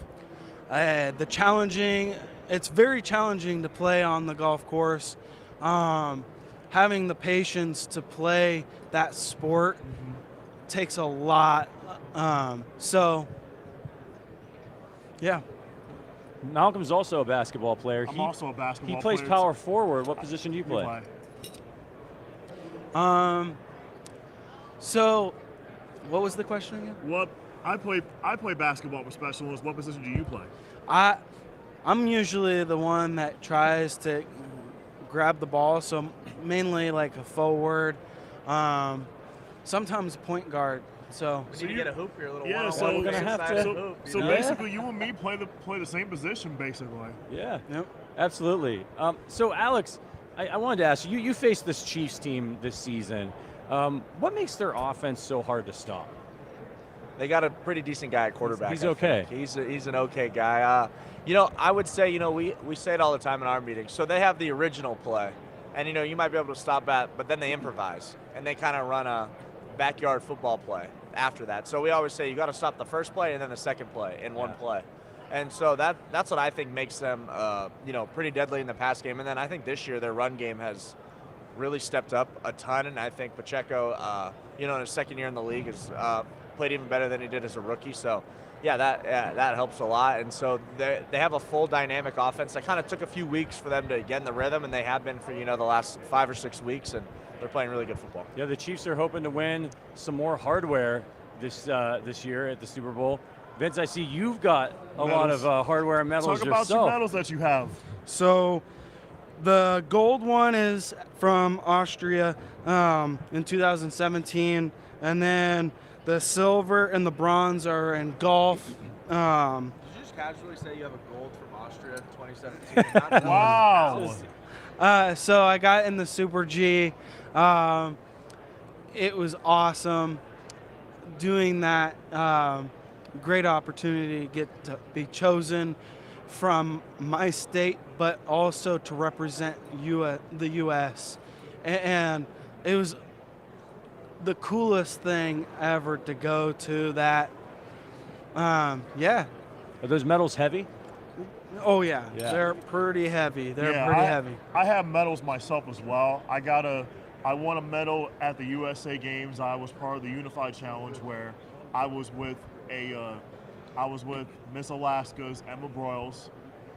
It's very challenging to play on the golf course. Having the patience to play that sport takes a lot. Yeah. Malcolm's also a basketball player. I'm also a basketball player. He plays power forward. What position do you play? So, what was the question again? I play basketball for Special Olympics. What position do you play? I'm usually the one that tries to grab the ball, so mainly like a forward, sometimes a point guard. So we need to get a hoop here, a little so we're gonna have to. So basically, you and me play the same position, basically. Yeah. Yep. Absolutely. So Alex, I wanted to ask you. You faced this Chiefs team this season. What makes their offense so hard to stop? They got a pretty decent guy at quarterback. He's okay. He's an okay guy. I would say, we say it all the time in our meetings. So they have the original play, and you might be able to stop that, but then they improvise and they kind of run a backyard football play after that. So we always say you got to stop the first play and then the second play in one play. And so that's what I think makes them, pretty deadly in the pass game. And then I think this year their run game has really stepped up a ton. And I think Pacheco, in his second year in the league, has played even better than he did as a rookie. So, that helps a lot. And so they have a full dynamic offense. That kind of took a few weeks for them to get in the rhythm, and they have been for, the last 5 or 6 weeks. And they're playing really good football. Yeah, the Chiefs are hoping to win some more hardware this year at the Super Bowl. Vince, I see you've got a lot of hardware and medals yourself. Talk about your medals that you have. So the gold one is from Austria in 2017, and then the silver and the bronze are in golf. Did you just casually say you have a gold from Austria 2017? Wow. So I got in the Super G. It was awesome doing that. Great opportunity to get to be chosen from my state, but also to represent the U.S. And it was the coolest thing ever to go to that. Yeah. Are those medals heavy? Oh, yeah. They're pretty heavy. Pretty heavy. I have medals myself as well. I won a medal at the USA Games. I was part of the Unified Challenge where I was with Miss Alaska's Emma Broyles.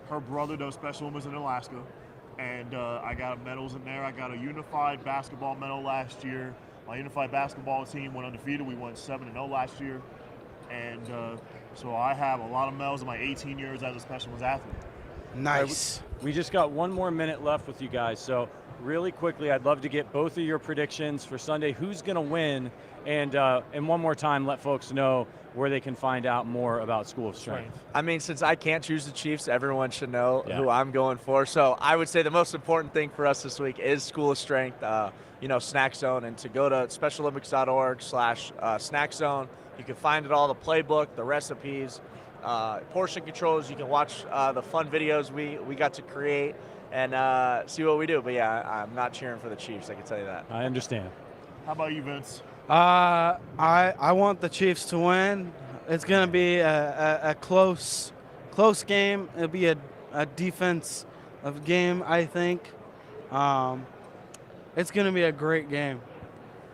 Her brother does Special Olympics in Alaska, and I got medals in there. I got a unified basketball medal last year. My unified basketball team went undefeated. We won 7-0 last year, and so I have a lot of medals in my 18 years as a Special Olympics athlete. Nice. We just got 1 more minute left with you guys, so really quickly, I'd love to get both of your predictions for Sunday. Who's going to win? And one more time, let folks know where they can find out more about School of Strength. I mean, since I can't choose the Chiefs, everyone should know who I'm going for. So I would say the most important thing for us this week is School of Strength, Snack Zone, and to go to specialolympics.org/snack zone. You can find it all, the playbook, the recipes, portion controls. You can watch the fun videos we got to create and see what we do. But yeah, I'm not cheering for the Chiefs, I can tell you that. I understand. How about you, Vince? I want the Chiefs to win. It's going to be a close game. It'll be a defensive game, I think. It's going to be a great game.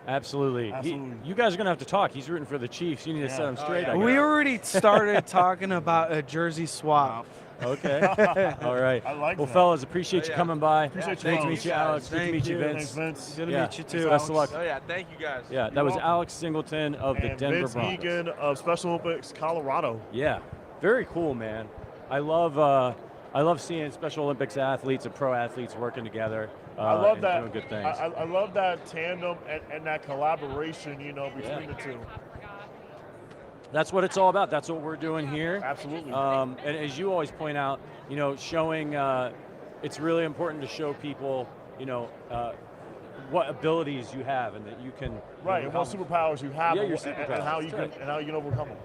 Absolutely. You guys are going to have to talk. He's rooting for the Chiefs. You need to set him straight. We already started talking about a jersey swap. Okay. All right. I like well, that. fellas, appreciate you coming by. Appreciate Good you. to meet you, Alex. Good to meet you, Vince. Thanks, Vince. Good to meet you, too. Best of luck. Oh, yeah. Thank you, guys. Yeah, that was Alex Singleton of the And Denver Vince Broncos. Egan of Special Olympics Colorado. Yeah, very cool, man. I love seeing Special Olympics athletes and pro athletes working together. I love and that. doing good things. I love that tandem and that collaboration, between the two. That's what it's all about. That's what we're doing here. Absolutely. And as you always point out, showing it's really important to show people, what abilities you have and that you can. Right, and what superpowers you have, your and superpowers. how you can overcome them.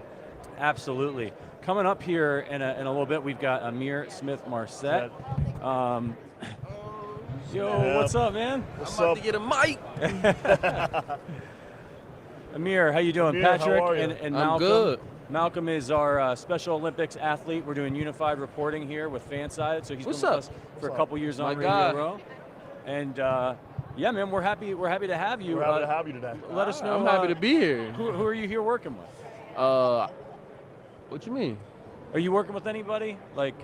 Absolutely. Coming up here in a little bit, we've got Ihmir Smith-Marsette. What's up, man? What's I'm up? about to get a mic. Ihmir, how you doing? Ihmir, Patrick how are you? and I'm Malcom. good. Malcom is our Special Olympics athlete. We're doing unified reporting here with Fansided, so he's What's been up? with us for a couple years on My Radio guy. Row. And yeah, man, we're happy to have you. We're happy to have you today. Let us know. I'm happy to be here. Who are you here working with? What you mean? Are you working with anybody? Like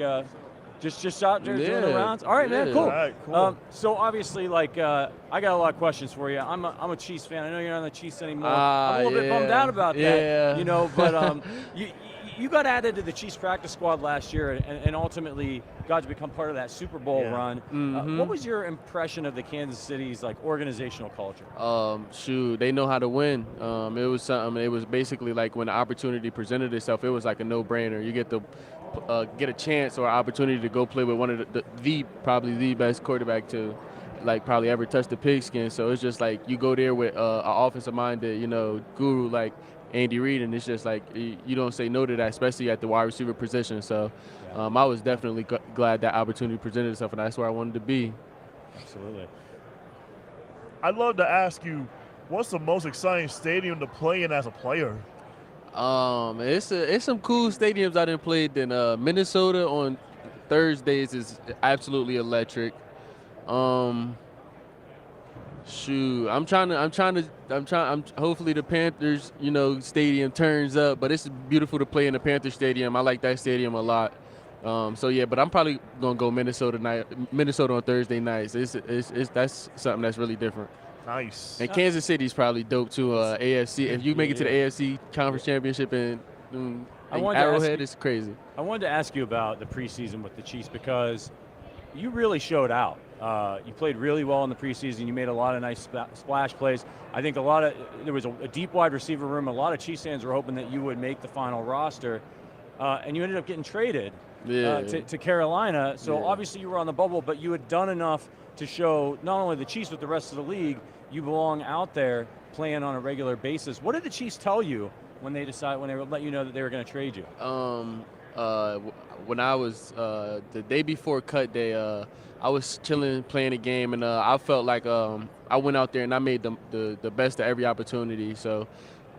just out there doing the Yeah. rounds? All right, man, Yeah. cool. All right, cool. So obviously, I got a lot of questions for you. I'm a Chiefs fan. I know you're not on the Chiefs anymore. I'm a little bit bummed out about Yeah. that. But you got added to the Chiefs practice squad last year and ultimately got to become part of that Super Bowl run. What was your impression of the Kansas City's organizational culture? They know how to win. It was something. It was basically like when the opportunity presented itself, it was like a no-brainer. You get to get a chance or opportunity to go play with one of probably the best quarterback to probably ever touch the pigskin. So it's just like you go there with an offensive-minded, guru like Andy Reid, and it's just like you don't say no to that, especially at the wide receiver position. So I was definitely glad that opportunity presented itself, and that's where I wanted to be. Absolutely. I'd love to ask you, what's the most exciting stadium to play in as a player? It's some cool stadiums I done played in. Minnesota on Thursdays is absolutely electric. Hopefully the Panthers, stadium turns up, but it's beautiful to play in the Panther Stadium. I like that stadium a lot. But I'm probably gonna go Minnesota on Thursday nights. That's something that's really different. Nice. And Kansas City's probably dope too. AFC. If you make it to the AFC Conference Championship and Arrowhead, it's crazy. I wanted to ask you about the preseason with the Chiefs because you really showed out. You played really well in the preseason. You made a lot of nice splash plays. I think there was a deep wide receiver room. A lot of Chiefs fans were hoping that you would make the final roster, and you ended up getting traded. to Carolina. So obviously you were on the bubble, but you had done enough to show not only the Chiefs but the rest of the league you belong out there playing on a regular basis. What did the Chiefs tell you when they let you know that they were going to trade you? When I was the day before cut day, I was chilling, playing a game, and I felt like I went out there and I made the best of every opportunity. So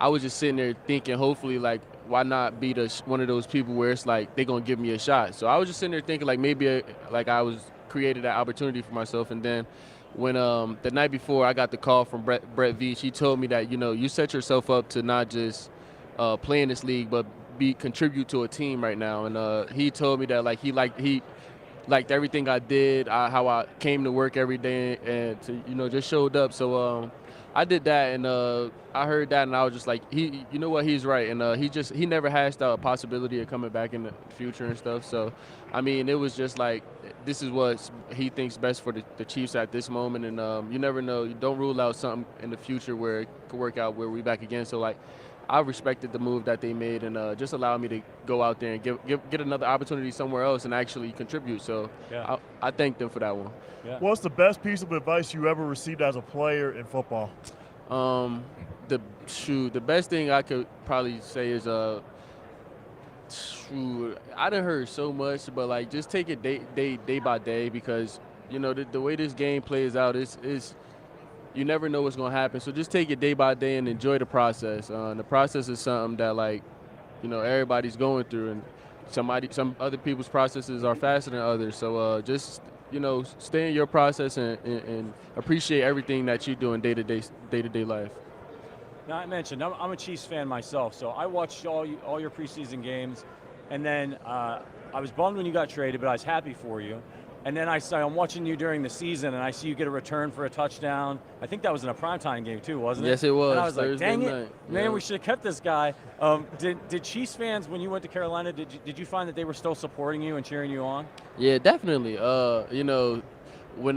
I was just sitting there thinking, hopefully, like, why not be one of those people where it's like they're gonna give me a shot? So I was just sitting there thinking, like, maybe I was created that opportunity for myself. And then when the night before I got the call from Brett Veach, he told me that, you set yourself up to not just play in this league, but contribute to a team right now. And he told me that, like, he liked everything I did, how I came to work every day, and to, just showed up. So I did that, and I heard that, and I was just like, you know what, he's right. And he never hashed out a possibility of coming back in the future and stuff. So, I mean, it was just like, this is what he thinks best for the Chiefs at this moment. And you never know. You don't rule out something in the future where it could work out where we back again. So, like, I respected the move that they made, and just allowed me to go out there and get another opportunity somewhere else and actually contribute. So I thank them for that one. Yeah. What's the best piece of advice you ever received as a player in football? The best thing I could probably say is I done heard so much, but, like, just take it day by day, because the way this game plays out is you never know what's going to happen. So just take it day by day and enjoy the process. The process is something that, like, everybody's going through, and some other people's processes are faster than others. So just, stay in your process and appreciate everything that you do in day-to-day life. Now, I mentioned I'm a Chiefs fan myself, so I watched all your preseason games, and then I was bummed when you got traded, but I was happy for you. And then I'm watching you during the season, and I see you get a return for a touchdown. I think that was in a primetime game too, wasn't it? Yes, it was. And I was Thursday like, dang night. it, man, we should have kept this guy. Did Chiefs fans, when you went to Carolina, did you find that they were still supporting you and cheering you on? Yeah, definitely. When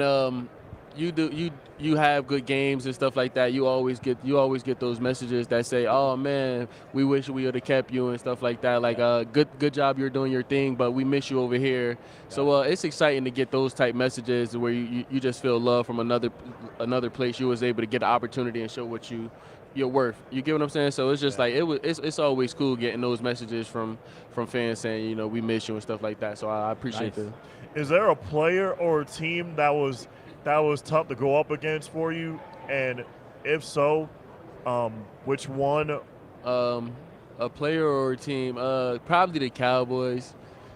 you have good games and stuff like that, you always get those messages that say, "Oh man, we wish we would have kept you," and stuff like that. Like, good job, you're doing your thing, but we miss you over here. So it's exciting to get those type messages where you just feel love from another place. You was able to get the opportunity and show what you're worth. You get what I'm saying? So it's just like it's always cool getting those messages from fans saying, we miss you and stuff like that. So I appreciate that. Is there a player or a team that was tough to go up against for you? And if so, which one? A player or a team? Probably the Cowboys.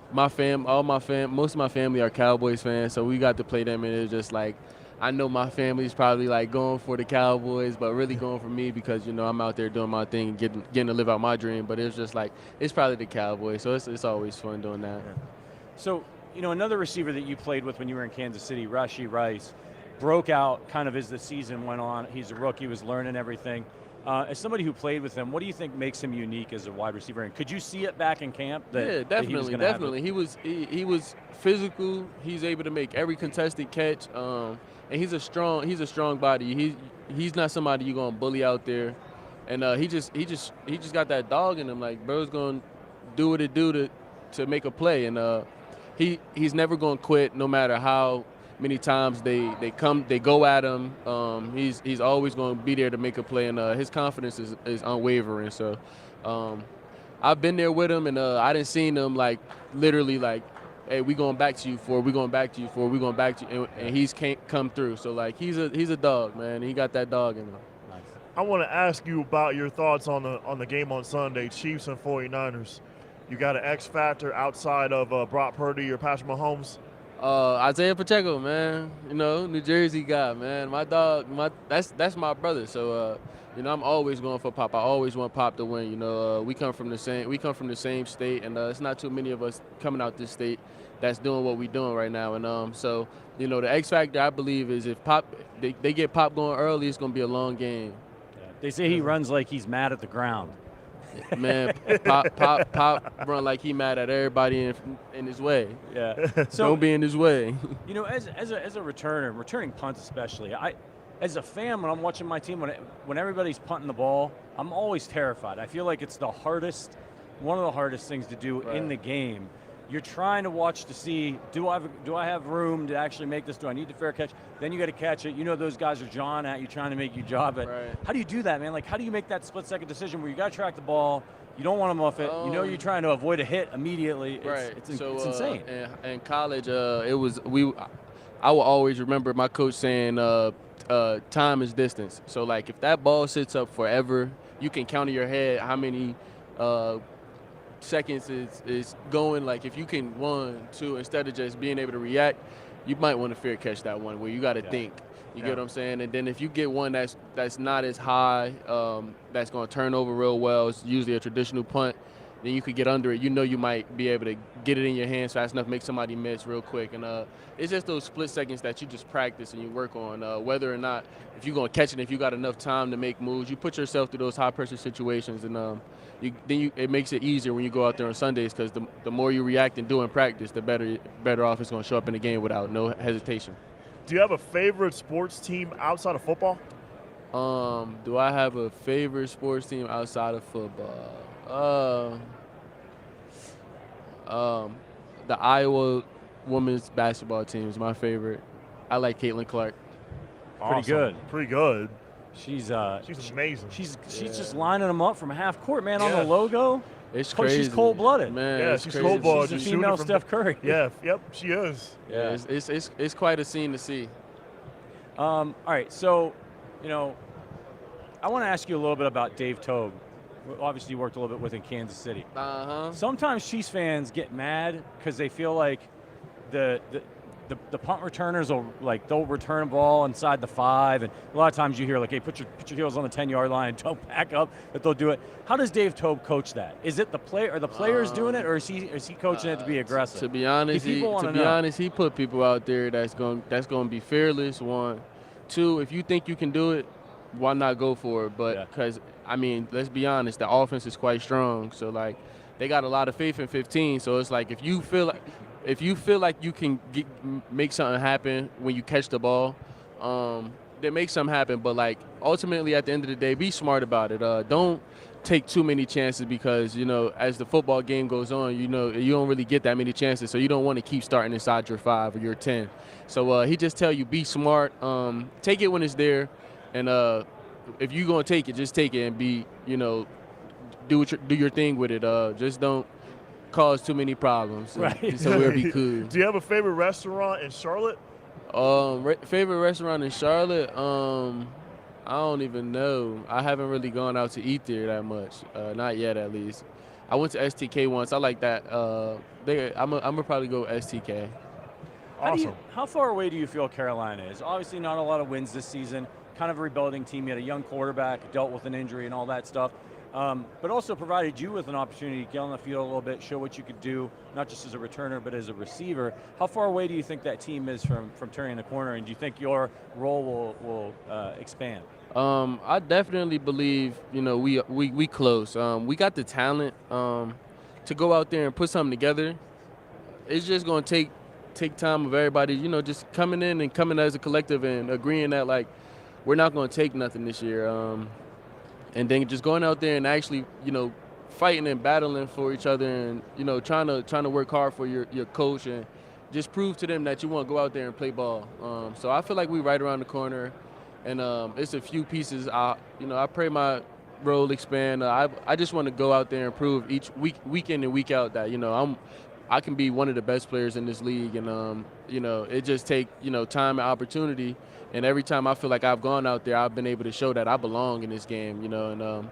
Most of my family are Cowboys fans, so we got to play them, and it's just like, I know my family's probably like going for the Cowboys, but really going for me because, I'm out there doing my thing and getting to live out my dream. But it's just like, it's probably the Cowboys, so it's always fun doing that. So, another receiver that you played with when you were in Kansas City, Rashee Rice, broke out kind of as the season went on. He's a rookie, was learning everything. As somebody who played with him, what do you think makes him unique as a wide receiver? And could you see it back in camp? Yeah, definitely. He was physical. He's able to make every contested catch, and he's a strong body. He's not somebody you're gonna bully out there, and he just got that dog in him. Like, bro's gonna do what it do to make a play, and he's never gonna quit no matter how many times they go at him. He's always going to be there to make a play, and his confidence is unwavering. So I've been there with him, and I didn't see him like literally like, hey, we going back to you for, we going back to you for, we going back to you, and he's can't come through. So like he's a dog, man. He got that dog in him. Nice. I want to ask you about your thoughts on the game on Sunday, Chiefs and 49ers. You got an X factor outside of Brock Purdy or Patrick Mahomes? Isaiah Pacheco, man. New Jersey guy, man. My dog, that's my brother. So, I'm always going for Pop. I always want Pop to win. We come from the same state, and it's not too many of us coming out this state that's doing what we're doing right now. And so, the X factor, I believe, is if Pop they get Pop going early, it's gonna be a long game. Yeah. They say he runs like he's mad at the ground. Man, Pop run like he mad at everybody in his way. Yeah. So don't be in his way. As a returner, returning punts especially, as a fan, when I'm watching my team, when everybody's punting the ball, I'm always terrified. I feel like it's one of the hardest things to do in the game. you're trying to watch to see, do I have room to actually make this? Do I need the fair catch? Then you got to catch it. You know those guys are jawing at you, trying to make you job it. Right. How do you do that, man? Like, how do you make that split-second decision where you got to track the ball, you don't want to muff it, you know you're trying to avoid a hit immediately. It's insane. In college, I will always remember my coach saying, time is distance. So, like, if that ball sits up forever, you can count in your head how many seconds is going. Like, if you can 1, 2, instead of just being able to react, you might want to fair catch that one where you got to think. You get what I'm saying? And then if you get one that's not as high, that's going to turn over real well, it's usually a traditional punt, then you could get under it. You know you might be able to get it in your hands fast enough, make somebody miss real quick. And it's just those split seconds that you just practice and you work on, whether or not if you're going to catch it, if you got enough time to make moves. You put yourself through those high-pressure situations, and it makes it easier when you go out there on Sundays, because the more you react and do in practice, the better off it's going to show up in the game without no hesitation. Do you have a favorite sports team outside of football? Do I have a favorite sports team outside of football? The Iowa women's basketball team is my favorite. I like Caitlin Clark. Awesome. Pretty good. She's amazing. She's just lining them up from half court, man, on the logo. It's crazy. She's cold-blooded. Man, yeah, she's cold-blooded. She's a female Steph Curry. Yeah, yep, she is. Yeah, it's quite a scene to see. All right, so, I want to ask you a little bit about Dave Toub. Obviously, you worked a little bit with in Kansas City. Sometimes Chiefs fans get mad because they feel like the punt returners they'll return a ball inside the 5, and a lot of times you hear like, hey, put your heels on the 10-yard line, don't back up, but they'll do it. How does Dave Toub coach that? Is it the players doing it, or is he coaching it to be aggressive? To be honest, he put people out there that's going to be fearless. 1, 2, if you think you can do it, why not go for it? But because let's be honest, the offense is quite strong, so like they got a lot of faith in 15. So it's like if you feel like you can make something happen when you catch the ball, then make something happen. But like ultimately, at the end of the day, be smart about it. Don't take too many chances, because as the football game goes on, you don't really get that many chances. So you don't want to keep starting inside your 5 or your 10. So he just tell you, be smart. Take it when it's there, and if you're gonna take it, just take it and be do your thing with it. Just don't cause too many problems. Right. So we'll be cool. Do you have a favorite restaurant in Charlotte? Favorite restaurant in Charlotte? I don't even know. I haven't really gone out to eat there that much. Not yet, at least. I went to STK once. I like that. I'm gonna probably go STK. Awesome. How far away do you feel Carolina is? Obviously, not a lot of wins this season. Kind of a rebuilding team. You had a young quarterback, dealt with an injury and all that stuff. But also provided you with an opportunity to get on the field a little bit, show what you could do, not just as a returner, but as a receiver. How far away do you think that team is from turning the corner, and do you think your role will expand? I definitely believe, we close. We got the talent to go out there and put something together. It's just going to take time of everybody, just coming in and coming as a collective and agreeing that, like, we're not going to take nothing this year. And then just going out there and actually, fighting and battling for each other, and trying to work hard for your coach, and just prove to them that you want to go out there and play ball. So I feel like we're right around the corner, and it's a few pieces. I pray my role expand. I just want to go out there and prove each week in and week out that I can be one of the best players in this league, and it just take time and opportunity. And every time I feel like I've gone out there, I've been able to show that I belong in this game, and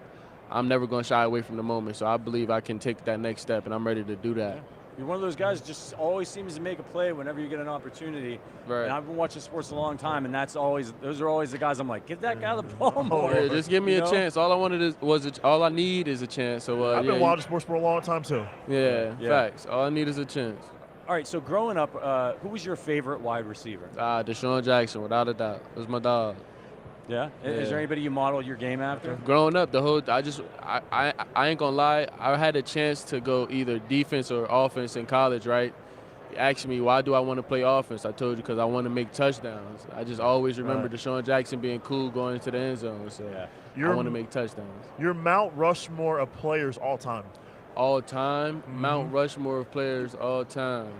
I'm never going to shy away from the moment. So I believe I can take that next step, and I'm ready to do that. You're one of those guys just always seems to make a play whenever you get an opportunity. Right. And I've been watching sports a long time, and those are always the guys I'm like, give that guy the ball more. Yeah, just give me a chance. All I need is a chance. So I've been watching sports for a long time too. Yeah, facts. All I need is a chance. All right, so growing up, who was your favorite wide receiver? Deshaun Jackson, without a doubt. It was my dog. Yeah? Is there anybody you modeled your game after? Growing up, I ain't gonna lie, I had a chance to go either defense or offense in college, right? You asked me, why do I want to play offense? I told you because I want to make touchdowns. I just always remember Deshaun Jackson being cool going into the end zone, so I want to make touchdowns. Your Mount Rushmore of players all time. all time, Mount Rushmore of players all time.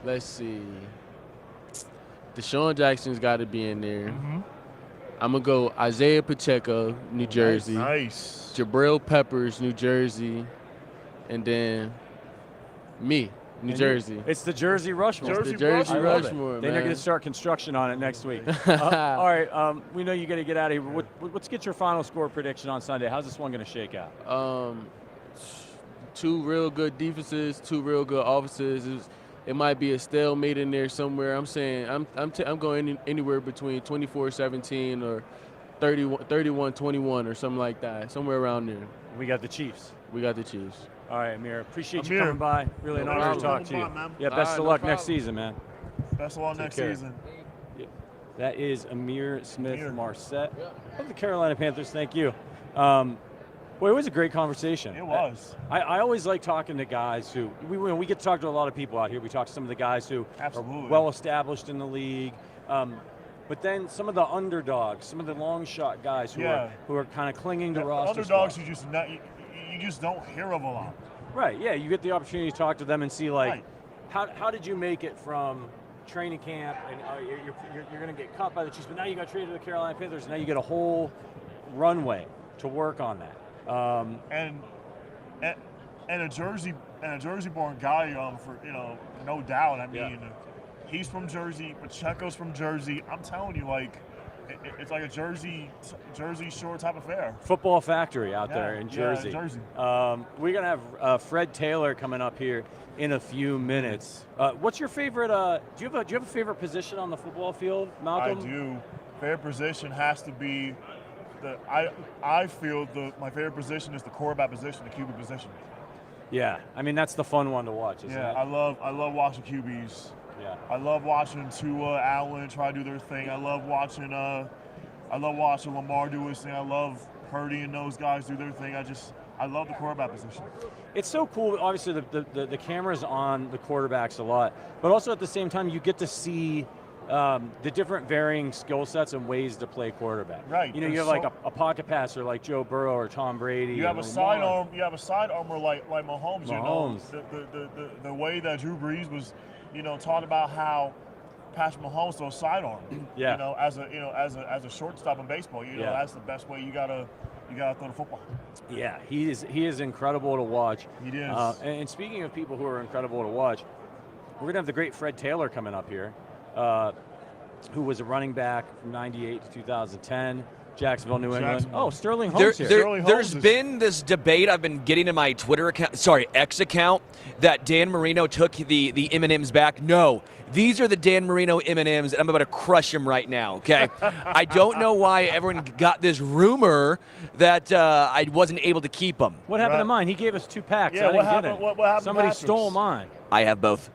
Let's see. Deshaun Jackson's got to be in there. I'm going to go Isaiah Pacheco, New Jersey. Nice. Jabril Peppers, New Jersey. And then me, New Jersey. It's the Jersey Rushmore. It's the Jersey Rushmore, man. They're going to start construction on it next week. All right, we know you got to get out of here. Let's get your final score prediction on Sunday. How's this one going to shake out? 2 real good defenses, 2 real good offenses. It might be a stalemate in there somewhere. I'm saying I'm going anywhere between 24-17 or 31-21 or something like that, somewhere around there. We got the Chiefs. We got the Chiefs. All right, Amir. Appreciate you coming by. Really an honor to talk to you. Yeah, best of luck next season, man. Best of luck next season. That is Ihmir Smith-Marsette of the Carolina Panthers. Thank you. Boy, it was a great conversation. It was. I always like talking to guys who we get to talk to a lot of people out here. We talk to some of the guys who are well established in the league, but then some of the underdogs, some of the long shot guys who are kind of clinging to roster underdogs spots. you just don't hear of a lot. Right. Yeah, you get the opportunity to talk to them and see how did you make it from training camp and you're going to get cut by the Chiefs, but now you got traded to the Carolina Panthers. Now you get a whole runway to work on that. And a Jersey-born guy, for no doubt. I mean, he's from Jersey. Pacheco's from Jersey. I'm telling you, it's like a Jersey Shore type affair. Football factory out there in Jersey. Yeah, Jersey. We're gonna have Fred Taylor coming up here in a few minutes. What's your favorite? Do you have a favorite position on the football field, Malcolm? I do. Favorite position has to be. I feel my favorite position is the quarterback position, the QB position. Yeah, I mean that's the fun one to watch, isn't it? I love watching QBs. Yeah. I love watching Tua, Allen try to do their thing. I love watching Lamar do his thing. I love Purdy and those guys do their thing. I love the quarterback position. It's so cool. Obviously, the camera's on the quarterbacks a lot, but also at the same time, you get to see the different varying skill sets and ways to play quarterback. Right. You have like a pocket passer like Joe Burrow or Tom Brady. You have a sidearm. You have a sidearmer like Mahomes. The way that Drew Brees was, taught about how Patrick Mahomes throws sidearm. Yeah. As a shortstop in baseball, that's the best way you gotta throw the football. Yeah, he is incredible to watch. He is. And speaking of people who are incredible to watch, we're gonna have the great Fred Taylor coming up here. Who was a running back from 98 to 2010, Jacksonville, New England. Oh, Sterling Holmes here. There's been this debate I've been getting in my X account, that Dan Marino took the M&Ms back. No, these are the Dan Marino M&Ms, and I'm about to crush them right now, okay? I don't know why everyone got this rumor that I wasn't able to keep them. What happened to mine? He gave us 2 packs. Yeah, I didn't get it. What happened? Somebody stole mine. I have both.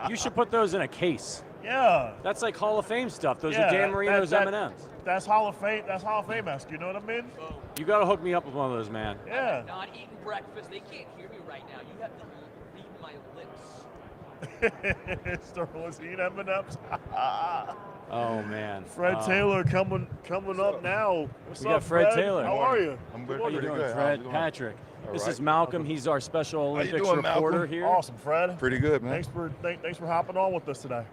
You should put those in a case. Yeah. That's like Hall of Fame stuff. Those are Dan Marino's M&Ms. That's Hall of Fame. That's Hall of Fame-esque. You know what I mean? You got to hook me up with one of those, man. Yeah. I'm not eating breakfast. They can't hear me right now. You have to read my lips. Sterling's eating M&Ms. Oh man. Fred Taylor coming up now. What's we up, got Fred Taylor. How are you? I'm good. How you doing, Fred? Patrick. This is Malcolm. He's our Special Olympics doing, reporter Malcolm? here. Awesome, Fred. Pretty good, man. Thanks for hopping on with us today.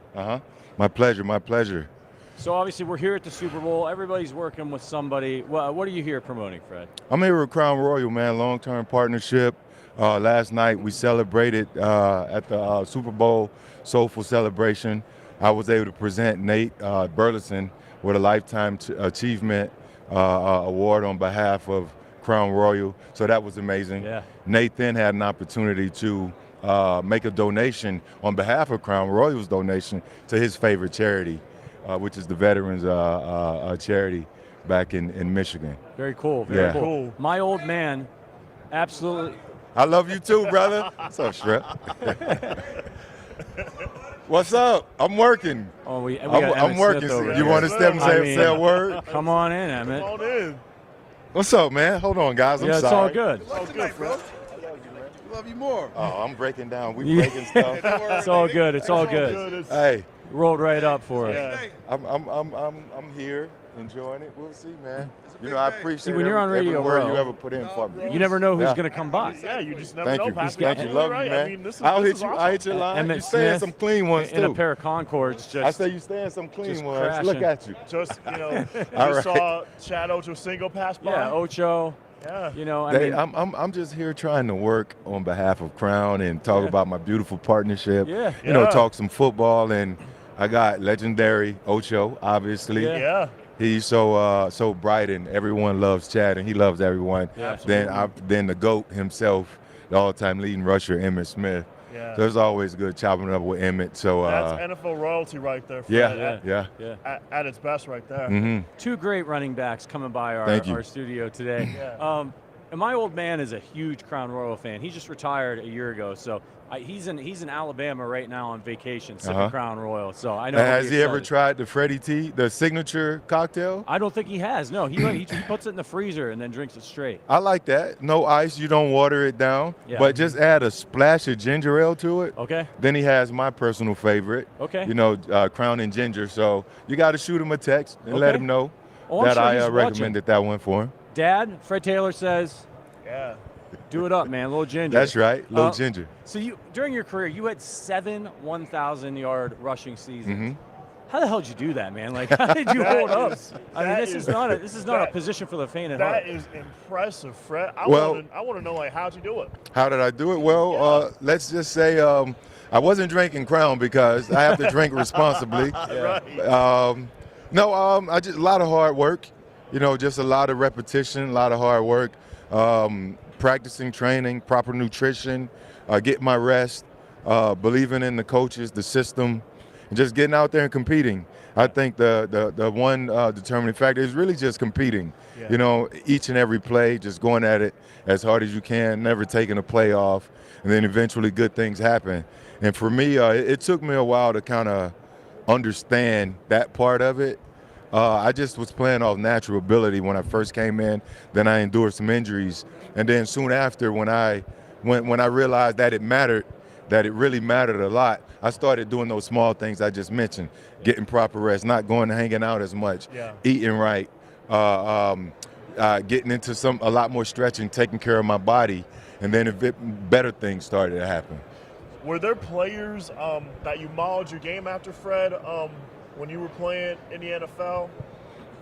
My pleasure. So obviously we're here at the Super Bowl. Everybody's working with somebody. What are you here promoting, Fred? I'm here with Crown Royal, man. Long-term partnership. Last night we celebrated at the Super Bowl Soulful Celebration. I was able to present Nate Burleson with a Lifetime Achievement Award on behalf of Crown Royal, so that was amazing. Yeah. Nate then had an opportunity to make a donation on behalf of Crown Royal's donation to his favorite charity, which is the Veterans Charity back in Michigan. Very cool. Very cool. My old man, absolutely. I love you too, brother. What's up, Shrep? What's up? I'm working. Oh, we I'm working. You want to step and say a word? Come on in, Emmitt. Come on in. What's up, man? Hold on, guys. I'm sorry. It's all good. It's all good, bro. love you more. Oh, I'm breaking down. We breaking stuff. It's all good. It's all good. Hey, rolled right up for us. Yeah. I'm here enjoying it. We'll see, man. You know, I appreciate See, when you're on Radio every word Row, you ever put in for me. You never know who's going to come by. Yeah, you just never Thank know. you. Pappy. Thank you. Love you, man. I mean, this is I'll this hit is you. awesome. I hit your line. Emmitt You staying Smith some clean ones in too. a pair of Concords. Just, I say you staying some clean ones. crashing. Look at you. Just, you know, All you right. saw Chad Ochocinco pass by. Yeah, Ocho. Yeah. You know, I mean, I'm just here trying to work on behalf of Crown and talk about my beautiful partnership. Yeah. You know, talk some football, and I got legendary Ocho, obviously. Yeah. He's so bright, and everyone loves Chad, and he loves everyone. Yeah, Then the GOAT himself, the all-time leading rusher, Emmitt Smith. Yeah. So it's always good chopping it up with Emmitt. So That's NFL royalty right there. Fred. Yeah. At its best right there. Mm-hmm. two great running backs coming by our studio today. Yeah. And my old man is a huge Crown Royal fan. He just retired a year ago, so he's in Alabama right now on vacation, sipping Crown Royal. So I know. Has he ever tried the Freddie T, the signature cocktail? I don't think he has. No, he puts it in the freezer and then drinks it straight. I like that. No ice. You don't water it down. Yeah. But just add a splash of ginger ale to it. Okay. Then he has my personal favorite. Okay. You know, Crown and Ginger. So you got to shoot him a text and let him know I'm that sure I he's recommended that one for him. Dad, Fred Taylor says, yeah, do it up, man. Little ginger. That's right. Little ginger. So during your career, you had 7 1,000-yard rushing seasons. Mm-hmm. How the hell did you do that, man? Like, how did you hold up? I mean, this is not a position for the faint at heart. That is impressive, Fred. I want to know, like, how'd you do it? How did I do it? Well, let's just say I wasn't drinking Crown because I have to drink responsibly. I just a lot of hard work. You know, just a lot of repetition, a lot of hard work, practicing, training, proper nutrition, getting my rest, believing in the coaches, the system, and just getting out there and competing. I think the one determining factor is really just competing. Yeah. You know, each and every play, just going at it as hard as you can, never taking a play off, and then eventually good things happen. And for me, it took me a while to kind of understand that part of it. I just was playing off natural ability when I first came in. Then I endured some injuries, and then soon after, when I realized that it mattered, that it really mattered a lot, I started doing those small things I just mentioned: getting proper rest, not going and hanging out as much, eating right, getting into a lot more stretching, taking care of my body, and then better things started to happen. Were there players that you modeled your game after, Fred? When you were playing in the NFL?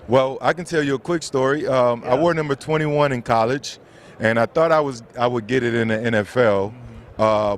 Well, I can tell you a quick story. I wore number 21 in college, and I thought I would get it in the NFL,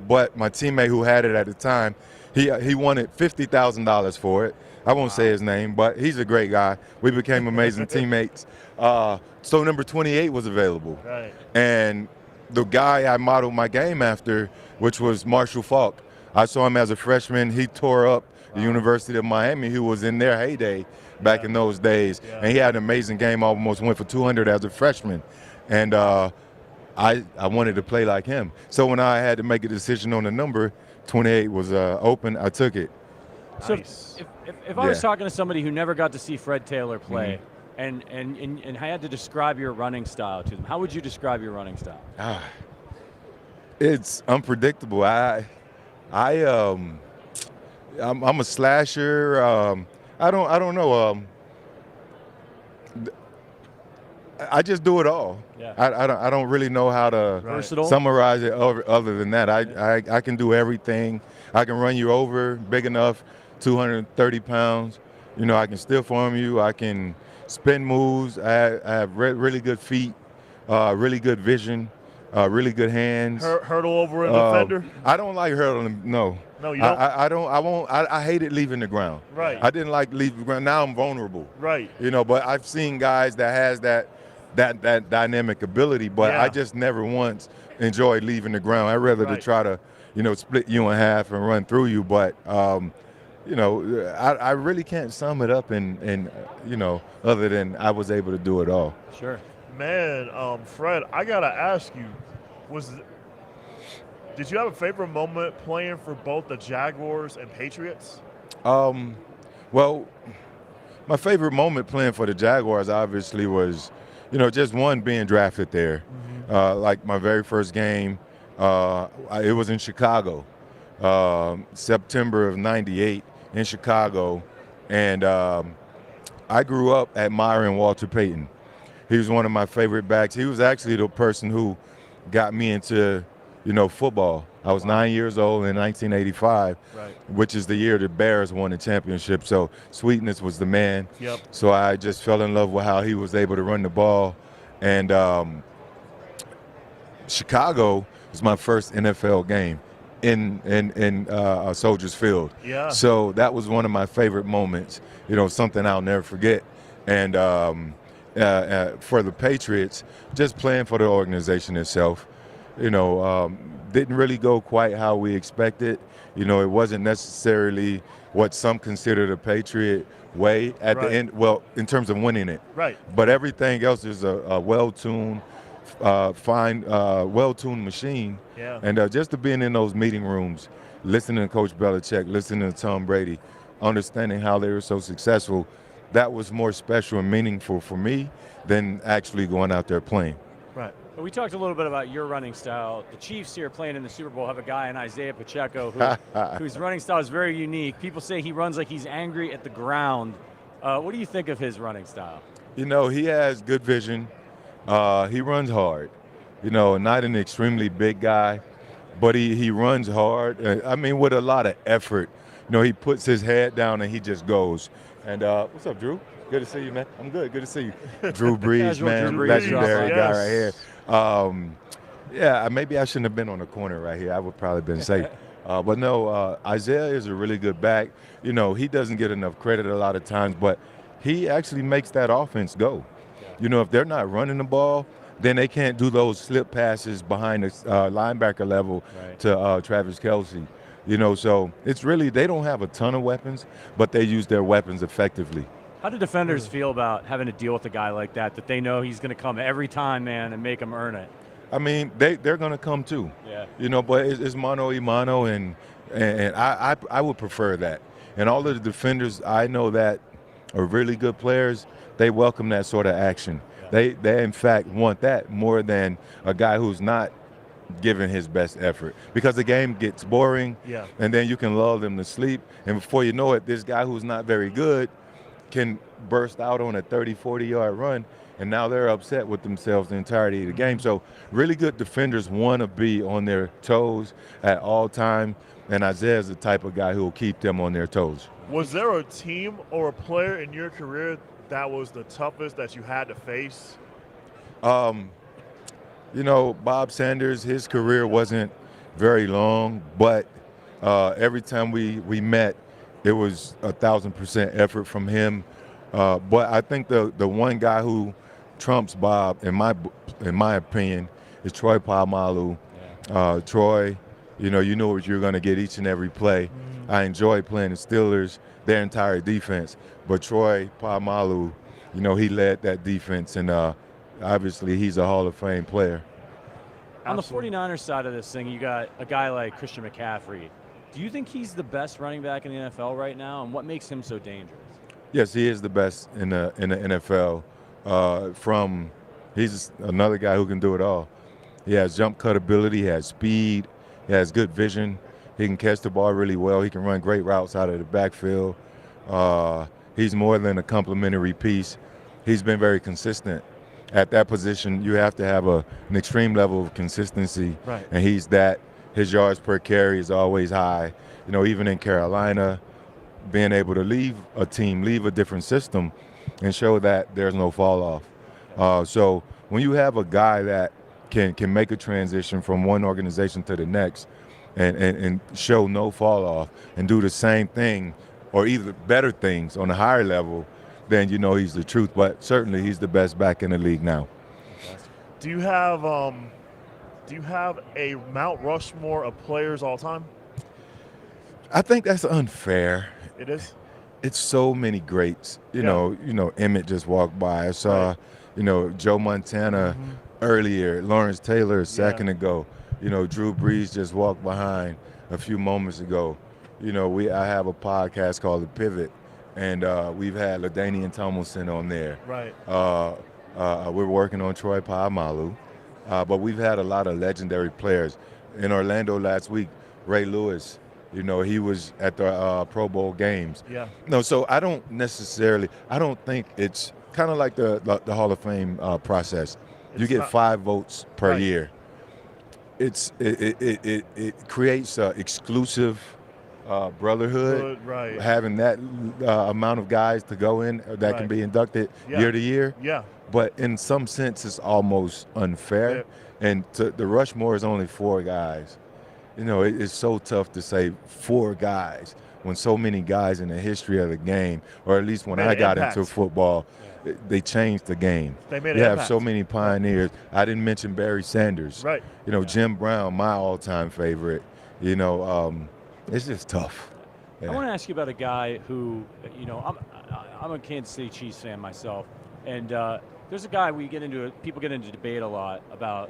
but my teammate who had it at the time, he wanted $50,000 for it. I won't say his name, but he's a great guy. We became amazing teammates. So number 28 was available. Right. And the guy I modeled my game after, which was Marshall Faulk, I saw him as a freshman. He tore up the University of Miami, who was in their heyday back in those days. Yeah. And he had an amazing game, almost went for 200 as a freshman. And I wanted to play like him. So when I had to make a decision on the number, 28 was open, I took it. So if I was talking to somebody who never got to see Fred Taylor play, and I had to describe your running style to them, how would you describe your running style? It's unpredictable. I'm a slasher. I don't know. I just do it all. Yeah. I don't really know how to summarize it other than that. I can do everything. I can run you over big enough, 230 pounds. You know, I can stiff arm you. I can spin moves. I have really good feet, really good vision, really good hands. Hurdle over a defender? I don't like hurdling. No. No, you don't? I don't. I won't. I hated leaving the ground. Right. I didn't like leaving the ground. Now I'm vulnerable. Right. You know, but I've seen guys that has that dynamic ability, but I just never once enjoyed leaving the ground. I'd rather to try to, split you in half and run through you. But, I really can't sum it up in other than I was able to do it all. Sure. Man, Fred, I got to ask you, did you have a favorite moment playing for both the Jaguars and Patriots? Well, my favorite moment playing for the Jaguars obviously was, just one, being drafted there. Like my very first game, It was in Chicago, September of '98 in Chicago, and I grew up admiring Walter Payton. He was one of my favorite backs. He was actually the person who got me into, football. I was 9 years old in 1985, which is the year the Bears won the championship. So Sweetness was the man. Yep. So I just fell in love with how he was able to run the ball. And Chicago was my first NFL game in Soldiers Field. Yeah. So that was one of my favorite moments. Something I'll never forget. And for the Patriots, just playing for the organization itself, didn't really go quite how we expected. It wasn't necessarily what some consider the Patriot way at the end. Well, in terms of winning it. Right. But everything else is a well-tuned, well-tuned machine. Yeah. And just to being in those meeting rooms, listening to Coach Belichick, listening to Tom Brady, understanding how they were so successful, that was more special and meaningful for me than actually going out there playing. Right. We talked a little bit about your running style. The Chiefs here playing in the Super Bowl have a guy in Isaiah Pacheco whose running style is very unique. People say he runs like he's angry at the ground. What do you think of his running style? He has good vision. He runs hard. Not an extremely big guy, but he runs hard. With a lot of effort. He puts his head down and he just goes. And what's up, Drew? Good to see you, man. I'm good. Good to see you. Drew Brees, man. Drew Brees, legendary guy yes. right here. Maybe I shouldn't have been on the corner right here. I would probably been safe. But no, Isaiah is a really good back. He doesn't get enough credit a lot of times, but he actually makes that offense go. If they're not running the ball, then they can't do those slip passes behind the linebacker level to Travis Kelce. So it's really, they don't have a ton of weapons, but they use their weapons effectively. How do defenders feel about having to deal with a guy like that they know he's going to come every time, man, and make them earn it? They're going to come too. Yeah. But it's mano a mano, and I would prefer that. And all of the defenders I know that are really good players, they welcome that sort of action. Yeah. They in fact want that more than a guy who's not giving his best effort, because the game gets boring, and then you can lull them to sleep, and before you know it, this guy who's not very good can burst out on a 30, 40-yard run, and now they're upset with themselves the entirety of the game. So really good defenders want to be on their toes at all time, and Isaiah's the type of guy who will keep them on their toes. Was there a team or a player in your career that was the toughest that you had to face? Bob Sanders, his career wasn't very long, but every time we met, it was 1,000% effort from him. But I think the one guy who trumps Bob, in my opinion, is Troy Polamalu. Troy, you know what you're going to get each and every play. I enjoy playing the Steelers, their entire defense, but Troy Polamalu, he led that defense, and obviously he's a Hall of Fame player. On the 49ers side of this thing, you got a guy like Christian McCaffrey. Do you think he's the best running back in the NFL right now, and what makes him so dangerous? Yes, he is the best in the NFL. He's another guy who can do it all. He has jump cut ability, he has speed, he has good vision. He can catch the ball really well. He can run great routes out of the backfield. He's more than a complimentary piece. He's been very consistent. At that position, you have to have an extreme level of consistency, and he's that. His yards per carry is always high. Even in Carolina, being able to leave a different system, and show that there's no fall off. So when you have a guy that can make a transition from one organization to the next, and show no fall off, and do the same thing or either better things on a higher level, then he's the truth. But certainly he's the best back in the league now. Do you have a Mount Rushmore of players all time? I think that's unfair. It is. It's so many greats. Emmitt just walked by. I saw, Joe Montana earlier, Lawrence Taylor a second ago. Drew Brees just walked behind a few moments ago. I have a podcast called The Pivot, and we've had LaDainian Tomlinson on there. Right. We're working on Troy Polamalu. but we've had a lot of legendary players. In Orlando last week, Ray Lewis, you know, he was at the Pro Bowl games. Yeah. No, so I don't think it's kind of like the Hall of Fame process. You get 5 votes per year. It creates an exclusive brotherhood. Right. Having that amount of guys to go in that can be inducted year to year. Yeah. But in some sense, it's almost unfair. Yeah. And the Rushmore is only 4 guys. You know, it's so tough to say 4 guys when so many guys in the history of the game, or at least when I got into football, they changed the game. They made an you have impact. so many pioneers. I didn't mention Barry Sanders. Right. You know, Jim Brown, my all-time favorite. You know, it's just tough. I want to ask you about a guy who, you know, I'm a Kansas City Chiefs fan myself, and there's a guy people get into debate a lot about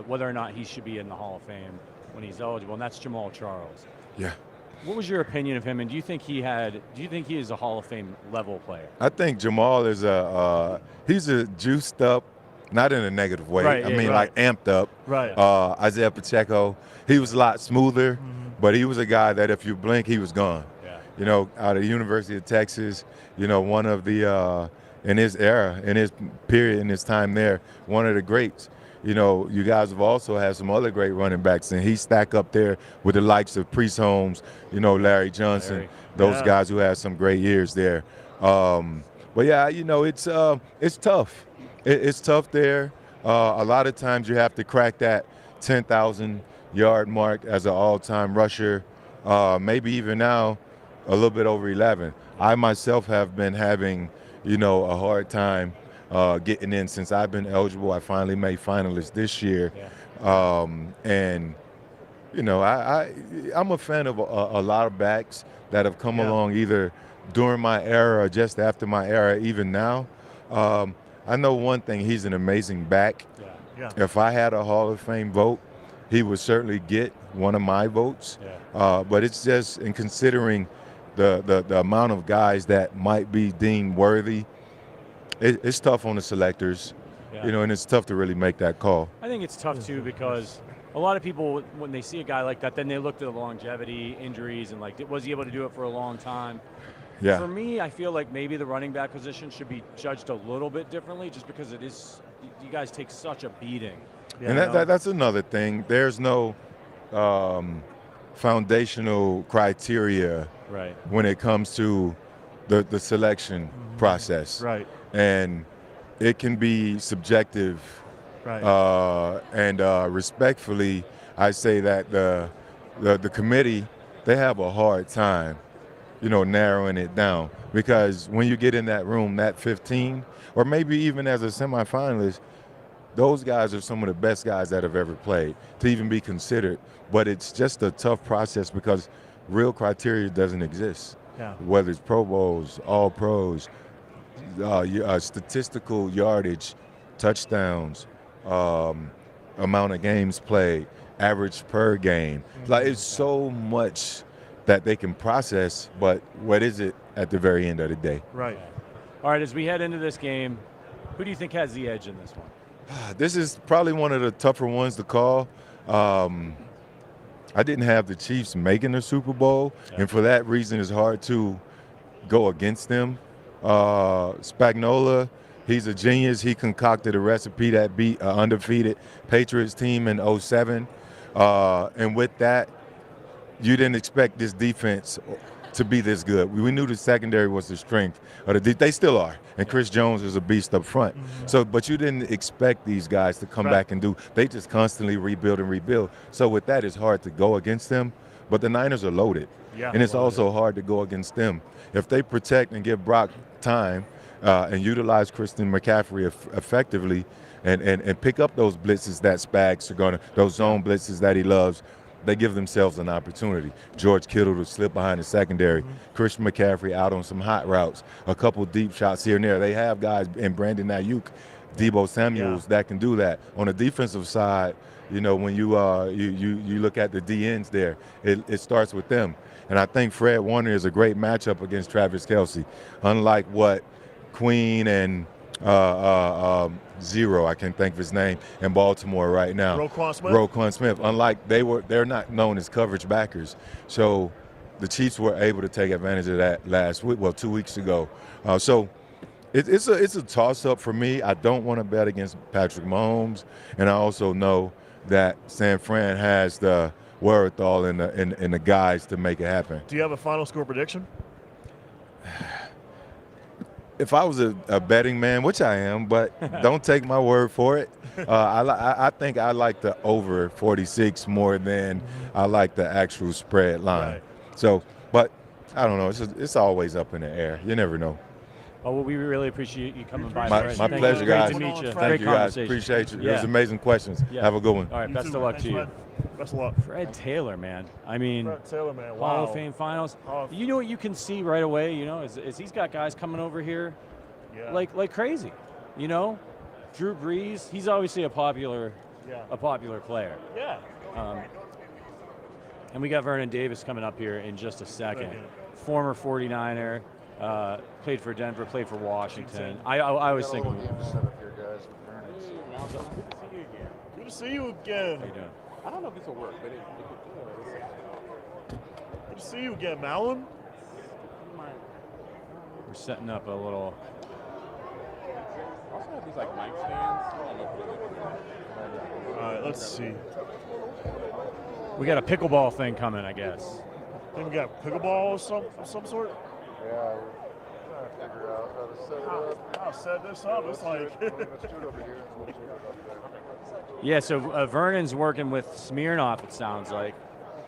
whether or not he should be in the Hall of Fame when he's eligible, and that's Jamal Charles. Yeah. What was your opinion of him, and do you think he is a Hall of Fame level player? I think Jamal is he's a juiced up, not in a negative way. Right, I mean, like amped up. Right. Isaiah Pacheco, he was a lot smoother, but he was a guy that if you blink, he was gone. Yeah. You know, out of the University of Texas, you know, one of the in his era, in his period, in his time there, one of the greats. You know, you guys have also had some other great running backs, and he stack up there with the likes of Priest Holmes, you know, Larry Johnson, those guys who had some great years there. But yeah, you know, it's tough. It's tough there. A lot of times you have to crack that 10,000-yard mark as an all-time rusher. Maybe even now, a little bit over 11. I myself have been having, you know, a hard time getting in since I've been eligible. I finally made finalists this year. And, you know, I'm a fan of a lot of backs that have come along either during my era or just after my era, even now. I know one thing, he's an amazing back. If I had a Hall of Fame vote, he would certainly get one of my votes. But it's just in considering the amount of guys that might be deemed worthy, it's tough on the selectors, you know, and it's tough to really make that call. I think it's tough too because a lot of people, when they see a guy like that, then they look at the longevity, injuries, and like, was he able to do it for a long time? Yeah. For me, I feel like maybe the running back position should be judged a little bit differently, just because you guys take such a beating. And that's another thing. There's no foundational criteria when it comes to the selection process. Right. And it can be subjective. Right. And respectfully, I say that the committee, they have a hard time, you know, narrowing it down. Because when you get in that room, that 15, or maybe even as a semifinalist, those guys are some of the best guys that have ever played to even be considered. But it's just a tough process because real criteria doesn't exist. Yeah. Whether it's Pro Bowls, All Pros, statistical yardage, touchdowns, amount of games played, average per game. Like, it's so much that they can process, but what is it at the very end of the day? Right. All right, as we head into this game, who do you think has the edge in this one? This is probably one of the tougher ones to call. I didn't have the Chiefs making the Super Bowl, and for that reason, it's hard to go against them. Spagnuolo, he's a genius. He concocted a recipe that beat an undefeated Patriots team in 2007. And with that, you didn't expect this defense to be this good. We knew the secondary was the strength of the they still are. And Chris Jones is a beast up front. So, but you didn't expect these guys to come back and they just constantly rebuild and rebuild. So with that, it's hard to go against them. But the Niners are loaded. And it's also hard to go against them. If they protect and give Brock time and utilize Christian McCaffrey effectively and pick up those blitzes that Spags are going to, those zone blitzes that he loves, they give themselves an opportunity. George Kittle to slip behind the secondary. Christian McCaffrey out on some hot routes. A couple deep shots here and there. They have guys in Brandon Ayuk, Deebo Samuels that can do that. On the defensive side, you know, when you look at the DNs there, it starts with them. And I think Fred Warner is a great matchup against Travis Kelce. Unlike what Queen and zero, I can't think of his name, in Baltimore right now. Roquan Smith? Roquan Smith. Unlike they're not known as coverage backers. So the Chiefs were able to take advantage of that last week, 2 weeks ago. So it's a toss-up for me. I don't want to bet against Patrick Mahomes, and I also know that San Fran has the wherewithal and the guys to make it happen. Do you have a final score prediction? If I was a betting man, which I am, but don't take my word for it, I think I like the over 46 more than I like the actual spread line. Right. So, but I don't know. It's always up in the air. You never know. Oh, well, we really appreciate you coming by. My pleasure, guys. Great to meet you. Thank Great you, guys. conversation. Appreciate you. Yeah. It was amazing questions. Yeah. Have a good one. All right, best of luck to you. Best of luck. Fred Taylor, man. I mean, Fred Taylor, man. Wow. Hall of Fame finals. You know what you can see right away, is he's got guys coming over here like crazy. Drew Brees, he's obviously a popular player. Yeah. And we got Vernon Davis coming up here in just a second. Former 49er, played for Denver, played for Washington. I was thinking. Good to see you again. How you doing? I don't know if this will work, but Good to see you again, Malin. We're setting up a little. also have these like mic stands. All right, let's see. We got a pickleball thing coming, I guess. Think we got pickleball of some sort? Yeah, we're trying to figure out how to set it up. I'll set this up. It's like. Yeah, so Vernon's working with Smirnoff, it sounds like.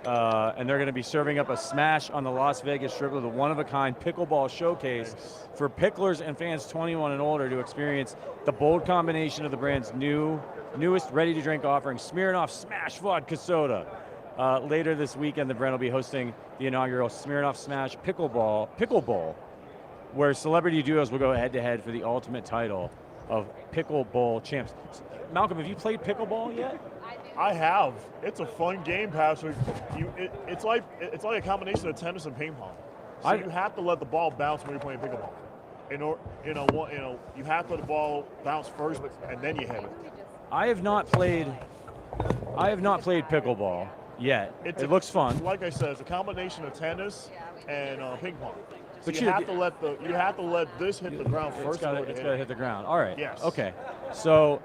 And they're going to be serving up a smash on the Las Vegas Strip with a one-of-a-kind pickleball showcase for picklers and fans 21 and older to experience the bold combination of the brand's newest ready-to-drink offering, Smirnoff Smash Vodka Soda. Later this weekend, the brand will be hosting the inaugural Smirnoff Smash Pickle Bowl, where celebrity duos will go head-to-head for the ultimate title of Pickle Bowl champs. Malcom, have you played pickleball yet? I have. It's a fun game, Patrick. It's like a combination of tennis and ping pong. So you have to let the ball bounce when you're playing pickleball. You have to let the ball bounce first, and then you hit it. I have not played pickleball yet. It looks fun. Like I said, it's a combination of tennis and ping pong. So But you have to let this hit the ground first. It's got to hit the ground. All right. Yes. Okay. So,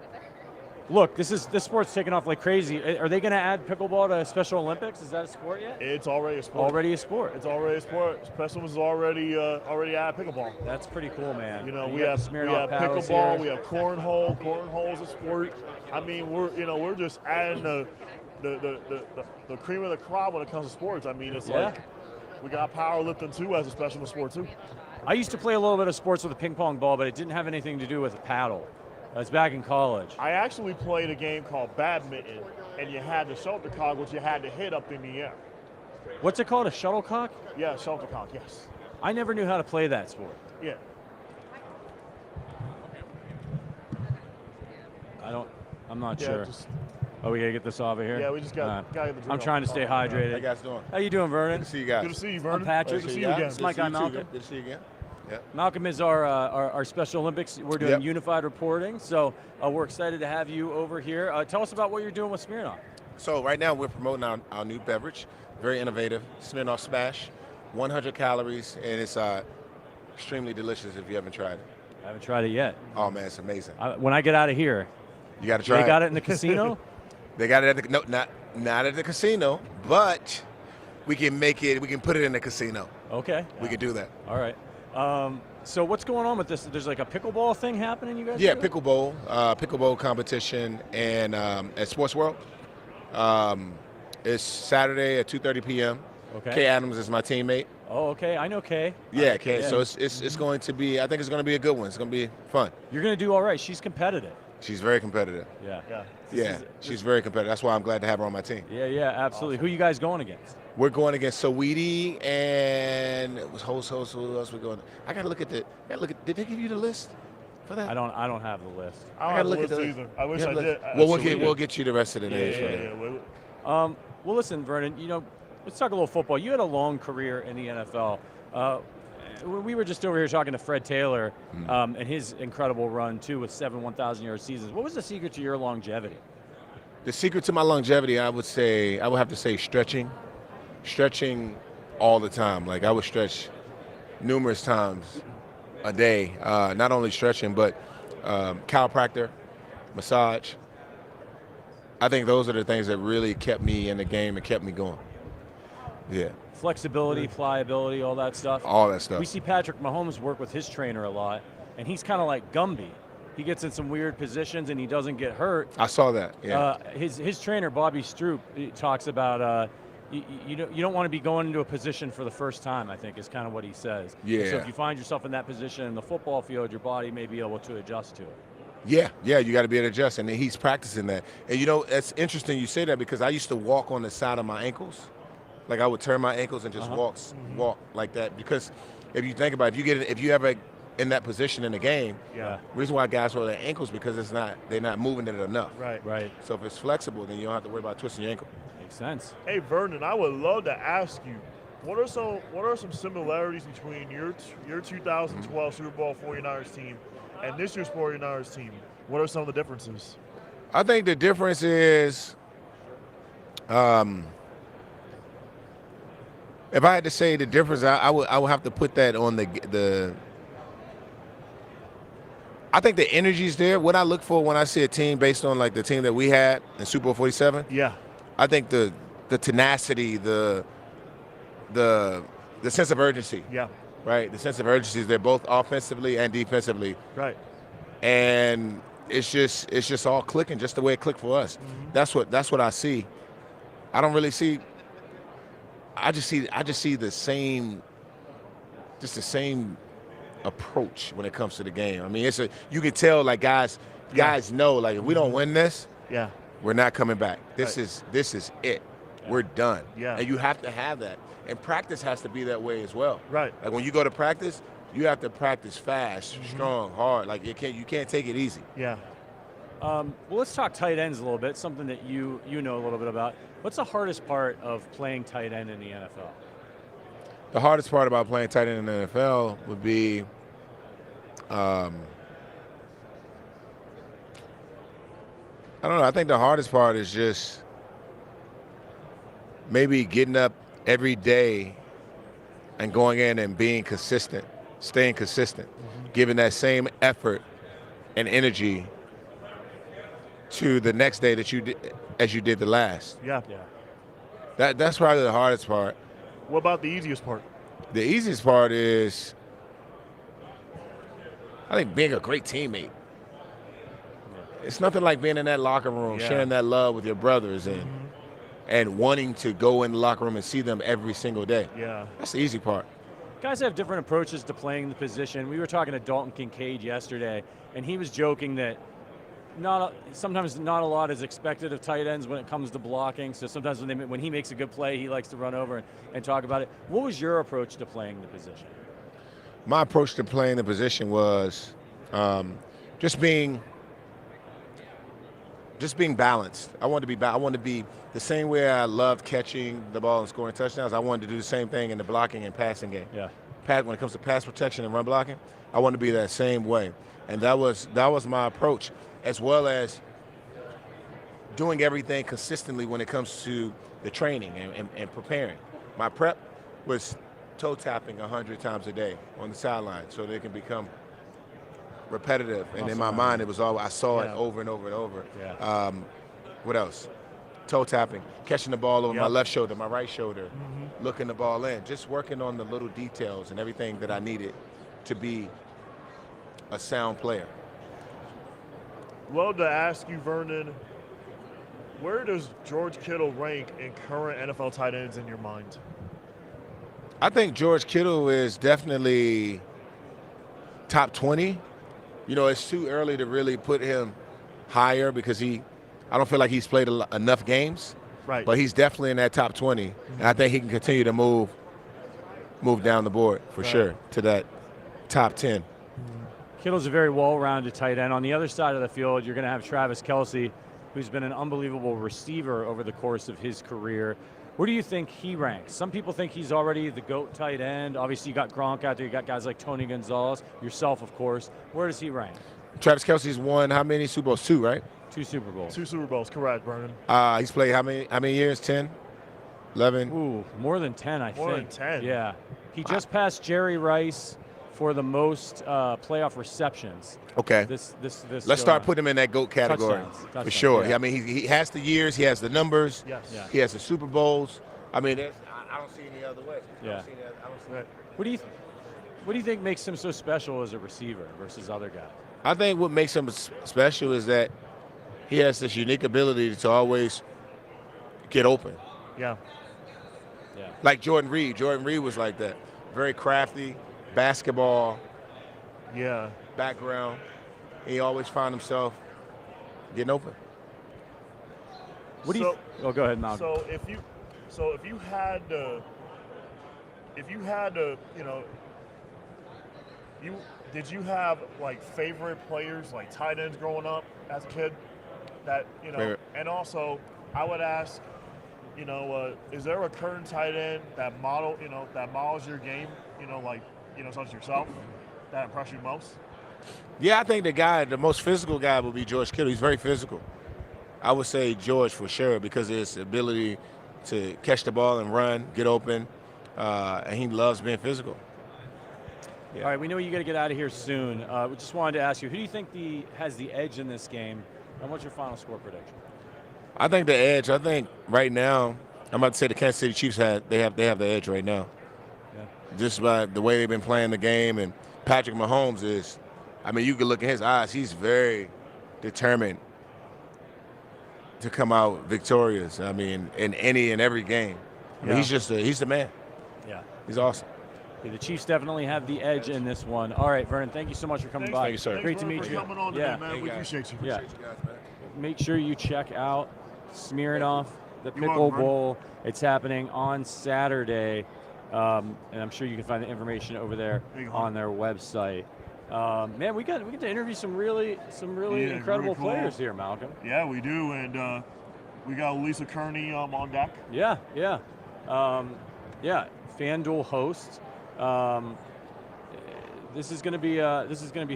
look, this sport's taking off like crazy. Are they going to add pickleball to Special Olympics? Is that a sport yet? It's already a sport. Already a sport. It's already a sport. Special was already at pickleball. That's pretty cool, man. We have pickleball. We have cornhole. Cornhole's a sport. I mean, we're just adding the cream of the crop when it comes to sports. I mean, it's like we got powerlifting too as a specialist sport too. I used to play a little bit of sports with a ping pong ball, but it didn't have anything to do with a paddle. That's back in college. I actually played a game called badminton, and you had the shuttlecock, which you had to hit up in the air. What's it called? A shuttlecock? Yeah, shuttlecock. Yes. I never knew how to play that sport. Yeah. I'm not sure. We gotta get this off of here. Yeah, we just got to get the drink I'm trying to stay hydrated. How you guys doing? How you doing, Vernon? Good to see you guys. Good to see you, Vernon. I'm Patrick. Good to see you again. This is my guy, Malcom. Good to see you again. Yeah. Malcom is our Special Olympics. We're doing unified reporting, so we're excited to have you over here. Tell us about what you're doing with Smirnoff. So right now we're promoting our new beverage, very innovative, Smirnoff Smash, 100 calories, and it's extremely delicious if you haven't tried it. I haven't tried it yet. Oh man, it's amazing. When I get out of here, you got to try it. They got it in the casino? They got it at not at the casino, but we can make it. We can put it in the casino. Okay. We can do that. All right. So what's going on with this? There's like a pickleball thing happening, you guys? Yeah, pickleball competition, and at Sports World. It's Saturday at 2:30 p.m. Okay. Kay Adams is my teammate. Oh, okay. I know Kay. Yeah, Kay. So it's going to be. I think it's going to be a good one. It's going to be fun. You're going to do all right. She's competitive. She's very competitive. Yeah. She's very competitive. That's why I'm glad to have her on my team. Yeah, absolutely. Who are you guys going against? We're going against Saweetie and it was host. Who else we're going? I gotta look at Did they give you the list for that? I don't have the list. I don't have the list either. I wish I did. Well, we'll get you the rest of the names. Well, listen, Vernon. Let's talk a little football. You had a long career in the NFL. we were just over here talking to Fred Taylor and his incredible run, too, with 7 1,000-yard seasons. What was the secret to your longevity? The secret to my longevity, I would have to say stretching. Stretching all the time. Like, I would stretch numerous times a day. Not only stretching, but chiropractor, massage. I think those are the things that really kept me in the game and kept me going. Yeah. Flexibility, pliability, all that stuff. All that stuff. We see Patrick Mahomes work with his trainer a lot, and he's kind of like Gumby. He gets in some weird positions and he doesn't get hurt. I saw that. Yeah. His trainer Bobby Stroop talks about you don't want to be going into a position for the first time. I think is kind of what he says. Yeah. So if you find yourself in that position in the football field, your body may be able to adjust to it. Yeah, you got to be able to adjust, and he's practicing that. And it's interesting you say that because I used to walk on the side of my ankles, like I would turn my ankles and just walk like that. Because if you think about it, if you ever in that position in the game, reason why guys roll their ankles because they're not moving it enough. Right. So if it's flexible, then you don't have to worry about twisting your ankle. Makes sense. Hey Vernon, I would love to ask you, what are some similarities between your 2012 Super Bowl 49ers team and this year's 49ers team? What are some of the differences? I think the difference is, if I had to say the difference, I would have to put that on the. I think the energy is there. What I look for when I see a team based on like the team that we had in Super Bowl 47. Yeah. I think the tenacity, the sense of urgency. Yeah. Right. The sense of urgency is there both offensively and defensively. Right. And it's just all clicking just the way it clicked for us. Mm-hmm. That's what I see. I don't really see. I just see the same approach when it comes to the game. I mean, you can tell like guys know like if we don't win this, we're not coming back. This is it. We're done. Yeah. And you have to have that. And practice has to be that way as well. Right. Like when you go to practice, you have to practice fast, strong, hard. Like you can't take it easy. Yeah. Well, let's talk tight ends a little bit. Something that you know a little bit about. What's the hardest part of playing tight end in the NFL? The hardest part about playing tight end in the NFL would be, I don't know. I think the hardest part is just maybe getting up every day and going in and being consistent, staying consistent, giving that same effort and energy to the next day that you did as you did the last. Yeah. That's probably the hardest part. What about the easiest part? The easiest part is, I think, being a great teammate. It's nothing like being in that locker room, sharing that love with your brothers and wanting to go in the locker room and see them every single day. Yeah. That's the easy part. Guys have different approaches to playing the position. We were talking to Dalton Kincaid yesterday, and he was joking that sometimes not a lot is expected of tight ends when it comes to blocking. So sometimes when he makes a good play, he likes to run over and talk about it. What was your approach to playing the position? My approach to playing the position was just being balanced. I wanted to be the same way I loved catching the ball and scoring touchdowns. I wanted to do the same thing in the blocking and passing game. Yeah. When it comes to pass protection and run blocking, I want to be that same way. And that was my approach, as well as doing everything consistently when it comes to the training and preparing. My prep was toe tapping 100 times a day on the sideline so they can become repetitive. And in my mind, it was all I saw it over and over and over. Yeah. What else? Toe tapping, catching the ball over my left shoulder, my right shoulder, looking the ball in, just working on the little details and everything that I needed to be a sound player. Love to ask you, Vernon, where does George Kittle rank in current NFL tight ends in your mind? I think George Kittle is definitely top 20. You know, it's too early to really put him higher because I don't feel like he's played enough games. Right. But he's definitely in that top 20. And I think he can continue to move down the board for sure to that top 10. Kittle's a very well-rounded tight end. On the other side of the field, you're going to have Travis Kelce, who's been an unbelievable receiver over the course of his career. Where do you think he ranks? Some people think he's already the GOAT tight end. Obviously, you got Gronk out there. You got guys like Tony Gonzalez, yourself, of course. Where does he rank? Travis Kelce's won how many Super Bowls? 2, right? 2 Super Bowls. 2 Super Bowls, correct, Vernon. He's played how many years? 10? 11? Ooh, more than 10, I think. More than 10. Yeah. He just passed Jerry Rice for the most playoff receptions. Okay. This Let's start putting him in that GOAT category. Touchdowns, for sure. yeah. I mean, he has the years, he has the numbers, Yes. Yeah. he has the Super Bowls. I mean, I don't see any other way. Yeah. What do you think makes him so special as a receiver versus other guys? I think what makes him special is that he has this unique ability to always get open. Yeah. Yeah. Like Jordan Reed. Jordan Reed was like that. Very crafty, basketball background. He always found himself getting open. What do you? Oh, go ahead, Malcolm. So if you had to, did you have like favorite players, like tight ends growing up as a kid? That Favorite. And also I would ask, is there a current tight end that models your game, such as yourself, that impressed you most? Yeah, I think the most physical guy would be George Kittle. He's very physical. I would say George for sure because of his ability to catch the ball and run, get open, and he loves being physical. Yeah. All right, we know you got to get out of here soon. We just wanted to ask you, who do you think has the edge in this game, and what's your final score prediction? I think the edge. I think right now, I'm about to say the Kansas City Chiefs have the edge right now. Yeah. Just by the way they've been playing the game, and Patrick Mahomes is. I mean, you can look in his eyes. He's very determined to come out victorious. I mean, in any and every game. I mean, he's the man. Yeah. He's awesome. Yeah, the Chiefs definitely have the edge in this one. All right, Vernon, thank you so much for coming by. Thank you, sir. Great to meet for you. coming on today, man. We appreciate you. Yeah. Appreciate you guys, man. Make sure you check out Smearing Off the You Pickle are, Vernon. Bowl. It's happening on Saturday, and I'm sure you can find the information over there on their website. Man, we get to interview some really incredible really cool players here, Malcolm. Yeah, we do, and we got Lisa Kerney on deck. Yeah. FanDuel host. This is gonna be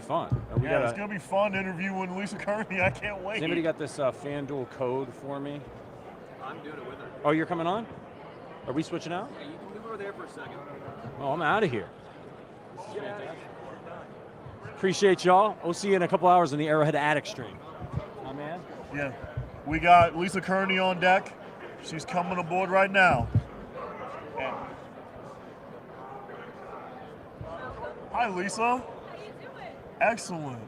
fun. It's gonna be fun interviewing Lisa Kerney. I can't wait. Has anybody got this FanDuel code for me? I'm doing it with her. Oh, you're coming on? Are we switching out? Yeah, you can move over there for a second. Oh, I'm out of here. Appreciate y'all. We'll see you in a couple hours on the Arrowhead Attic stream. My man. Yeah, we got Lisa Kerney on deck. She's coming aboard right now. And hi, Lisa. How you doing? Excellent.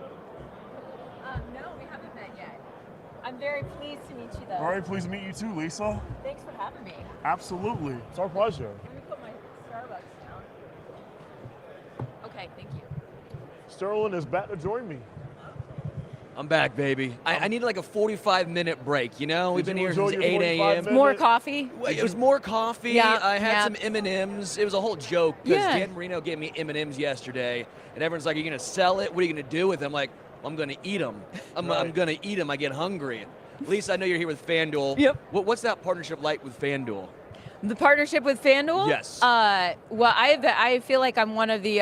No, we haven't met yet. I'm very pleased to meet you, though. Very pleased to meet you too, Lisa. Thanks for having me. Absolutely. It's our pleasure. Let me put my Starbucks down. Okay, thank you. Sterling is back to join me. I'm back, baby. I needed like a 45-minute break, you know? We've been here since 8 a.m. More coffee? It was more coffee. Yeah, I had yeah. some M&Ms. It was a whole joke because Yeah. Dan Marino gave me M&Ms yesterday, and everyone's like, "Are you gonna sell it? What are you gonna do with them?" I'm like, "I'm gonna eat them. I'm gonna eat them. I get hungry." Lisa, I know you're here with FanDuel. Yep. What's that partnership like with FanDuel? The partnership with FanDuel? Yes. Well, I feel like I'm one of the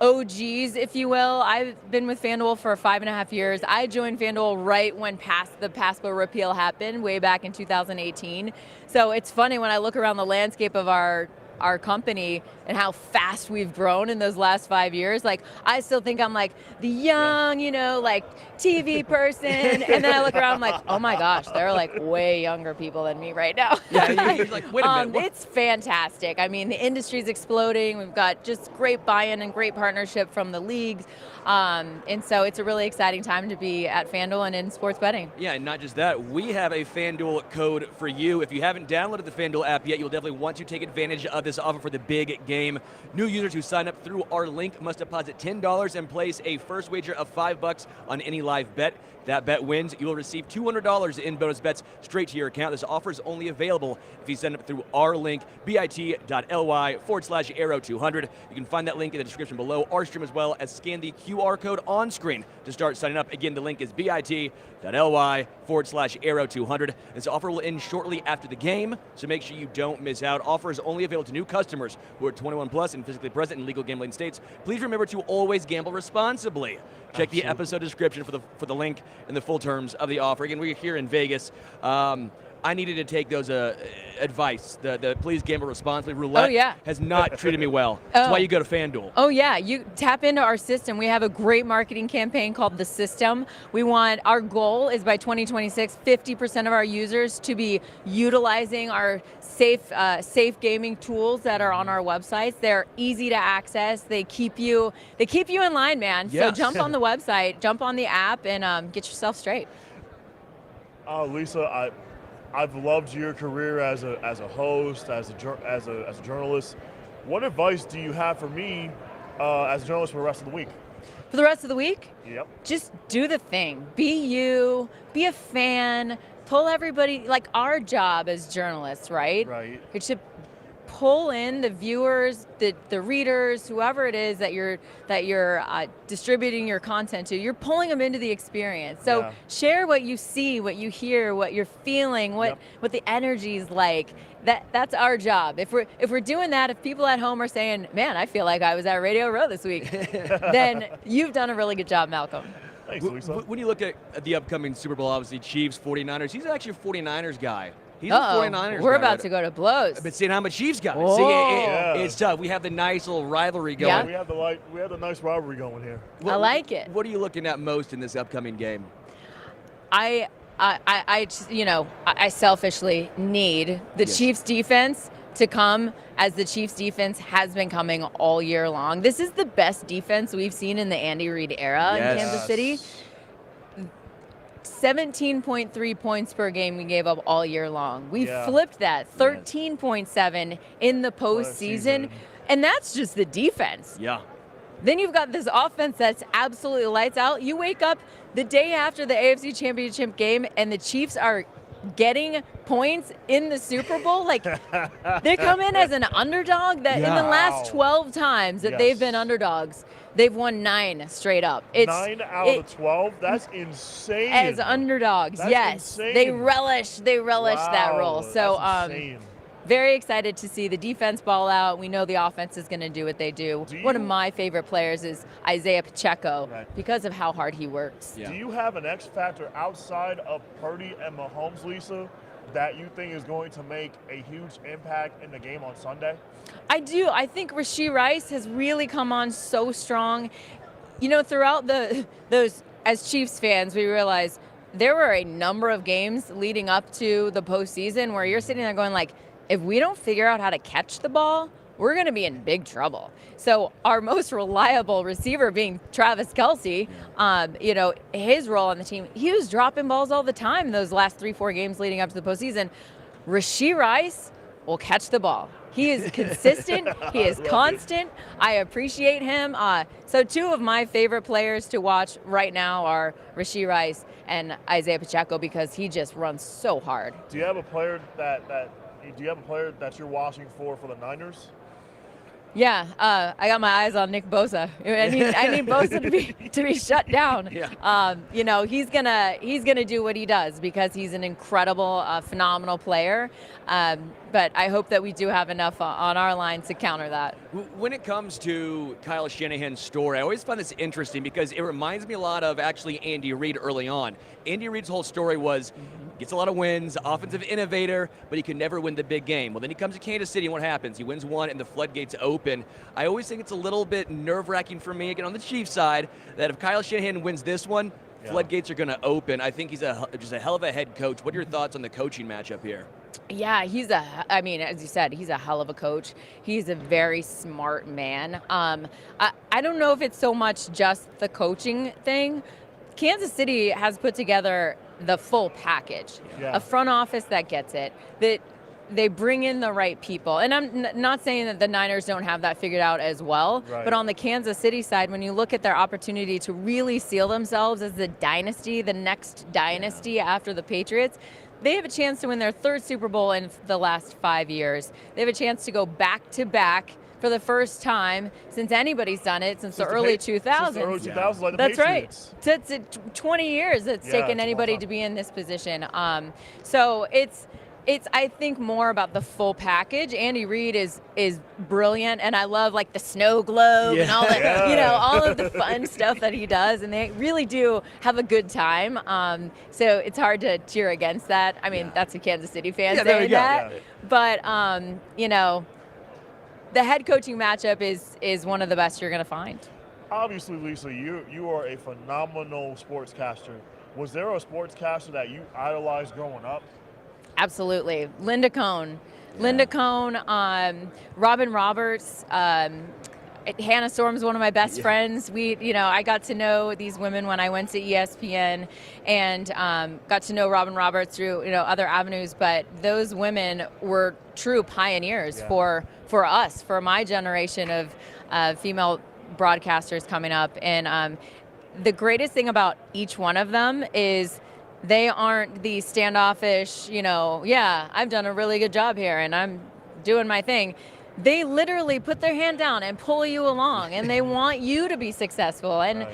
OGs, if you will. I've been with FanDuel for 5.5 years. I joined FanDuel right when the PASPA repeal happened, way back in 2018. So it's funny when I look around the landscape of our company and how fast we've grown in those last 5 years. Like, I still think I'm like the young, like TV person. And then I look around, I'm like, oh my gosh, they're like way younger people than me right now. Yeah, you're like, wait a minute. It's fantastic. I mean, the industry's exploding. We've got just great buy-in and great partnership from the leagues. And so it's a really exciting time to be at FanDuel and in sports betting. Yeah, and not just that, we have a FanDuel code for you. If you haven't downloaded the FanDuel app yet, you'll definitely want to take advantage of this offer for the big game. New users who sign up through our link must deposit $10 and place a first wager of $5 on any live bet. That bet wins. You will receive $200 in bonus bets straight to your account. This offer is only available if you sign up through our link, bit.ly/arrow200. You can find that link in the description below our stream, as well as scan the QR code on screen to start signing up. Again, the link is bit.ly/arrow200. FanDuel.ly/Arrow200. This offer will end shortly after the game, so make sure you don't miss out. Offer is only available to new customers who are 21 plus and physically present in legal gambling states. Please remember to always gamble responsibly. Check the episode description for the link and the full terms of the offer. Again, we're here in Vegas. I needed to take those advice. The please gamble responsibly. Roulette has not treated me well. That's why you go to FanDuel. Oh, yeah. You tap into our system. We have a great marketing campaign called The System. Our goal is by 2026, 50% of our users to be utilizing our safe gaming tools that are on our websites. They're easy to access. They keep you in line, man. Yes. So jump on the website, jump on the app, and get yourself straight. Lisa, I've loved your career as a host, as a journalist. What advice do you have for me as a journalist for the rest of the week? For the rest of the week? Yep. Just do the thing. Be you. Be a fan. Pull everybody. Like our job as journalists, right? Right. It's to pull in the viewers, the readers, whoever it is that you're distributing your content to. You're pulling them into the experience. So share what you see, what you hear, what you're feeling, what the energy's like. That's our job. If we're doing that, if people at home are saying, "Man, I feel like I was at Radio Row this week," then you've done a really good job, Malcolm. Thanks, Lisa. When you look at the upcoming Super Bowl, obviously Chiefs, 49ers, he's actually a 49ers guy. He's a 49ers We're guy, about to go to blows. I've been saying I'm a Chiefs guy. Oh. See, it's tough. We have the nice little rivalry going. We have the nice rivalry going here. I like it. What are you looking at most in this upcoming game? I selfishly need the Chiefs defense to come as the Chiefs defense has been coming all year long. This is the best defense we've seen in the Andy Reid era in Kansas City. 17.3 points per game we gave up all year long. We flipped that, 13.7 in the postseason, and that's just the defense. Yeah. Then you've got this offense that's absolutely lights out. You wake up the day after the AFC Championship game, and the Chiefs are getting points in the Super Bowl. Like, they come in as an underdog that in the last 12 times that they've been underdogs, they've won 9 straight up. It's 9 out of 12? That's insane. As underdogs, That's insane. They relish that role. So very excited to see the defense ball out. We know the offense is going to do what they do. One of my favorite players is Isaiah Pacheco because of how hard he works. Do you have an X factor outside of Purdy and Mahomes, Lisa, that you think is going to make a huge impact in the game on Sunday? I do. I think Rashee Rice has really come on so strong. You know, throughout those, as Chiefs fans, we realize there were a number of games leading up to the postseason where you're sitting there going like, if we don't figure out how to catch the ball, we're going to be in big trouble. So our most reliable receiver being Travis Kelce, his role on the team, he was dropping balls all the time in those last 3-4 games leading up to the postseason. Rashee Rice will catch the ball. He is consistent. He is constant. I appreciate him. So 2 of my favorite players to watch right now are Rashee Rice and Isaiah Pacheco because he just runs so hard. Do you have a player that you're watching for the Niners? Yeah, I got my eyes on Nick Bosa. I need Bosa to be shut down. He's gonna do what he does because he's an incredible, phenomenal player. But I hope that we do have enough on our line to counter that. When it comes to Kyle Shanahan's story, I always find this interesting because it reminds me a lot of actually Andy Reid early on. Andy Reid's whole story was gets a lot of wins, offensive innovator, but he can never win the big game. Well, then he comes to Kansas City, and what happens? He wins one, and the floodgates open. I always think it's a little bit nerve-wracking for me, again, on the Chiefs side, that if Kyle Shanahan wins this one, floodgates are going to open. I think he's just a hell of a head coach. What are your thoughts on the coaching matchup here? Yeah, as you said, he's a hell of a coach. He's a very smart man. I don't know if it's so much just the coaching thing. Kansas City has put together the full package, a front office that gets it, that they bring in the right people. And I'm not saying that the Niners don't have that figured out as well, but on the Kansas City side, when you look at their opportunity to really seal themselves as the dynasty, the next dynasty after the Patriots, they have a chance to win their 3rd Super Bowl in the last 5 years. They have a chance to go back-to-back for the first time since anybody's done it since the early 2000s. Since the early 2000s, like the That's Patriots. right. It's 20 years it's taken it's a anybody long to time. be in this position. So it's I think more about the full package. Andy Reid is brilliant, and I love like the snow globe and all that, all of the fun stuff that he does, and they really do have a good time. So it's hard to cheer against that. I mean, that's a Kansas City fan saying that, but the head coaching matchup is one of the best you're going to find. Obviously, Lisa, you are a phenomenal sportscaster. Was there a sportscaster that you idolized growing up? Absolutely. Linda Cohn, Robin Roberts, Hannah Storm's one of my best friends. I got to know these women when I went to ESPN and got to know Robin Roberts through, other avenues. But those women were true pioneers for us, for my generation of female broadcasters coming up. And the greatest thing about each one of them is they aren't the standoffish, I've done a really good job here and I'm doing my thing. They literally put their hand down and pull you along, and they want you to be successful. And,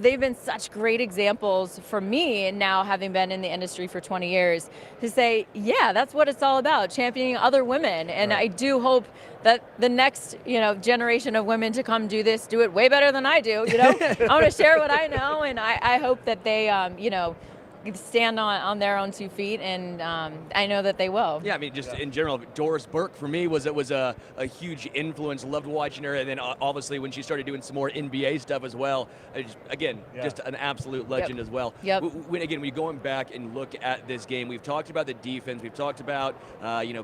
they've been such great examples for me now, having been in the industry for 20 years, to say, that's what it's all about, championing other women. And I do hope that the next, generation of women to come do it way better than I do. I want to share what I know, and I hope that they, stand on their own 2 feet, and I know that they will. Yeah, I mean, just in general, Doris Burke for me was a huge influence. Loved watching her, and then obviously when she started doing some more NBA stuff as well. Just an absolute legend as well. Yep. When you're going back and look at this game, we've talked about the defense. We've talked about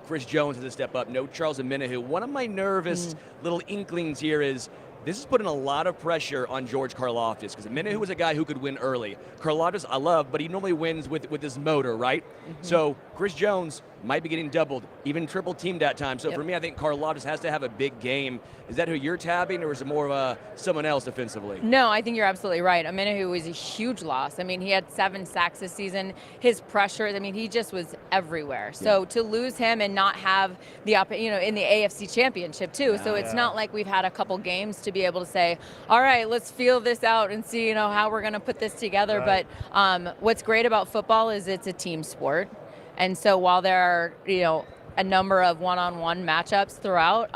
Chris Jones has a step up. No Charles Omenihu. One of my nervous little inklings here is, this is putting a lot of pressure on George Karlaftis, because Omenihu was a guy who could win early. Karlaftis, I love, but he normally wins with his motor, right? So Chris Jones might be getting doubled, even triple teamed at times. So for me, I think Karlaftis has to have a big game. Is that who you're tabbing, or is it more of someone else defensively? No, I think you're absolutely right. Omenihu was a huge loss. I mean, he had 7 sacks this season. His pressure, he just was everywhere. So to lose him and not have the in the AFC Championship too. So it's not like we've had a couple games to be able to say, all right, let's feel this out and see, how we're going to put this together. Right. But what's great about football is it's a team sport. And so while there are, a number of one-on-one matchups throughout,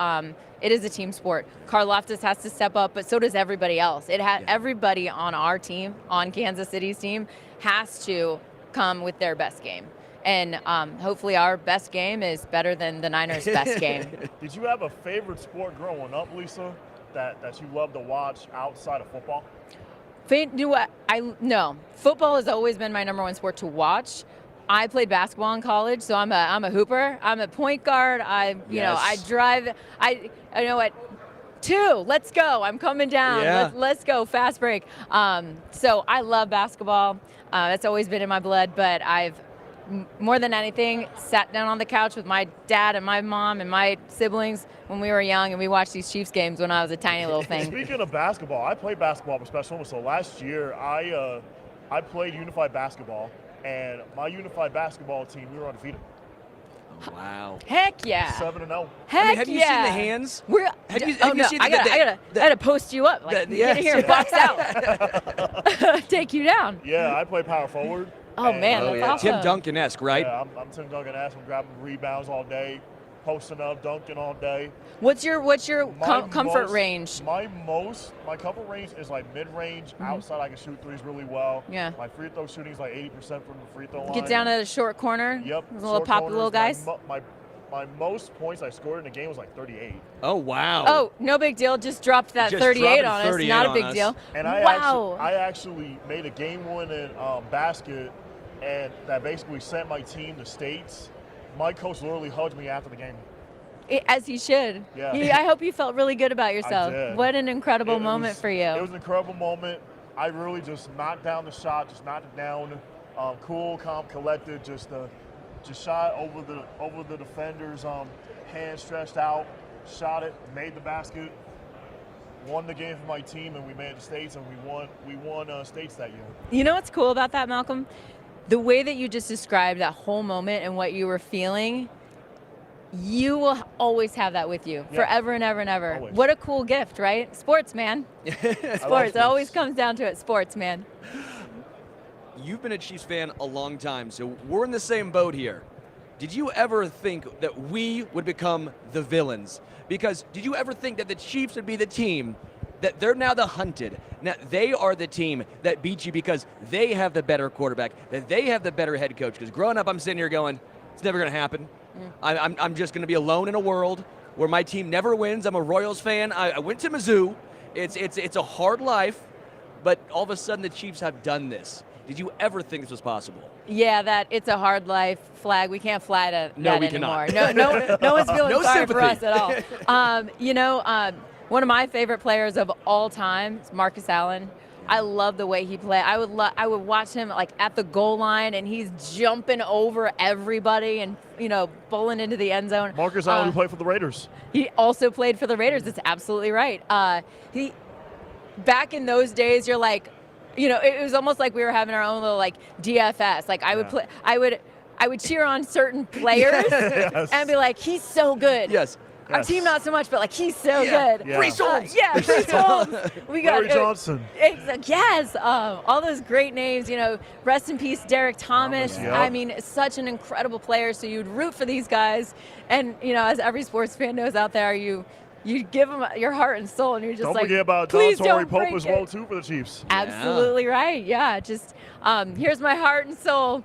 it is a team sport. Karlaftis has to step up, but so does everybody else. Everybody on our team, on Kansas City's team, has to come with their best game. And hopefully our best game is better than the Niners' best game. Did you have a favorite sport growing up, Lisa, that you love to watch outside of football? No. Football has always been my number one sport to watch. I played basketball in college, so I'm a hooper. I'm a point guard. I drive. I know what. 2, let's go. I'm coming down. Yeah. Let's go. Fast break. So I love basketball. That's always been in my blood, but I've more than anything sat down on the couch with my dad and my mom and my siblings when we were young, and we watched these Chiefs games when I was a tiny little thing. Speaking of basketball, I played basketball for Special Olympics. So last year, I played unified basketball, and my unified basketball team, we were undefeated. Wow. Heck yeah. 7-0. Heck have you seen the hands? I gotta post you up. Get in here and box out. Take you down. Yeah, I play power forward. Oh man, that's awesome. Tim Duncan-esque, right? Yeah, I'm Tim Duncan-esque. I'm grabbing rebounds all day, posting up, dunking all day. What's your comfort range? My comfort range is like mid-range. Outside, I can shoot threes really well. Yeah. My free throw shooting is like 80% from the free throw line. Get down to the short corner. Yep. The little pop of the little guys. My most points I scored in a game was like 38. Oh wow. Oh, no big deal. Just dropped that 38 on us. Not a big deal. And wow. I actually made a game-winning basket, and that basically sent my team to States. My coach literally hugged me after the game. As he should. Yeah. I hope you felt really good about yourself. I did. What an incredible moment for you. It was an incredible moment. I really just knocked down the shot, just knocked it down, cool, calm, collected, just shot over the defender's hand stretched out, shot it, made the basket, won the game for my team, and we made the States, and we won States that year. You know what's cool about that, Malcolm? The way that you just described that whole moment and what you were feeling, you will always have that with you forever and ever and ever. Always. What a cool gift, right? Sports, man. Sports. It always comes down to it. Sports, man. You've been a Chiefs fan a long time, so we're in the same boat here. Did you ever think that we would become the villains? Because did you ever think that the Chiefs would be the team that they're now the hunted? Now they are the team that beat you because they have the better quarterback, that they have the better head coach. Because growing up, I'm sitting here going, it's never going to happen. I'm just going to be alone in a world where my team never wins. I'm a Royals fan. I went to Mizzou. It's a hard life, but all of a sudden the Chiefs have done this. Did you ever think this was possible? Yeah, that it's a hard life flag. We can't fly that anymore. Cannot. No one's feeling No sorry for us sympathy. at all. One of my favorite players of all time is Marcus Allen. I love the way he played. I would watch him like at the goal line, and he's jumping over everybody and bowling into the end zone. Marcus Allen, who played for the Raiders. He also played for the Raiders. That's absolutely right. He back in those days, you're like, it was almost like we were having our own little like DFS. Like I would play, I would cheer on certain players and be like, he's so good. Yes. Our team not so much, but like he's so good. Brees Holmes. Brees Holmes. We got Larry Johnson. Yes, all those great names. Rest in peace, Derek Thomas. Yep. I mean, such an incredible player. So you'd root for these guys, and as every sports fan knows out there, you give them your heart and soul, and you're just Don't like, forget about please Torrey don't Pope break as well too for the Chiefs. Absolutely right. Yeah, just here's my heart and soul.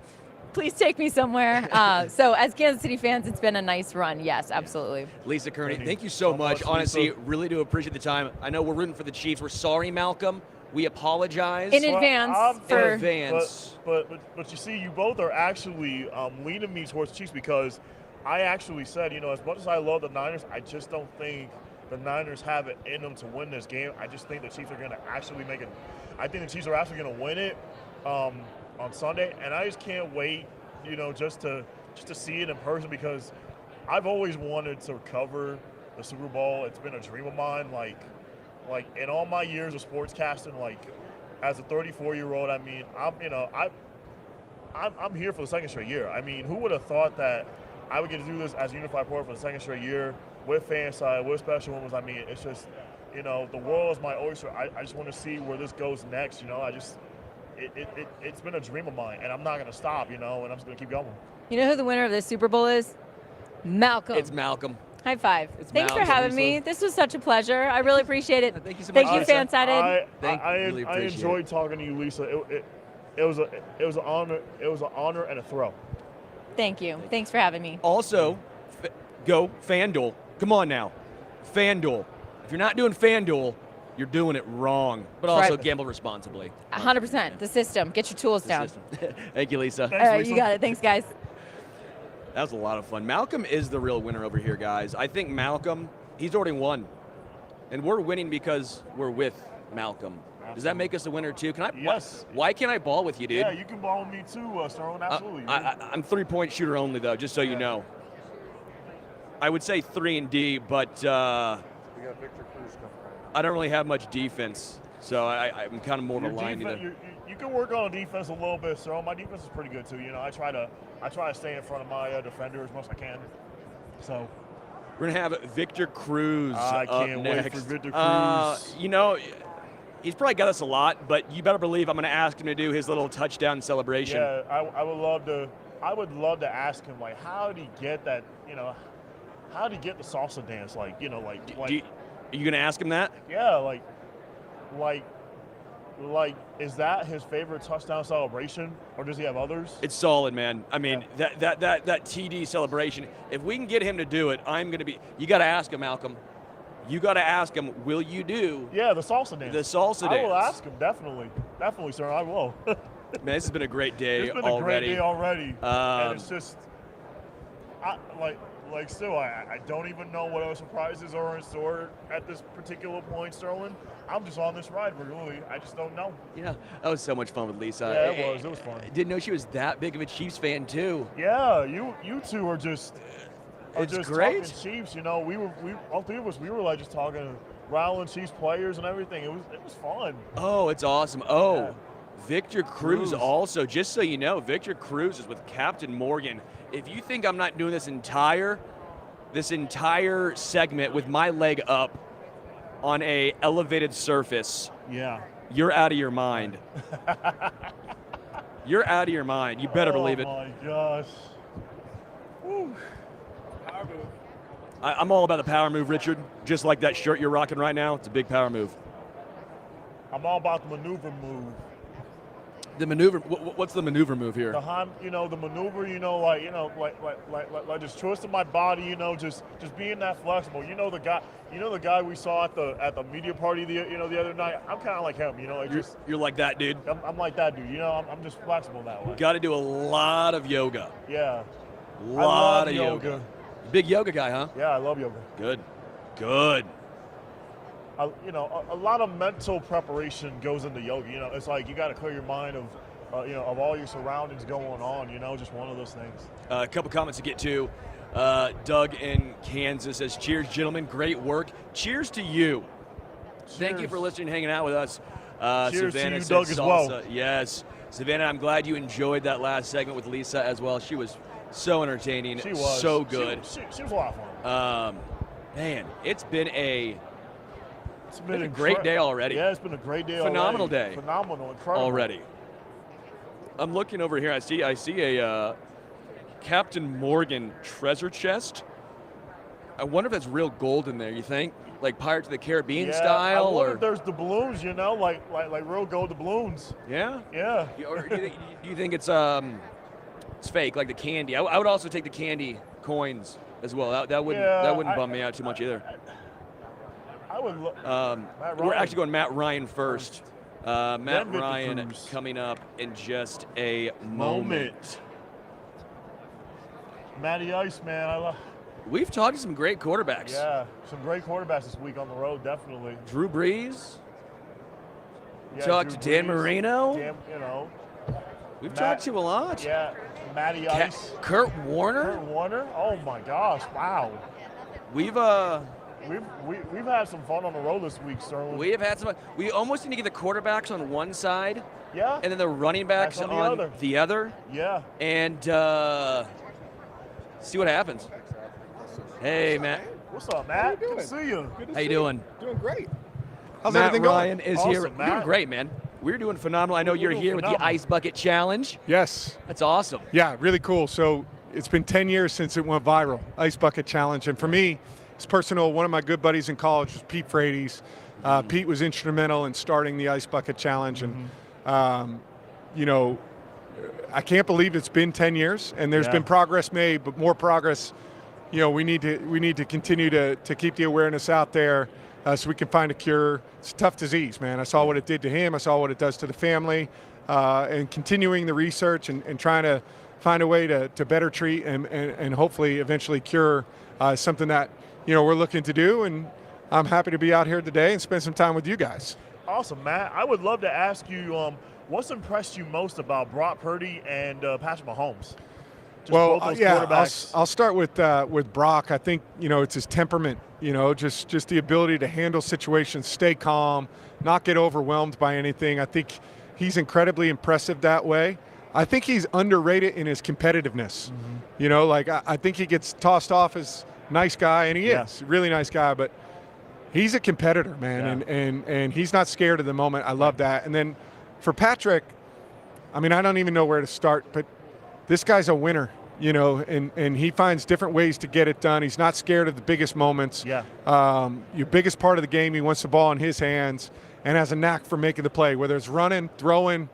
Please take me somewhere. So as Kansas City fans, it's been a nice run. Yes, absolutely. Lisa Kerney, thank you so much. Honestly, really do appreciate the time. I know we're rooting for the Chiefs. We're sorry, Malcolm. We apologize. In advance. In advance. But you see, you both are actually leaning me towards the Chiefs because I actually said, as much as I love the Niners, I just don't think the Niners have it in them to win this game. I just think the Chiefs are going to actually make it. I think the Chiefs are actually going to win it on Sunday, and I just can't wait, just to see it in person because I've always wanted to cover the Super Bowl. It's been a dream of mine. Like in all my years of sportscasting, like as a 34-year-old, I mean, I'm here for the second straight year. I mean, who would have thought that I would get to do this as a unified reporter for the second straight year with FanSide, with special moments? I mean, it's just, the world is my oyster. I just want to see where this goes next. It's been a dream of mine, and I'm not going to stop, and I'm just going to keep going. You know who the winner of this Super Bowl is? Malcolm. It's Malcolm. High five. Thanks Malcolm, for having me. This was such a pleasure. I really appreciate it. Thank you so much. Thank you, FanSided. I enjoyed talking to you, Lisa. It was an honor. It was an honor and a thrill. Thank you. Thanks for having me. Also, go FanDuel. Come on now. FanDuel. If you're not doing FanDuel, you're doing it wrong. But also gamble responsibly. 100%. The system. Get your tools down. Thank you, Lisa. All right, you got it. Thanks, guys. That was a lot of fun. Malcolm is the real winner over here, guys. I think Malcolm, he's already won. And we're winning because we're with Malcolm. Absolutely. Does that make us a winner too? Can I? Yes. Why can't I ball with you, dude? Yeah, you can ball with me too, Sterling. Absolutely. I'm 3-point shooter only, though, just so you know. I would say 3 and D, but we got Victor Cruz coming. I don't really have much defense, so I'm kind of more of a line. You can work on defense a little bit, Sterling. My defense is pretty good too. I try to stay in front of my defender as much as I can. So we're gonna have Victor Cruz I up can't next. wait for Victor Cruz. He's probably got us a lot, but you better believe I'm going to ask him to do his little touchdown celebration. Yeah, I would love to. I would love to ask him, like, how did he get that? How did he get the salsa dance? Are you going to ask him that? Yeah, like, is that his favorite touchdown celebration, or does he have others? It's solid, man. I mean, that TD celebration. If we can get him to do it, I'm going to be. You got to ask him, Malcolm. You got to ask him, will you do? Yeah, the salsa dance. The salsa dance. I will ask him, definitely, sir. I will. Man, this has been a great day already. It's been already. a great day already. And it's just, still, I don't even know what other surprises are in store at this particular point, Sterling. I'm just on this ride, really. I just don't know. Yeah, that was so much fun with Lisa. Yeah, it was fun. I didn't know she was that big of a Chiefs fan, too. Yeah, you two are just... It's great. Talking Chiefs, all three of us, we were just talking Rowland Chiefs players and everything. It was fun. Oh, it's awesome. Oh, yeah. Victor Cruz also. Just so you know, Victor Cruz is with Captain Morgan. If you think I'm not doing this entire this entire segment with my leg up on a elevated surface. Yeah. You're out of your mind. You're out of your mind. You better believe it. Oh my gosh. Woo. I'm all about the power move, Richard. Just like that shirt you're rocking right now. It's a big power move. I'm all about the maneuver move. The maneuver. What's the maneuver move here? The maneuver. Like just twisting my body. Just being that flexible. The guy we saw at the media party the other night. I'm kind of like him. You're like that dude. I'm like that dude. I'm just flexible that way. Got to do a lot of yoga. Yeah. A lot of yoga. Big yoga guy, huh? Yeah, I love yoga. Good. A lot of mental preparation goes into yoga. It's like you got to clear your mind of all your surroundings going on. Just one of those things. A couple comments to get to. Doug in Kansas says, "Cheers, gentlemen. Great work. Cheers to you. Cheers. Thank you for listening and hanging out with us." Cheers Savannah to you, says Doug, as well. salsa. Yes. Savannah, I'm glad you enjoyed that last segment with Lisa as well. She was so entertaining. She was. So good. She was a lot of fun. Man, it's been a been great day already. Yeah, it's been a great day Phenomenal already. day. Phenomenal, incredible. Already. I'm looking over here. I see a Captain Morgan treasure chest. I wonder if that's real gold in there, you think? Like Pirates of the Caribbean style? I wonder or if there's doubloons, like real gold doubloons. Yeah? Yeah. Or do you think it's fake, like the candy? I would also take the candy coins as well. That wouldn't bum me out too much either. I would look. We're actually going Matt Ryan first. Matt Then Ryan Cruz. coming up in just a moment. Matty Ice, man. We've talked to some great quarterbacks. Yeah, some great quarterbacks this week on the road, definitely. Drew Brees. Yeah, Talked Drew to Dan Brees, Marino. We've talked to a lot. Yeah, Matty Ice. Kurt Warner. Kurt Warner. Oh my gosh! Wow. We've had some fun on the road this week, Sterling. We have had some. We almost need to get the quarterbacks on one side. Yeah. And then the running backs on the other. Yeah. And see what happens. Hey, Matt. What's up, Matt? Good to see you. How you doing? Doing great. How's Matt everything going? Ryan is Awesome, here. We're doing Matt. great, man. We're doing phenomenal. I know you're doing here with the phenomenal. Ice Bucket Challenge. Yes. That's awesome. Yeah, really cool. So it's been 10 years since it went viral, Ice Bucket Challenge. And for me, it's personal. One of my good buddies in college was Pete Frates. Pete was instrumental in starting the Ice Bucket Challenge. And, I can't believe it's been 10 years. And there's been progress made, but more progress. We need to continue to keep the awareness out there so we can find a cure. It's a tough disease, man. I saw what it did to him. I saw what it does to the family. And continuing the research and trying to find a way to better treat and hopefully eventually cure something that, we're looking to do. And I'm happy to be out here today and spend some time with you guys. Awesome, Matt. I would love to ask you, what's impressed you most about Brock Purdy and Patrick Mahomes? Well, both those yeah, quarterbacks. I'll start with Brock. I think it's his temperament. Just the ability to handle situations, stay calm, not get overwhelmed by anything. I think he's incredibly impressive that way. I think he's underrated in his competitiveness. I think he gets tossed off as nice guy, and he is a really nice guy, but he's a competitor, man, and he's not scared of the moment. I love that. And then for Patrick, I don't even know where to start, but this guy's a winner, and he finds different ways to get it done. He's not scared of the biggest moments. Yeah. Your biggest part of the game, he wants the ball in his hands and has a knack for making the play, whether it's running, throwing,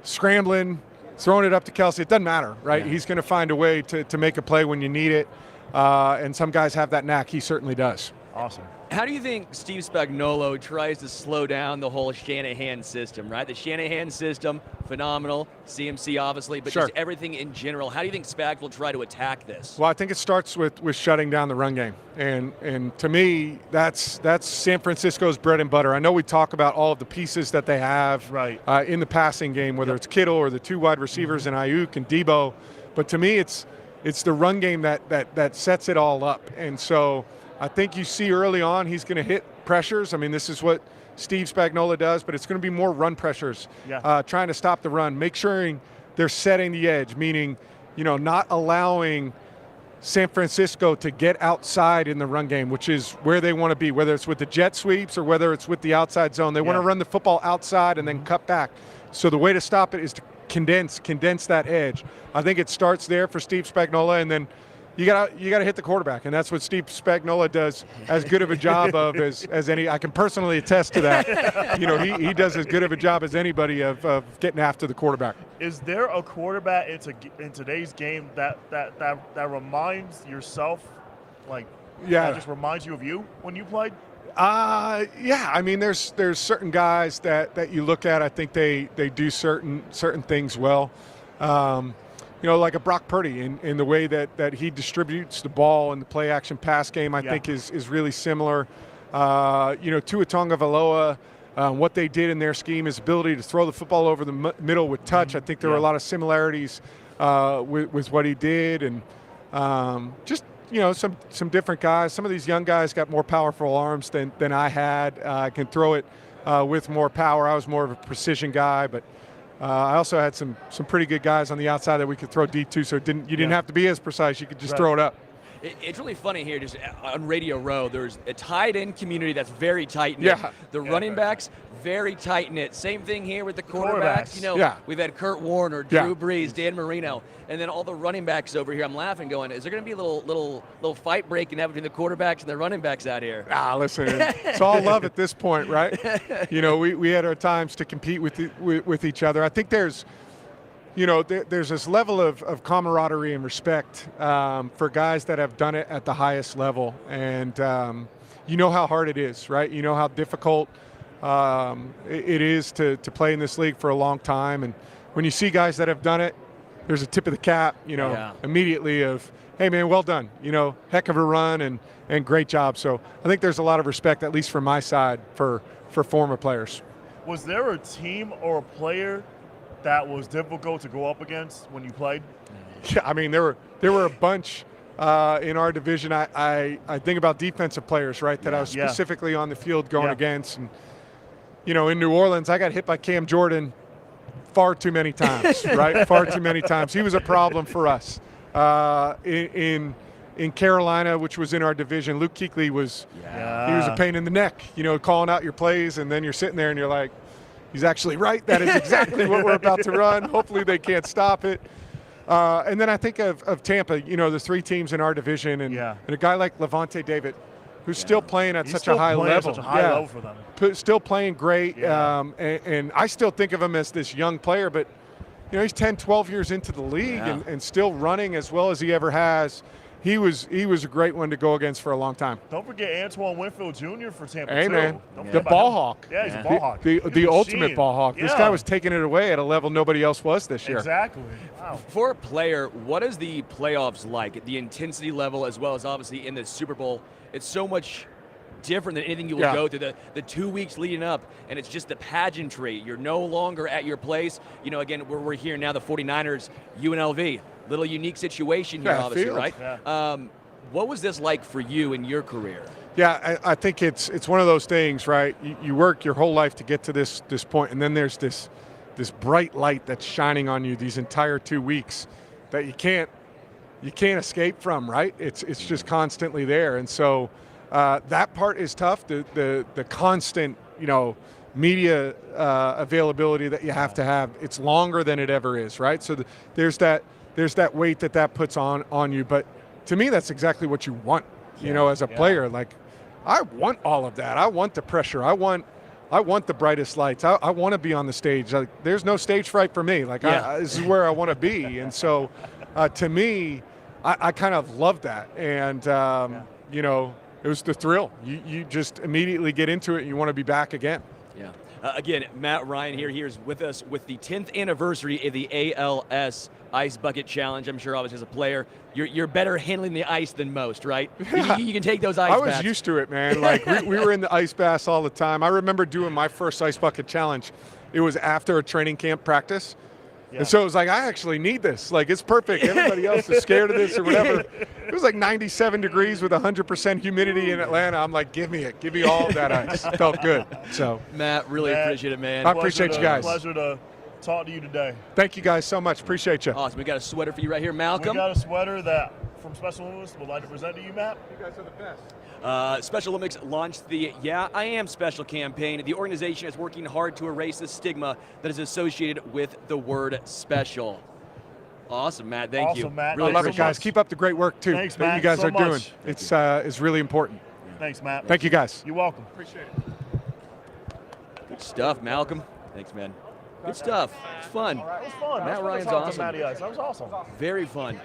scrambling, throwing it up to Kelsey. It doesn't matter, right? Yeah. He's going to find a way to make a play when you need it, and some guys have that knack. He certainly does. Awesome. How do you think Steve Spagnuolo tries to slow down the whole Shanahan system, right? The Shanahan system, phenomenal. CMC, obviously, but just everything in general. How do you think Spag will try to attack this? Well, I think it starts with shutting down the run game. And to me, that's San Francisco's bread and butter. I know we talk about all of the pieces that they have in the passing game, whether it's Kittle or the two wide receivers and Ayuk and Debo. But to me, it's the run game that sets it all up. And so I think you see early on he's going to hit pressures. This is what Steve Spagnuolo does, but it's going to be more run pressures, trying to stop the run, make sure they're setting the edge, meaning, not allowing San Francisco to get outside in the run game, which is where they want to be, whether it's with the jet sweeps or whether it's with the outside zone. They want to run the football outside and then cut back. So the way to stop it is to condense that edge. I think it starts there for Steve Spagnuolo, and then you gotta hit the quarterback, and that's what Steve Spagnuolo does as good of a job of as any. I can personally attest to that. He does as good of a job as anybody of getting after the quarterback. Is there a quarterback in today's game that reminds yourself, that just reminds you of you when you played? Yeah. I mean, there's certain guys that you look at. I think they do certain things well. Like a Brock Purdy in the way that he distributes the ball in the play action pass game, I think is really similar. Tua Tagovailoa, what they did in their scheme, his ability to throw the football over the middle with touch. I think there were a lot of similarities with what he did, and some different guys. Some of these young guys got more powerful arms than I had. Can throw it with more power. I was more of a precision guy, but I also had some pretty good guys on the outside that we could throw deep to, so you didn't have to be as precise. You could just throw it up. It's really funny here, just on Radio Row, there's a tight-end community that's very tight-knit. Yeah. The running backs, very tight-knit. Same thing here with the quarterbacks. We've had Kurt Warner, Drew Brees, Dan Marino, and then all the running backs over here. I'm laughing going, is there going to be a little fight breaking out between the quarterbacks and the running backs out here? Listen, it's all love at this point, right? We had our times to compete with each other. I think there's this level of camaraderie and respect for guys that have done it at the highest level. And you know how hard it is, right? You know how difficult it is to play in this league for a long time. And when you see guys that have done it, there's a tip of the cap, immediately of, hey, man, well done. Heck of a run and great job. So I think there's a lot of respect, at least from my side, for former players. Was there a team or a player that was difficult to go up against when you played? Yeah, I mean, there were a bunch in our division. I think about defensive players, right, that I was specifically on the field going against. And, in New Orleans, I got hit by Cam Jordan far too many times, right? Far too many times. He was a problem for us. In Carolina, which was in our division, Luke Kuechly was a pain in the neck, calling out your plays, and then you're sitting there and you're like, he's actually right. That is exactly what we're about to run. Hopefully they can't stop it. And then I think of Tampa, the three teams in our division, and a guy like Levante David, who's still playing at such a high level. Such a high level for them. Still playing great. And I still think of him as this young player, but he's 10, 12 years into the league and still running as well as he ever has. He was a great one to go against for a long time. Don't forget Antoine Winfield Jr. for Tampa. Hey, man, the ball hawk. Yeah, he's a ball hawk. The ultimate ball hawk. This guy was taking it away at a level nobody else was this year. Exactly. Wow. For a player, what is the playoffs like? The intensity level, as well as obviously in the Super Bowl, it's so much different than anything you will go through the 2 weeks leading up, and it's just the pageantry. You're no longer at your place. Again, we're here now, the 49ers, UNLV. Little unique situation here, obviously, right? Yeah. What was this like for you in your career? Yeah, I think it's one of those things, right? You work your whole life to get to this point, and then there's this bright light that's shining on you these entire 2 weeks that you can't escape from, right? It's just constantly there, and so that part is tough. The constant, media availability that you have to have. It's longer than it ever is, right? So there's that weight that puts on you. But to me, that's exactly what you want, as a player. Like, I want all of that. I want the pressure. I want the brightest lights. I want to be on the stage. Like, there's no stage fright for me. Like, this is where I want to be. And so, to me, I kind of love that. And, it was the thrill. You just immediately get into it and you want to be back again. Yeah. Again, Matt Ryan here is with us with the 10th anniversary of the ALS Ice Bucket Challenge. I'm sure, obviously, as a player, you're better handling the ice than most, right? You can take those ice baths. I was used to it, man. Like, we were in the ice baths all the time. I remember doing my first Ice Bucket Challenge. It was after a training camp practice. Yeah. And so it was like, I actually need this. Like, it's perfect. Everybody else is scared of this or whatever. It was like 97 degrees with 100% humidity in Atlanta. I'm like, give me it. Give me all of that ice. It felt good. So, Matt, really appreciate it, man. I appreciate you guys. Pleasure to talk to you today. Thank you guys so much. Appreciate you. Awesome. We got a sweater for you right here, Malcom. We got a sweater that from Special Olympics would like to present to you, Matt? You guys are the best. Special Olympics launched the Yeah, I Am Special campaign. The organization is working hard to erase the stigma that is associated with the word special. Awesome, Matt. Thank you. Awesome, Matt. I love it, guys. Keep up the great work, too, Thanks, that Matt, you guys so are doing. much. It's really important. Thanks, Matt. Thank you, guys. You're welcome. Appreciate it. Good stuff, Malcolm. Thanks, man. Good stuff. It's fun. All right, it was fun. Matt It was Ryan's fun to awesome. Matty Ice. That was awesome. Very fun.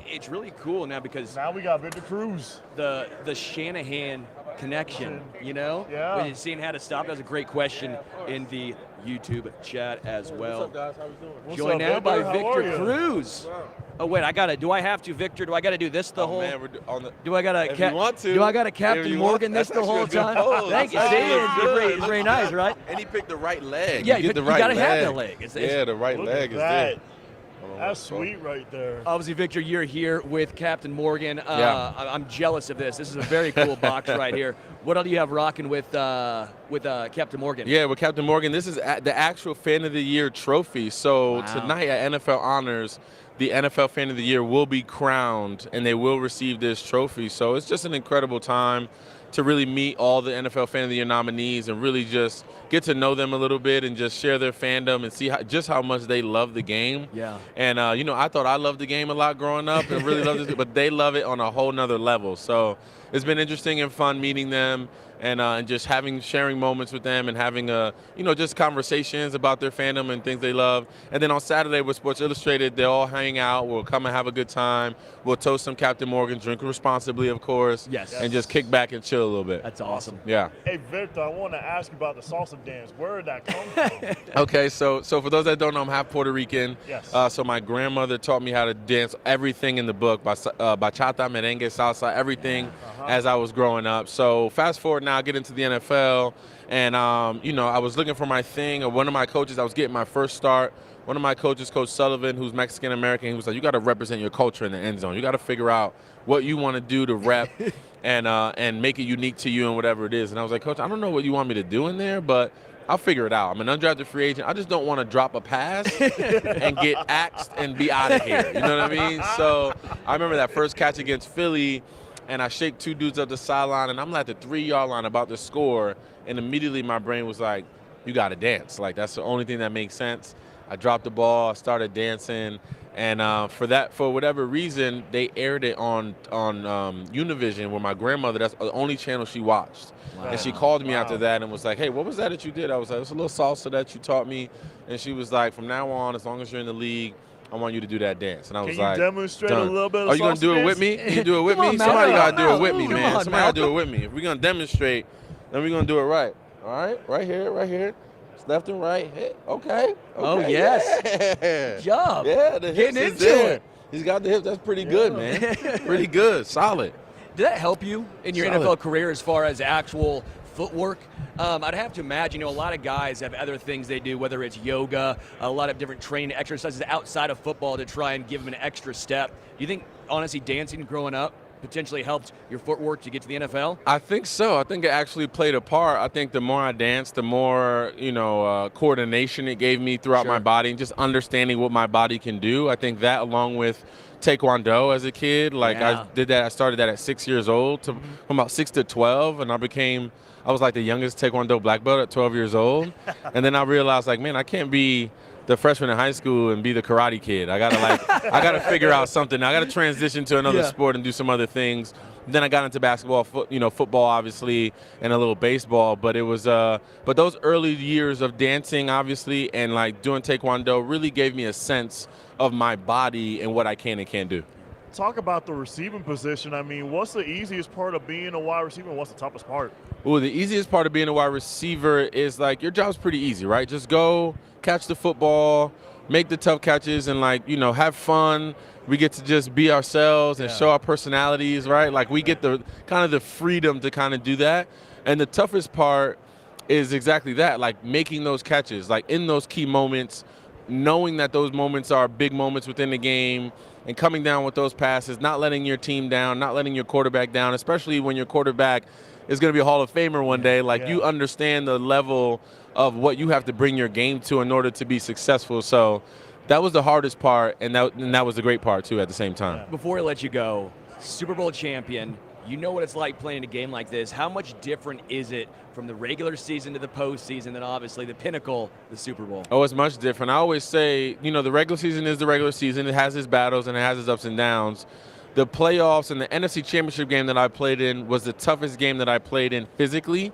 It's really cool now because now we got Victor Cruz. The Shanahan connection, you know? Yeah. When you're seeing how to stop, that was a great question in the YouTube chat as well. What's up, guys? How we doing? What's Joined up, now by Victor? How are Victor you? Cruz. Oh wait, do I have to, Victor? Do I got to do this the whole? Man, we're on the, Do I got to? if you want to. Do I got to If Captain you want- Morgan this that's the whole actually a good time? pose. Thank you. That's See, actually it's good. very, it's very nice, right? And he picked the right leg. Yeah, you get the you right gotta leg. have the leg. Yeah, the right Look leg at is that. there. That's sweet right there. Obviously, Victor, you're here with Captain Morgan. Yeah. I'm jealous of this. This is a very cool box right here. What all do you have rocking with Captain Morgan? Yeah, with Captain Morgan, this is the actual Fan of the Year trophy. So Wow. tonight at NFL Honors, the NFL Fan of the Year will be crowned, and they will receive this trophy. So it's just an incredible time to really meet all the NFL Fan of the Year nominees and really just get to know them a little bit and just share their fandom and see just how much they love the game. Yeah. And, I thought I loved the game a lot growing up and really loved it, but they love it on a whole nother level. So it's been interesting and fun meeting them and just sharing moments with them and having just conversations about their fandom and things they love. And then on Saturday with Sports Illustrated, they'll all hang out. We'll come and have a good time. We'll toast some Captain Morgan, drink responsibly, of course. Yes. And just kick back and chill a little bit. That's awesome. Yeah. Hey, Victor, I want to ask you about the salsa dance. Where did that come from? Okay, so for those that don't know, I'm half Puerto Rican. Yes. So my grandmother taught me how to dance everything in the book, bachata, merengue, salsa, everything as I was growing up. So fast forward now, I get into the NFL, and I was looking for my thing. Or one of my coaches, I was getting my first start. One of my coaches, Coach Sullivan, who's Mexican American, he was like, "You got to represent your culture in the end zone. You got to figure out what you want to do to rep and make it unique to you and whatever it is." And I was like, "Coach, I don't know what you want me to do in there, but I'll figure it out. I'm an undrafted free agent. I just don't want to drop a pass and get axed and be out of here." You know what I mean? So I remember that first catch against Philly, and I shake two dudes up the sideline, and I'm at the 3-yard line about to score, and immediately my brain was like, "You got to dance. Like, that's the only thing that makes sense." I dropped the ball, started dancing, and for whatever reason, they aired it on Univision, where my grandmother, that's the only channel she watched. Wow. And she called me after that and was like, "Hey, what was that you did?" I was like, "It's a little salsa that you taught me." And she was like, "From now on, as long as you're in the league, I want you to do that dance." And I was Can you like, demonstrate done. a little bit of Are you gonna salsa do it dance? with me? Can you do it with Come me? on, Somebody Malcolm. gotta do it with me, Come man. on, Somebody gotta do Malcolm. it with me. If we're gonna demonstrate, then we're gonna do it right. All right, right here. Left and right. Hit. Okay. Oh, Okay. yes. Yeah. Good job. Yeah, the hips Getting is into there. it. He's got the hips. That's pretty good, man. Pretty good. Solid. Did that help you in your Solid. NFL career as far as actual footwork? I'd have to imagine, a lot of guys have other things they do, whether it's yoga, a lot of different training exercises outside of football to try and give them an extra step. Do you think, honestly, dancing growing up potentially helped your footwork to get to the NFL? I think so. I think it actually played a part. I think the more I danced, the more, coordination it gave me throughout my body and just understanding what my body can do. I think that, along with Taekwondo as a kid, Yeah. I started that at 6 years old from about 6 to 12, and I was like the youngest Taekwondo black belt at 12 years old. And then I realized, man, I can't be the freshman in high school and be the karate kid. I gotta figure out something. I gotta transition to another sport and do some other things. Then I got into basketball, football, obviously, and a little baseball. But it was, but those early years of dancing, obviously, and doing Taekwondo really gave me a sense of my body and what I can and can't do. Talk about the receiving position. I mean, what's the easiest part of being a wide receiver and what's the toughest part? Well, the easiest part of being a wide receiver is your job's pretty easy, right? Just go catch the football, make the tough catches, and have fun. We get to just be ourselves and show our personalities, right? We get the kind of the freedom to kind of do that. And the toughest part is exactly that, making those catches, in those key moments, knowing that those moments are big moments within the game and coming down with those passes, not letting your team down, not letting your quarterback down, especially when your quarterback is going to be a Hall of Famer one day. You understand the level of what you have to bring your game to in order to be successful. So that was the hardest part, and that was the great part too at the same time. Before I let you go, Super Bowl champion, you know what it's like playing a game like this. How much different is it from the regular season to the postseason, and obviously the pinnacle, the Super Bowl? Oh, it's much different. I always say, you know, the regular season is the regular season. It has its battles and it has its ups and downs. The playoffs and the NFC Championship game that I played in was the toughest game that I played in physically.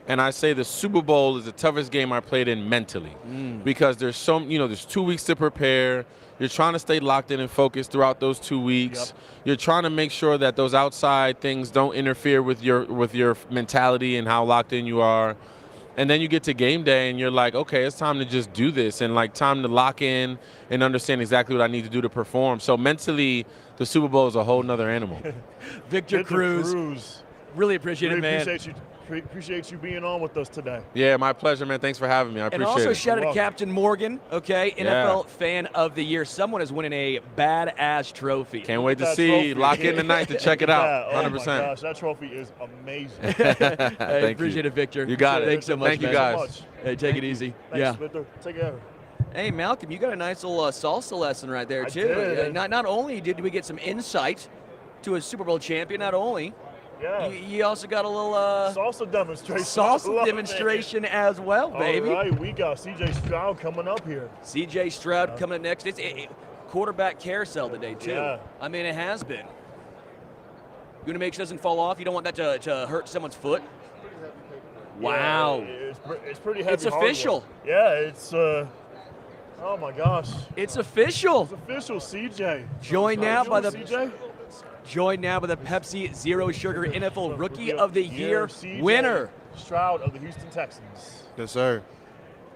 And I say the Super Bowl is the toughest game I played in mentally because there's there's 2 weeks to prepare. You're trying to stay locked in and focused throughout those 2 weeks. You're trying to make sure that those outside things don't interfere with your mentality and how locked in you are. And then you get to game day and you're like, okay, it's time to just do this and like time to lock in and understand exactly what I need to do to perform. So mentally, the Super Bowl is a whole nother animal. Victor Cruz. Really appreciate it, man. Appreciate you being on with us today. Yeah, my pleasure, man. Thanks for having me. I appreciate it. And also shout out to Captain Morgan, okay? NFL Fan of the Year. Someone is winning a badass trophy. Can't wait to see. Lock in tonight to check it out. 100%. Oh my gosh, that trophy is amazing. I appreciate it, Victor. You got it. Thanks so much, Thank you, guys. Hey, take it easy. Thanks, Victor. Take care. Hey, Malcom, you got a nice little salsa lesson right there, too. did. Not only did we get some insight to a Super Bowl champion, not only, you also got a little salsa demonstration. Salsa demonstration as well, baby. All right, we got C.J. Stroud coming up here. C.J. Stroud coming up next. It's a quarterback carousel today, too. Yeah. I mean, it has been. You want to make sure it doesn't fall off? You don't want that to hurt someone's foot? Wow. It's pretty heavy. It's official. Yeah, it's oh my gosh. It's official. It's official, CJ. Joined now by the CJ? Joined now by the Pepsi Zero Sugar NFL Rookie of the Year CJ winner. Stroud of the Houston Texans. Yes, sir.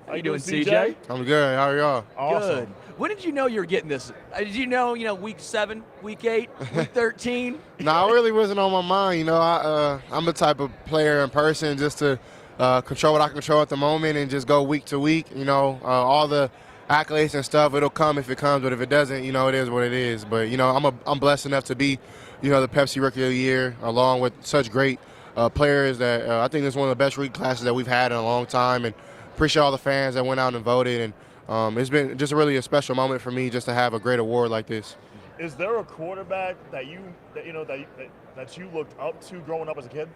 How you doing, CJ? I'm good. How are y'all? Good. When did you know you were getting this? Did you know, week 7, week 8, week 13? No, it really wasn't on my mind. I'm the type of player and person just to control what I control at the moment and just go week to week. All the accolades and stuff, it'll come if it comes, but if it doesn't, it is what it is. But, I'm blessed enough to be, the Pepsi Rookie of the Year, along with such great players that I think it's one of the best rookie classes that we've had in a long time. And appreciate all the fans that went out and voted. And it's been just really a special moment for me just to have a great award like this. Is there a quarterback that you looked up to growing up as a kid?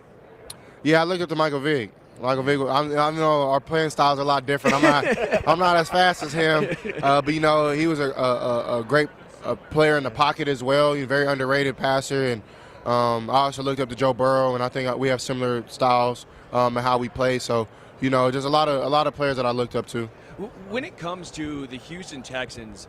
Yeah, I looked up to Michael Vick. I know our playing styles are a lot different. I'm not as fast as him, but he was a great player in the pocket as well. He's a very underrated passer, and I also looked up to Joe Burrow, and I think we have similar styles and how we play. So just a lot of players that I looked up to. When it comes to the Houston Texans,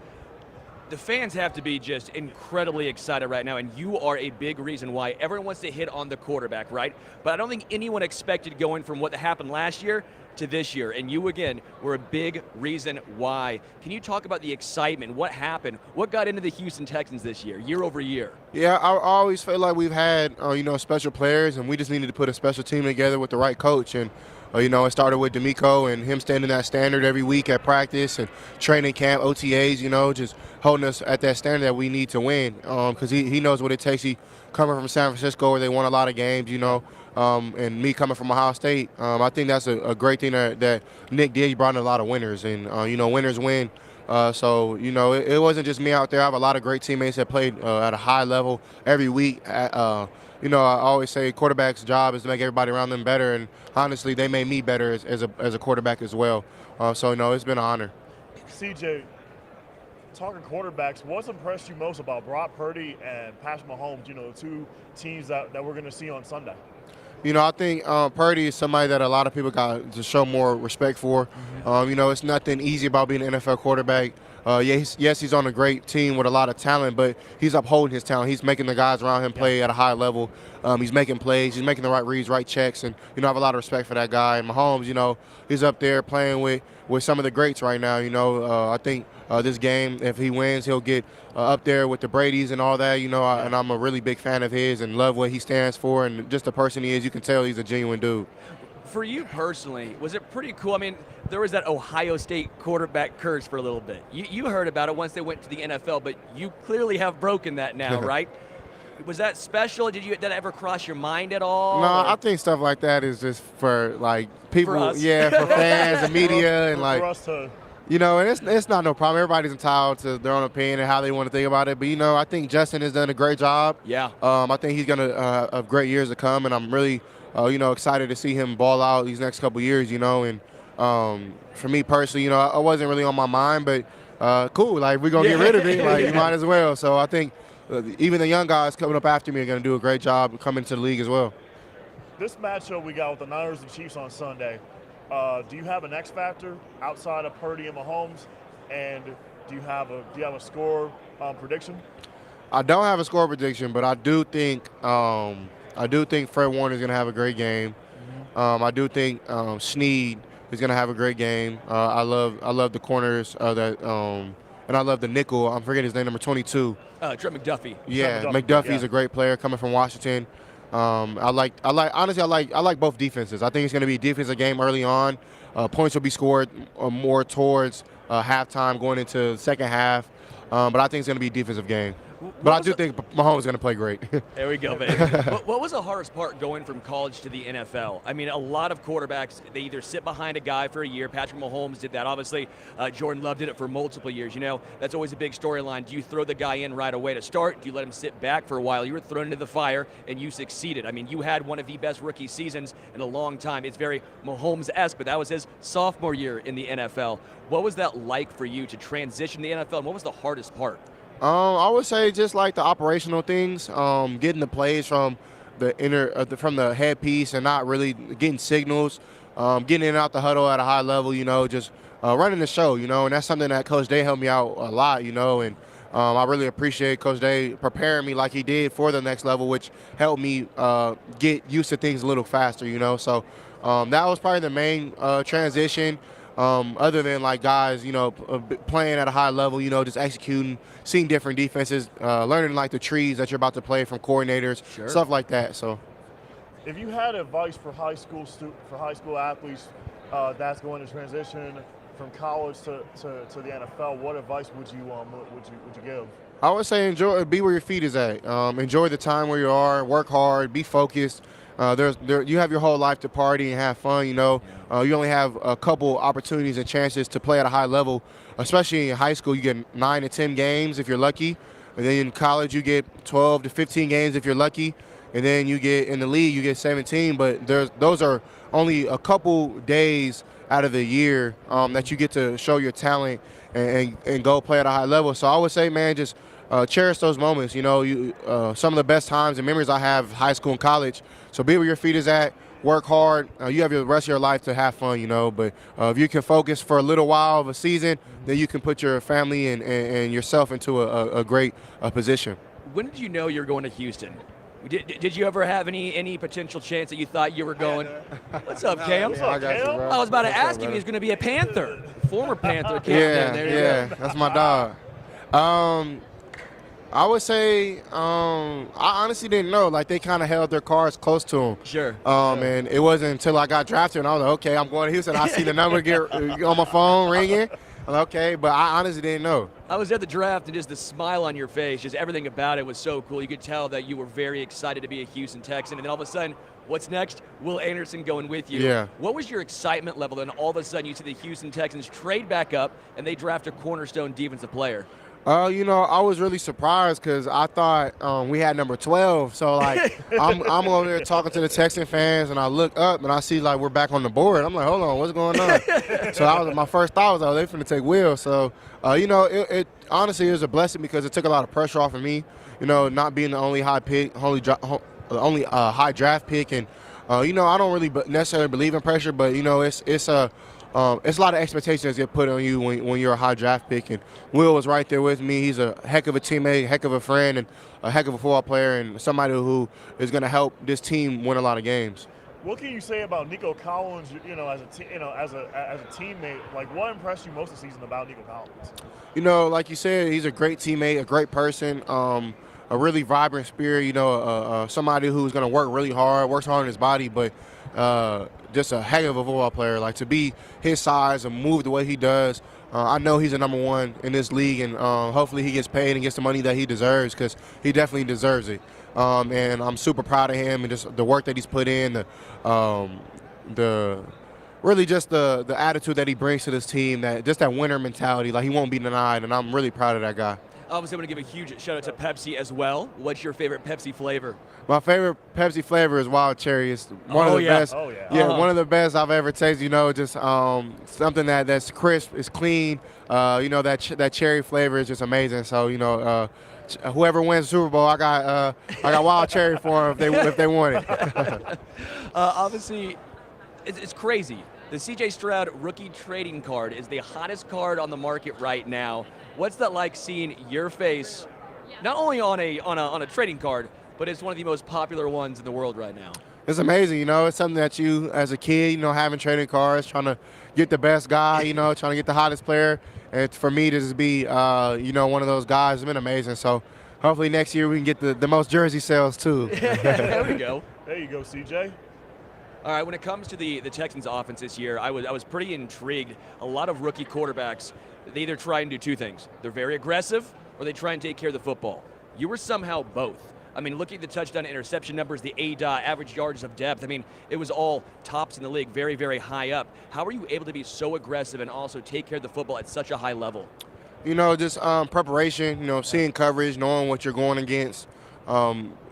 the fans have to be just incredibly excited right now, and you are a big reason why everyone wants to hit on the quarterback, right? But I don't think anyone expected going from what happened last year to this year, and you, again, were a big reason why. Can you talk about the excitement? What happened? What got into the Houston Texans this year over year? Yeah, I always feel like we've had, special players, and we just needed to put a special team together with the right coach. And it started with D'Amico and him standing that standard every week at practice and training camp, OTAs, just holding us at that standard that we need to win because he knows what it takes. He coming from San Francisco where they won a lot of games, and me coming from Ohio State. I think that's a great thing that Nick did. He brought in a lot of winners, and, winners win. So, it wasn't just me out there. I have a lot of great teammates that played at a high level every week. I always say quarterback's job is to make everybody around them better, and honestly, they made me better as a quarterback as well. So, it's been an honor. CJ, talking quarterbacks, what's impressed you most about Brock Purdy and Patrick Mahomes, the two teams that we're going to see on Sunday? I think Purdy is somebody that a lot of people got to show more respect for. It's nothing easy about being an NFL quarterback. Yes, he's on a great team with a lot of talent, but he's upholding his talent. He's making the guys around him play at a high level. He's making plays. He's making the right reads, right checks, and, I have a lot of respect for that guy. And Mahomes, he's up there playing with some of the greats right now. I think this game, if he wins, he'll get up there with the Bradys and all that, and I'm a really big fan of his and love what he stands for and just the person he is. You can tell he's a genuine dude. For you personally, was it pretty cool? I mean, there was that Ohio State quarterback curse for a little bit. You heard about it once they went to the NFL, but you clearly have broken that now, right? Was that special? Did that ever cross your mind at all? No, I think stuff like that is just for people, for us. for fans and media, and for us to You know, and it's not no problem. Everybody's entitled to their own opinion and how they want to think about it. But, you know, I think Justin has done a great job. Yeah. I think he's going to have great years to come, and I'm really, you know, excited to see him ball out these next couple years, you know. And for me personally, you know, I wasn't really on my mind, but cool. Like, we're going to get rid of it. Like, you might as well. So I think even the young guys coming up after me are going to do a great job coming to the league as well. This matchup we got with the Niners and Chiefs on Sunday, do you have an X factor outside of Purdy and Mahomes? And do you have a score prediction? I don't have a score prediction, but I do think Fred Warner is going to have a great game. I do think Snead is going to have a great game. I love the corners and I love the nickel. I'm forgetting his name, number 22. Trent McDuffie. Yeah, McDuffie's a great player coming from Washington. I like both defenses. I think it's going to be a defensive game early on. Points will be scored more towards halftime, going into the second half. But I think it's going to be a defensive game. But I do think Mahomes is going to play great. There we go, baby. What was the hardest part going from college to the NFL? I mean, a lot of quarterbacks, they either sit behind a guy for a year. Patrick Mahomes did that. Obviously, Jordan Love did it for multiple years. You know, that's always a big storyline. Do you throw the guy in right away to start? Do you let him sit back for a while? You were thrown into the fire, and you succeeded. I mean, you had one of the best rookie seasons in a long time. It's very Mahomes-esque, but that was his sophomore year in the NFL. What was that like for you to transition to the NFL, and what was the hardest part? I would say just like the operational things, getting the plays from from the headpiece and not really getting signals, getting in and out the huddle at a high level, you know, just running the show, you know, and that's something that Coach Day helped me out a lot, you know, and I really appreciate Coach Day preparing me like he did for the next level, which helped me get used to things a little faster, you know. So that was probably the main transition. Other than like guys, you know, playing at a high level, you know, just executing, seeing different defenses, learning like the trees that you're about to play from coordinators, stuff like that. So, if you had advice for high school athletes that's going to transition from college to the NFL, what advice would you give? I would say be where your feet is at. Enjoy the time where you are, work hard, be focused. You have your whole life to party and have fun, you know. You only have a couple opportunities and chances to play at a high level, especially in high school. You get 9 to 10 games if you're lucky. And then in college, you get 12 to 15 games if you're lucky. And then you get in the league, you get 17. But those are only a couple days out of the year that you get to show your talent and go play at a high level. So I would say, man, just cherish those moments. You know, some of the best times and memories I have high school and college. So be where your feet is at, work hard. You have the rest of your life to have fun, you know. But if you can focus for a little while of a season, then you can put your family and yourself into a great position. When did you know you were going to Houston? Did you ever have any potential chance that you thought you were going? What's up, Cam? Yeah, I got you, bro. I was about to What's ask up, him if he brother? was going to be a Panther, former Panther. Cam. Yeah, There you yeah, go. that's my dog. I would say I honestly didn't know. Like, they kind of held their cards close to him. Sure. And it wasn't until I got drafted and I was like, okay, I'm going to Houston. I see the number get on my phone ringing. I'm like, okay, but I honestly didn't know. I was at the draft, and just the smile on your face, just everything about it was so cool. You could tell that you were very excited to be a Houston Texan. And then all of a sudden, what's next? Will Anderson going with you. Yeah. What was your excitement level? Then all of a sudden, you see the Houston Texans trade back up, and they draft a cornerstone defensive player. You know, I was really surprised because I thought we had number 12. So, like, I'm over there talking to the Texan fans, and I look up, and I see, like, we're back on the board. I'm like, hold on, what's going on? So my first thought was, oh, they're finna take Will. So, you know, it honestly is a blessing because it took a lot of pressure off of me, you know, not being the only high pick, only high draft pick. And, you know, I don't really necessarily believe in pressure, but, you know, it's a lot of expectations get put on you when you're a high draft pick, and Will was right there with me. He's a heck of a teammate, heck of a friend, and a heck of a football player, and somebody who is going to help this team win a lot of games. What can you say about Nico Collins? You know, as a teammate, like, what impressed you most this season about Nico Collins? You know, like you said, he's a great teammate, a great person, a really vibrant spirit. You know, somebody who's going to work really hard, works hard on his body, but just a heck of a football player. Like, to be his size and move the way he does, I know he's a number one in this league, and hopefully he gets paid and gets the money that he deserves, because he definitely deserves it. And I'm super proud of him and just the work that he's put in, the really just the attitude that he brings to this team, that winner mentality. Like, he won't be denied, and I'm really proud of that guy. Obviously, I'm going to give a huge shout out to Pepsi as well. What's your favorite Pepsi flavor? My favorite Pepsi flavor is wild cherry. It's one of the best. Oh, yeah. Yeah, one of the best I've ever tasted. You know, just something that's crisp, is clean. You know, that cherry flavor is just amazing. So, you know, whoever wins the Super Bowl, I got wild cherry for them if they want it. Obviously, it's crazy. The CJ Stroud rookie trading card is the hottest card on the market right now. What's that like, seeing your face, not only on a trading card, but it's one of the most popular ones in the world right now? It's amazing, you know. It's something that you, as a kid, you know, having trading cards, trying to get the best guy, you know, trying to get the hottest player. And for me to just be, you know, one of those guys, it's been amazing. So hopefully next year we can get the most jersey sales too. There we go. There you go, CJ. All right, when it comes to the Texans offense this year, I was pretty intrigued. A lot of rookie quarterbacks, they either try and do two things. They're very aggressive, or they try and take care of the football. You were somehow both. I mean, looking at the touchdown interception numbers, the ADOT, average yards of depth, I mean, it was all tops in the league, very, very high up. How are you able to be so aggressive and also take care of the football at such a high level? You know, just preparation, you know, seeing coverage, knowing what you're going against,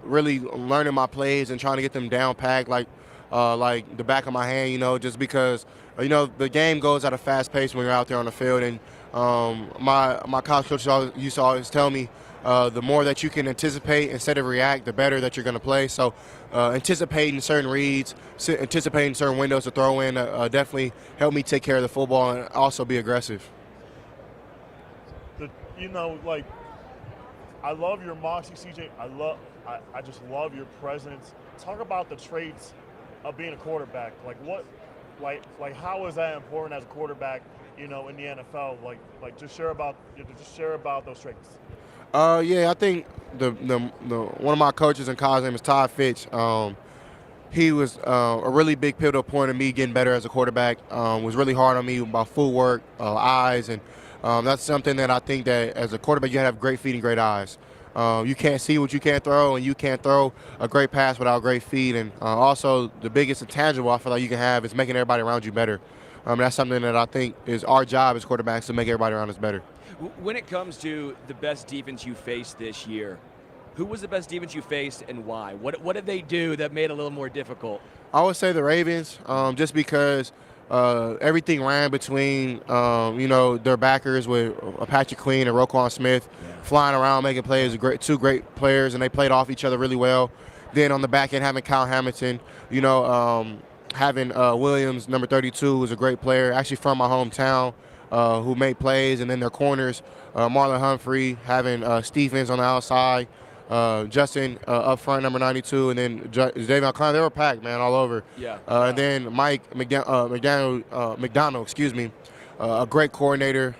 really learning my plays and trying to get them down packed like the back of my hand, you know, just because, you know, the game goes at a fast pace when you're out there on the field. And my college coach used to always tell me, the more that you can anticipate instead of react, the better that you're going to play. So anticipating certain reads, anticipating certain windows to throw in definitely helped me take care of the football and also be aggressive. You know, like, I love your moxie, CJ. I just love your presence. Talk about the traits of being a quarterback. Like how is that important as a quarterback, you know, in the NFL? Like just share about those traits. Yeah, I think the one of my coaches in college, name is Todd Fitch. He was a really big pivotal point in me getting better as a quarterback. Was really hard on me about footwork, eyes, and that's something that I think that as a quarterback you have great feet and great eyes. You can't see what you can't throw, and you can't throw a great pass without great feet. And also the biggest intangible I feel like you can have is making everybody around you better. That's something that I think is our job as quarterbacks, to make everybody around us better. When it comes to the best defense you faced this year, who was the best defense you faced and why? What did they do that made it a little more difficult? I would say the Ravens, just because everything ran between, you know, their backers with Patrick Queen and Roquan Smith flying around, making plays, two great players, and they played off each other really well. Then on the back end, having Kyle Hamilton, you know, having Williams, number 32, who's a great player, actually from my hometown, who made plays, and then their corners, Marlon Humphrey, having Stephens on the outside, Justin up front, number 92, and then Davion Clowney. They were packed, man, all over. Yeah. And then Mike McDonald, excuse me, a great coordinator.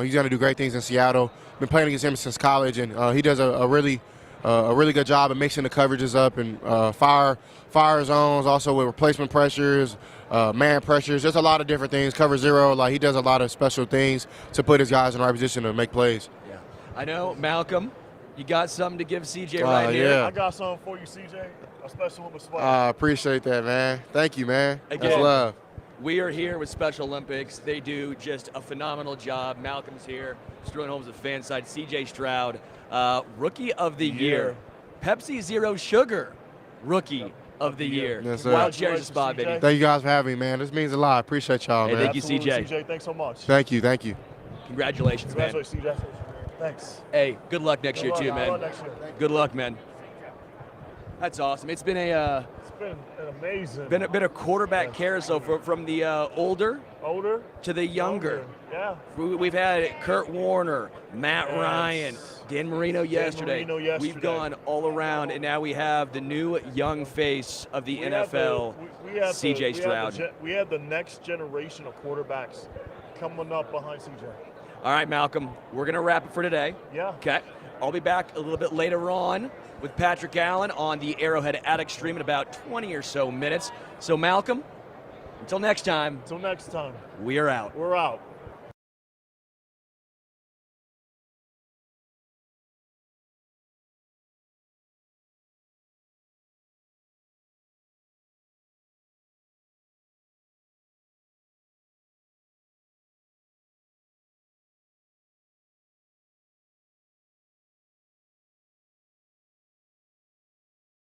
He's going to do great things in Seattle. Been playing against him since college, and he does a really good job of mixing the coverages up and fire zones, also with replacement pressures, man pressures. There's a lot of different things. Cover zero, like he does a lot of special things to put his guys in the right position to make plays. Yeah. I know, Malcolm, you got something to give CJ right here. Yeah. I got something for you, CJ. A special one with swag. I appreciate that, man. Thank you, man. Again, That's love. We are here with Special Olympics. They do just a phenomenal job. Malcolm's here. Sterling Holmes of Fanside. CJ Stroud, Rookie of the Year. Pepsi Zero Sugar, Rookie of the Year. Yes, sir. Wild cherry spot, baby. Thank you guys for having me, man. This means a lot. I appreciate y'all, Hey, man. thank you, CJ. CJ, thanks so much. Thank you. Congratulations, man. Congratulations, CJ. Thanks. Hey, good luck next year, too, Good man. luck next year. Good luck, man. That's awesome. It's been It's been an amazing. been a quarterback carousel from the older to the younger. Yeah. We've had Kurt Warner, Matt Ryan, Dan Marino yesterday. We've gone all around, and now we have the new young face of the NFL, CJ Stroud. We have the next generation of quarterbacks coming up behind CJ. All right, Malcolm, we're going to wrap it for today. Yeah. Okay. I'll be back a little bit later on with Patrick Allen on the Arrowhead Attic stream in about 20 or so minutes. So, Malcolm, until next time. Until next time. We are out. We're out.